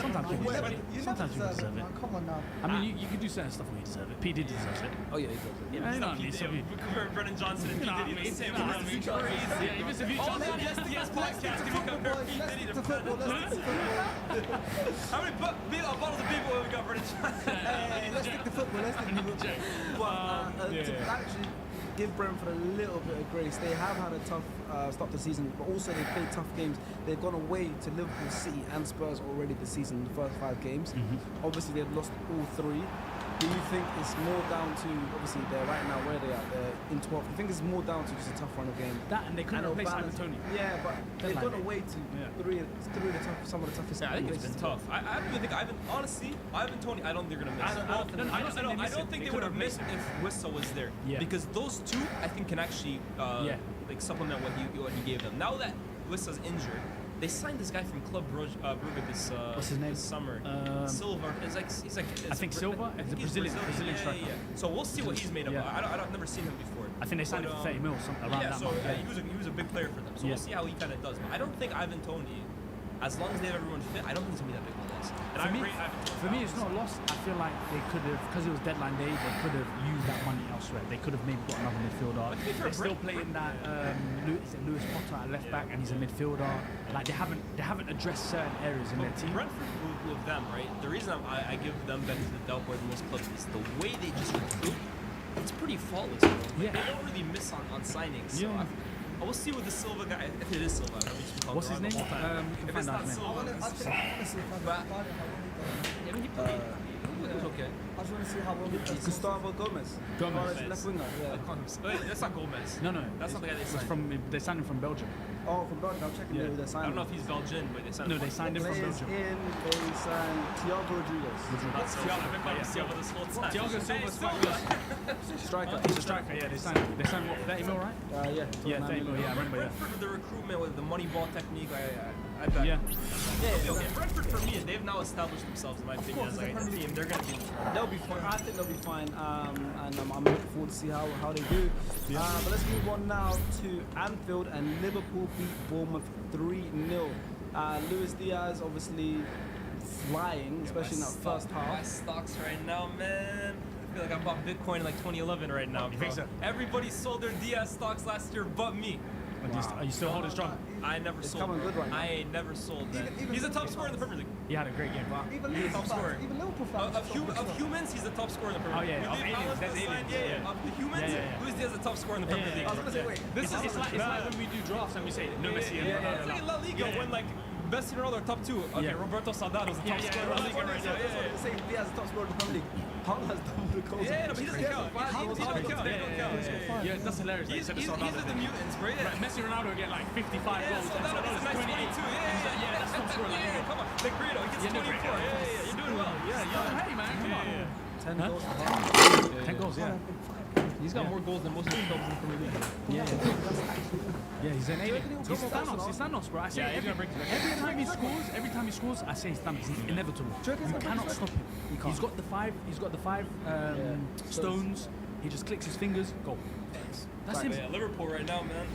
Sometimes people deserve it. Sometimes people deserve it. Come on now. I mean, you can do certain stuff when you deserve it. P. Diddy deserves it. Oh yeah, he does. Yeah, you know what I mean? So you compare Brennan Johnson and P. Diddy the same Yeah, room. It's crazy. Yeah, if it's a few chances. Yes, podcast can we compare P. Diddy to Brennan? How many bottles of people have we got Brennan Johnson? Let's stick to football. Let's stick to football. But to actually give Brentford a little bit of grace, they have had a tough start to the season, but also they played tough games. They've gone away to Liverpool, City, and Spurs already this season in the first 5 games. Obviously, they've lost all 3. Do you think it's more down to, obviously they're right now where they are, they're in 12th. I think it's more down to just a tough run of game. That and they couldn't replace Ivan Toney. Yeah, but they've gone away to some of the toughest. Yeah, I think it's been tough. I don't really think Ivan Toney, I don't think they're gonna miss. I don't think they would have missed if Wissa was there. Yeah. Because those two, I think, can actually like supplement what he gave them. Now that Wissa's injured, they signed this guy from Club Brugge this What's his name? This summer. Silva. He's like. I think Silva is a Brazilian striker. Yeah. So we'll see what he's made of. Yeah. I've never seen him before. I think they signed him for 30 mil, something around that. Yeah, he was a big player for them. So we'll see how he kind of does. But I don't think Ivan Toney, as long as they have everyone fit, I don't think it's gonna be that big of a loss. And for me, it's not a loss. I feel like they could have, because it was deadline day, they could have used that money elsewhere. They could have maybe got another midfielder. They're still playing that Lewis Potter at left back, and he's a midfielder. Like they haven't addressed certain areas in their team. Brentford with them, right? The reason I give them benefit of the doubt more than most clubs is the way they just recruit. It's pretty faultless. Bro. They don't really miss on signings. So I will see what the Silva guy. If it is Silva, I don't know. What's his name? If it's not Silva, it was okay. I just want to see how well he does. Gustavo Gomez. Left winger. Wait, that's not Gomez. No. That's not the guy they signed. They signed him from Belgium. Oh, from Belgium. I'm checking who they signed. I don't know if he's Belgian, but they signed him. No, they signed him from Belgium. They signed Thiago Rodriguez. That's Thiago. I've been calling Thiago this whole time. Thiago Silva's quite good. Striker. He's a striker. Yeah, they signed what, 30 mil, right? Yeah. 30 mil. Yeah, I remember. Brentford with the recruitment, with the money ball technique, I bet. Yeah. Okay, Brentford for me, they've now established themselves, in my opinion, as like a team. They're gonna be. They'll be fine. I think they'll be fine, and I'm looking forward to see how they do. But let's move on now to Anfield, and Liverpool beat Bournemouth 3-0. Luis Diaz obviously flying, especially in that first half. My stocks right now, man. I feel like I bought Bitcoin in like 2011 right now, bro. Everybody sold their Diaz stocks last year but me. Are you still holding strong? I never sold. Coming good right now. I ain't never sold that. He's the top scorer in the Premier League. He had a great game. Even He's the top scorer. Even Liverpool fans. Of humans, he's the top scorer in the Premier League. Oh, yeah. Of aliens, that's aliens. Of the humans, Luis Diaz is the top scorer in the Premier League. I was gonna say, wait. It's like when we do drafts and we say no Messi and Ronaldo. It's like La Liga when like Messi and Ronaldo are top 2. Okay, Roberto Saldano's the top scorer in La Liga right now. Say Diaz is the top scorer in the Premier League. Haaland has double the goals. Yeah, but he doesn't count. He don't count. Yeah, that's hilarious. He's of the mutants, bro. Right, Messi and Ronaldo get like 55 goals. Saldano gets a nice 22. Yeah, that's top scorer. Yeah, come on. Negredo, he gets 24. Yeah, you're doing well. Hey, man, come on. 10 goals. 10 goals, yeah. He's got more goals than most of the clubs in the Premier League. Yeah, he's an alien. He's Thanos, bro. I say every time he scores, I say he's Thanos. He's inevitable. You cannot stop him. He's got the five stones. He just clicks his fingers, goal. That's him. Yeah, Liverpool right now, man.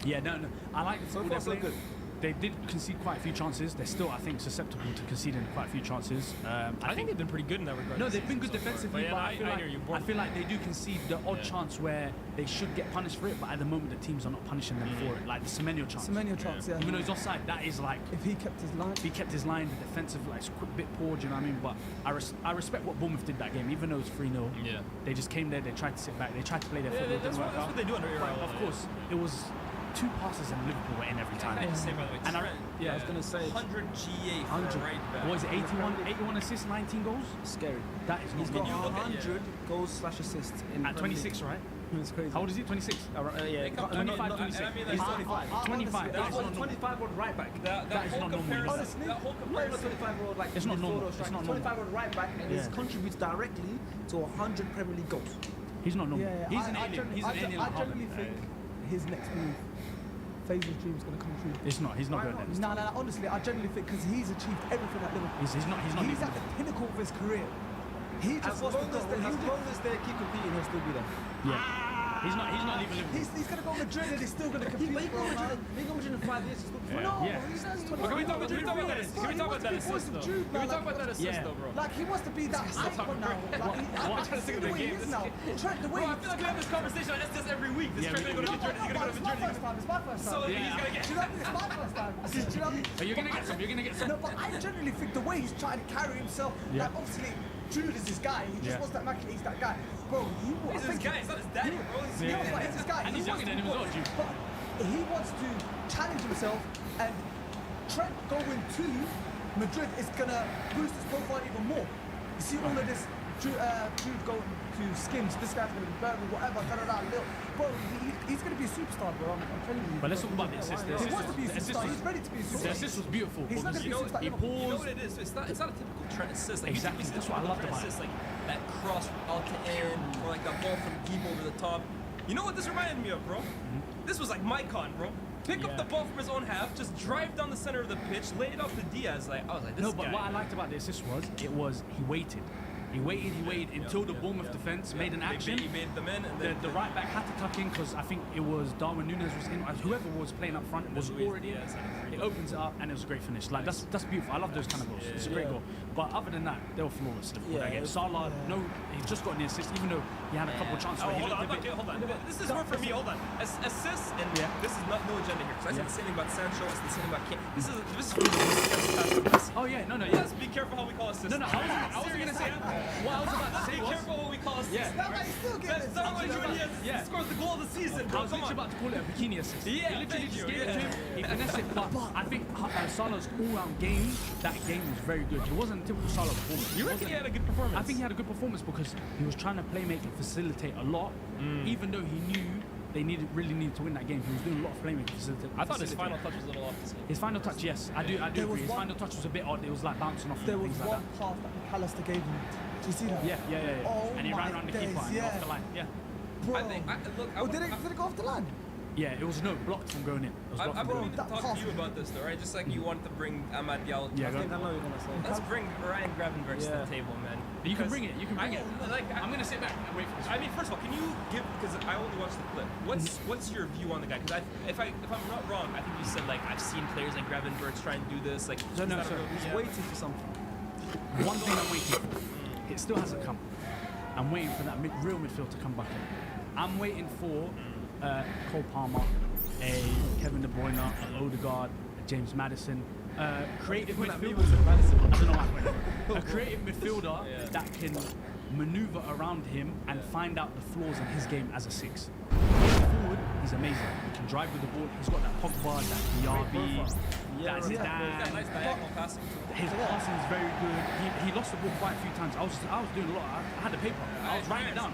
Yeah, no. I like the football they're playing. good. They did concede quite a few chances. They're still, I think, susceptible to conceding quite a few chances. I think they've been pretty good in that regard. No, they've been good defensively, but I feel like they do concede concede the odd chance where they should get punished for it, but at the moment the teams are not punishing them for it. Like the Semenyo chance. Yeah. Even though he's offside, that is like If he kept his line. The defensive like quick bit poor. Do you know what I mean? But I respect what Bournemouth did that game, even though it was 3-0. Yeah. They just came there. They tried to sit back. They tried to play their football. That's what they do under Iraola. Of course, it was 2 passes and Liverpool were in every time. I say, by the way, And I was gonna say 100 GA for a right back. What is it? 81 assists, 19 goals. Scary. That is He's not got good. 100 goals/assists in At 26, right? It's crazy. How old is he? 26. Yeah, 25, 26. He's 25. 25. That is not normal. 25-year-old right back. That is whole not normal. comparison. Honestly, That whole Not comparison. 25-year-old like It's not normal. midfielder It's striker. not normal. 25-year-old right back, and he contributes directly to 100 Premier League goals. He's not normal. Yeah, He's an alien. He's an alien. I generally think his next move, Fazel's dream, is going to come true. It's not. He's not good at this. No, honestly, I generally think because he's achieved everything at Liverpool. He's not. He's He's at the pinnacle of his career. He just As long as they keep competing, he'll still be there. Yeah. He's not leaving Liverpool. He's gonna go Madrid and he's still gonna compete, bro. He got Madrid in 5 years. No, Yeah. he's not. Can we talk about that assist? Can we talk about that assist, though? Can we talk about that assist, though, bro? Like he wants to be that icon now. Like trying to think of the the way he game. is now. Trent, the way Bro, I feel like we have this conversation on SDS every week. This Trent gonna go to Madrid. He's gonna go to it's my Madrid. first time. It's my first time. So he's gonna get. Do you know what I mean? It's my first time. Do you know what I mean? You're gonna get some. You're gonna get some. No, but I generally think the way he's trying to carry himself, Yeah. like obviously Jude is his guy. He just Yeah. wants that match. He's that guy, bro. He's his guy. He's not his daddy, bro. He's No, but he's his guy. And he's younger than him as well, Jude. But he wants to challenge himself, and Trent going to Madrid is gonna boost his profile even more. You see all of this, Jude going to Skims, this guy's gonna be Bergman, whatever, bro, he's gonna be a superstar, bro. I'm telling you. But let's talk about the assist. He wants to be a superstar. He's ready to be a The superstar. assist was beautiful. He's not because gonna be a superstar. he You know paused. what it is? It's not a typical Trent assist. Like, Exactly, he's that's what I loved about it. assist, like that cross from out to in, or like that ball from deep over the top. You know what this reminded me of, bro? This was like Mycon, bro. Pick up the ball from his own half, just drive down the center of the pitch, lay it off to Diaz. Like I was like, this No, guy. but what I liked about the assist was he waited. He waited until the Bournemouth defense made an action. He made them in, and then The right back had to tuck in because I think it was Darwin Núñez was in, whoever was playing up front was already in. It opens it up and it was a great finish. Like that's beautiful. I love those kind of goals. It's a great goal. But other than that, they were flawless. That game. Salah, no, he just got an assist, even though he had a couple of chances. Oh, where he hold on, looked a bit- hold on. This is more for me. Hold on. Assists, and this is not no agenda here. Because I said the same thing about Sancho. It's the same thing about Kane. This is for me. Oh yeah, no, yeah. Let's be careful how we call assists. No, I wasn't gonna say that. What I was about to say Be was. careful what we call assists. Yeah. That guy's still getting That's it. not what Julius Yeah. scores the goal of the season, I bro. was Come literally on. about to call it a bikini assist. Yeah, he literally thank just you, gave it to yeah. him. He finessed it, but I think Salah's all-round game, that game was very good. It wasn't a typical Salah performance. You reckon he had a good performance? I think he had a good performance because he was trying to play make and facilitate a lot, even though he knew they really needed to win that game. He was doing a lot of playmaking facilitate. I thought his final touch was a little off the scale. His final touch, yes, I do There was agree. His one- final touch was a bit odd. It was like bouncing off There and was things like one pass that McAllister gave him. Do you see that? that. Yeah. Oh And he ran my around the days, keeper and yeah. off the line. Yeah. Bro. I think, look, Oh, did it go off the line? Yeah, it was blocked from going in. It was blocked I've from been going meaning in. to that talk to pass you was about this, though, right? Just like you wanted to bring Amad Diallo. Yeah, I go think I on. know what you're gonna say. Let's bring Ryan Gravenberch to the table, man. You can bring it. You can bring it. Like, I'm gonna sit back and wait for this. I mean, first of all, can you give? Because I only watched the clip. What's your view on the guy? Because if I'm not wrong, I think you said like I've seen players like Gravenberch try and do this. Like, No, is no, that a so real- he's yeah. Waiting for something. One thing I'm waiting for. It still hasn't come. I'm waiting for that real midfield to come back in. I'm waiting for Cole Palmer, a Kevin De Bruyne, an Odegaard, a James Madison. Creative midfielder. I don't know why. A creative midfielder that can maneuver around him and find out the flaws in his game as a six. Forward, he's amazing. He can drive with the ball. He's got that Pogba, that Diaby, that He's got Zidane. nice diagonal passing. His passing is very good. He lost the ball quite a few times. I was doing a lot. I had the paper. I was writing it down.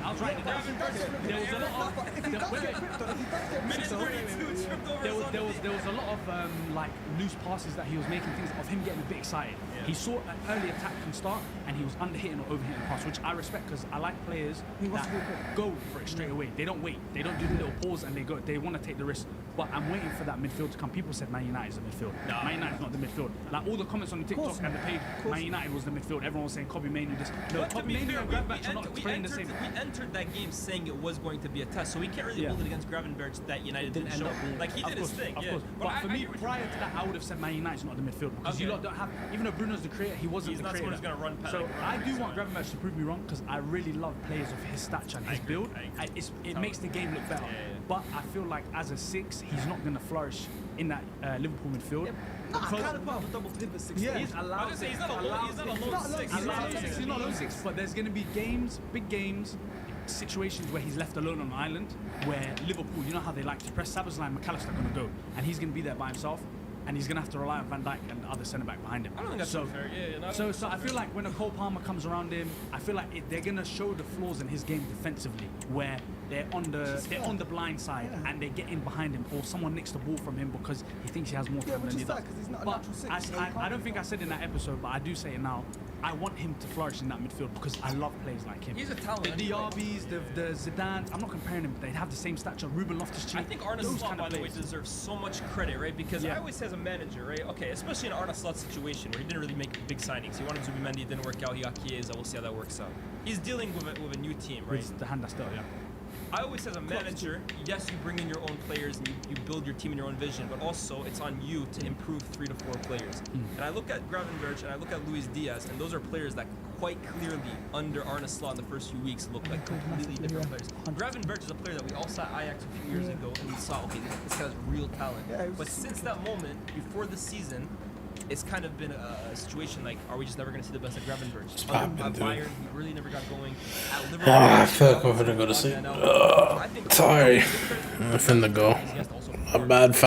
There was a lot of. If he does get tripped on, if he does get Minute tripped on, 32, tripped over There was a lot of like loose passes that he was making, things of him getting a bit excited. He saw an early attack can start and he was underhitting or overhitting the pass, which I respect because I like players that go for it straight away. They don't wait. They don't do the little pause and they go. They want to take the risk. But I'm waiting for that midfield to come. People said Man United is the midfield. Man United is not the midfield. Like all the comments on the TikTok and the page, Man United was the midfield. Everyone was saying Kobe Mainoo this. No, But to Kobe be Mainoo fair, and Gravenberch are not playing the same. we entered that game saying it was going to be a test, so we can't really hold it against Gravenberch that United didn't end show. up being- Like he did his thing, Of yeah. course. But for I me, hear what prior you're to that, I would have said Man United's not the midfield because you Okay. lot don't have. Even though Bruno's the creator, he wasn't He's the not creator. someone who's gonna run So run I do routes, want Gravenberch to prove me wrong because I really love players of his stature and his agree, build. I agree. It makes the game look better. But I feel like as a six, he's not going to flourish in that Liverpool midfield. I kind of put up a double pivot 6. Yeah. He's allowed He's not a low six. He's not low six, but there's going to be games, big games, situations where he's left alone on an island, where Liverpool, you know how they like to press. Sabazlai and McAllister are going to go, and he's going to be there by himself, and he's going to have to rely on Van Dijk and the other centre back behind him. I don't think that's so fair. Yeah, So I feel like when a Cole Palmer comes around him, I feel like they're gonna show the flaws in his game defensively, where they're on the blind side and they get in behind him, or someone nicks the ball from him because he thinks he has more time which than is he does. sad 'cause he's not a But natural six, I don't think I said in that episode, but I do say it now. I want him to flourish in that midfield because I love players like him. He's a talent The anyway. Diabys, the Zidane. I'm not comparing them. They have the same stature. Ruben Loftus-Cheek. I think Arne those Slot, kind by of the way, players. deserves so much credit, right? Because I always say as a manager, right? Okay, especially in Arne Slot's situation where he didn't really make big signings. He wanted Zubimendi, it didn't work out. He got Chiesa. We'll see how that works out. He's dealing with a new team, right? With the hand that's still, yeah. I always say as a manager, yes, you bring in your own players and you build your team in your own vision, but also it's on you to improve 3 to 4 players. And I look at Gravenberch and I look at Luis Diaz, and those are players that quite clearly under Arne Slot in the first few weeks look like completely different players. Gravenberch is a player that we all saw at Ajax a few years ago, and we saw, okay, this guy has real talent. But since that moment, before the season, it's kind of been a situation like, are we just never going to see the best of Gravenberch? At Bayern, he really never got going. At Liverpool, I feel like I'm gonna go to sleep. Sorry. I'm finna go. A bad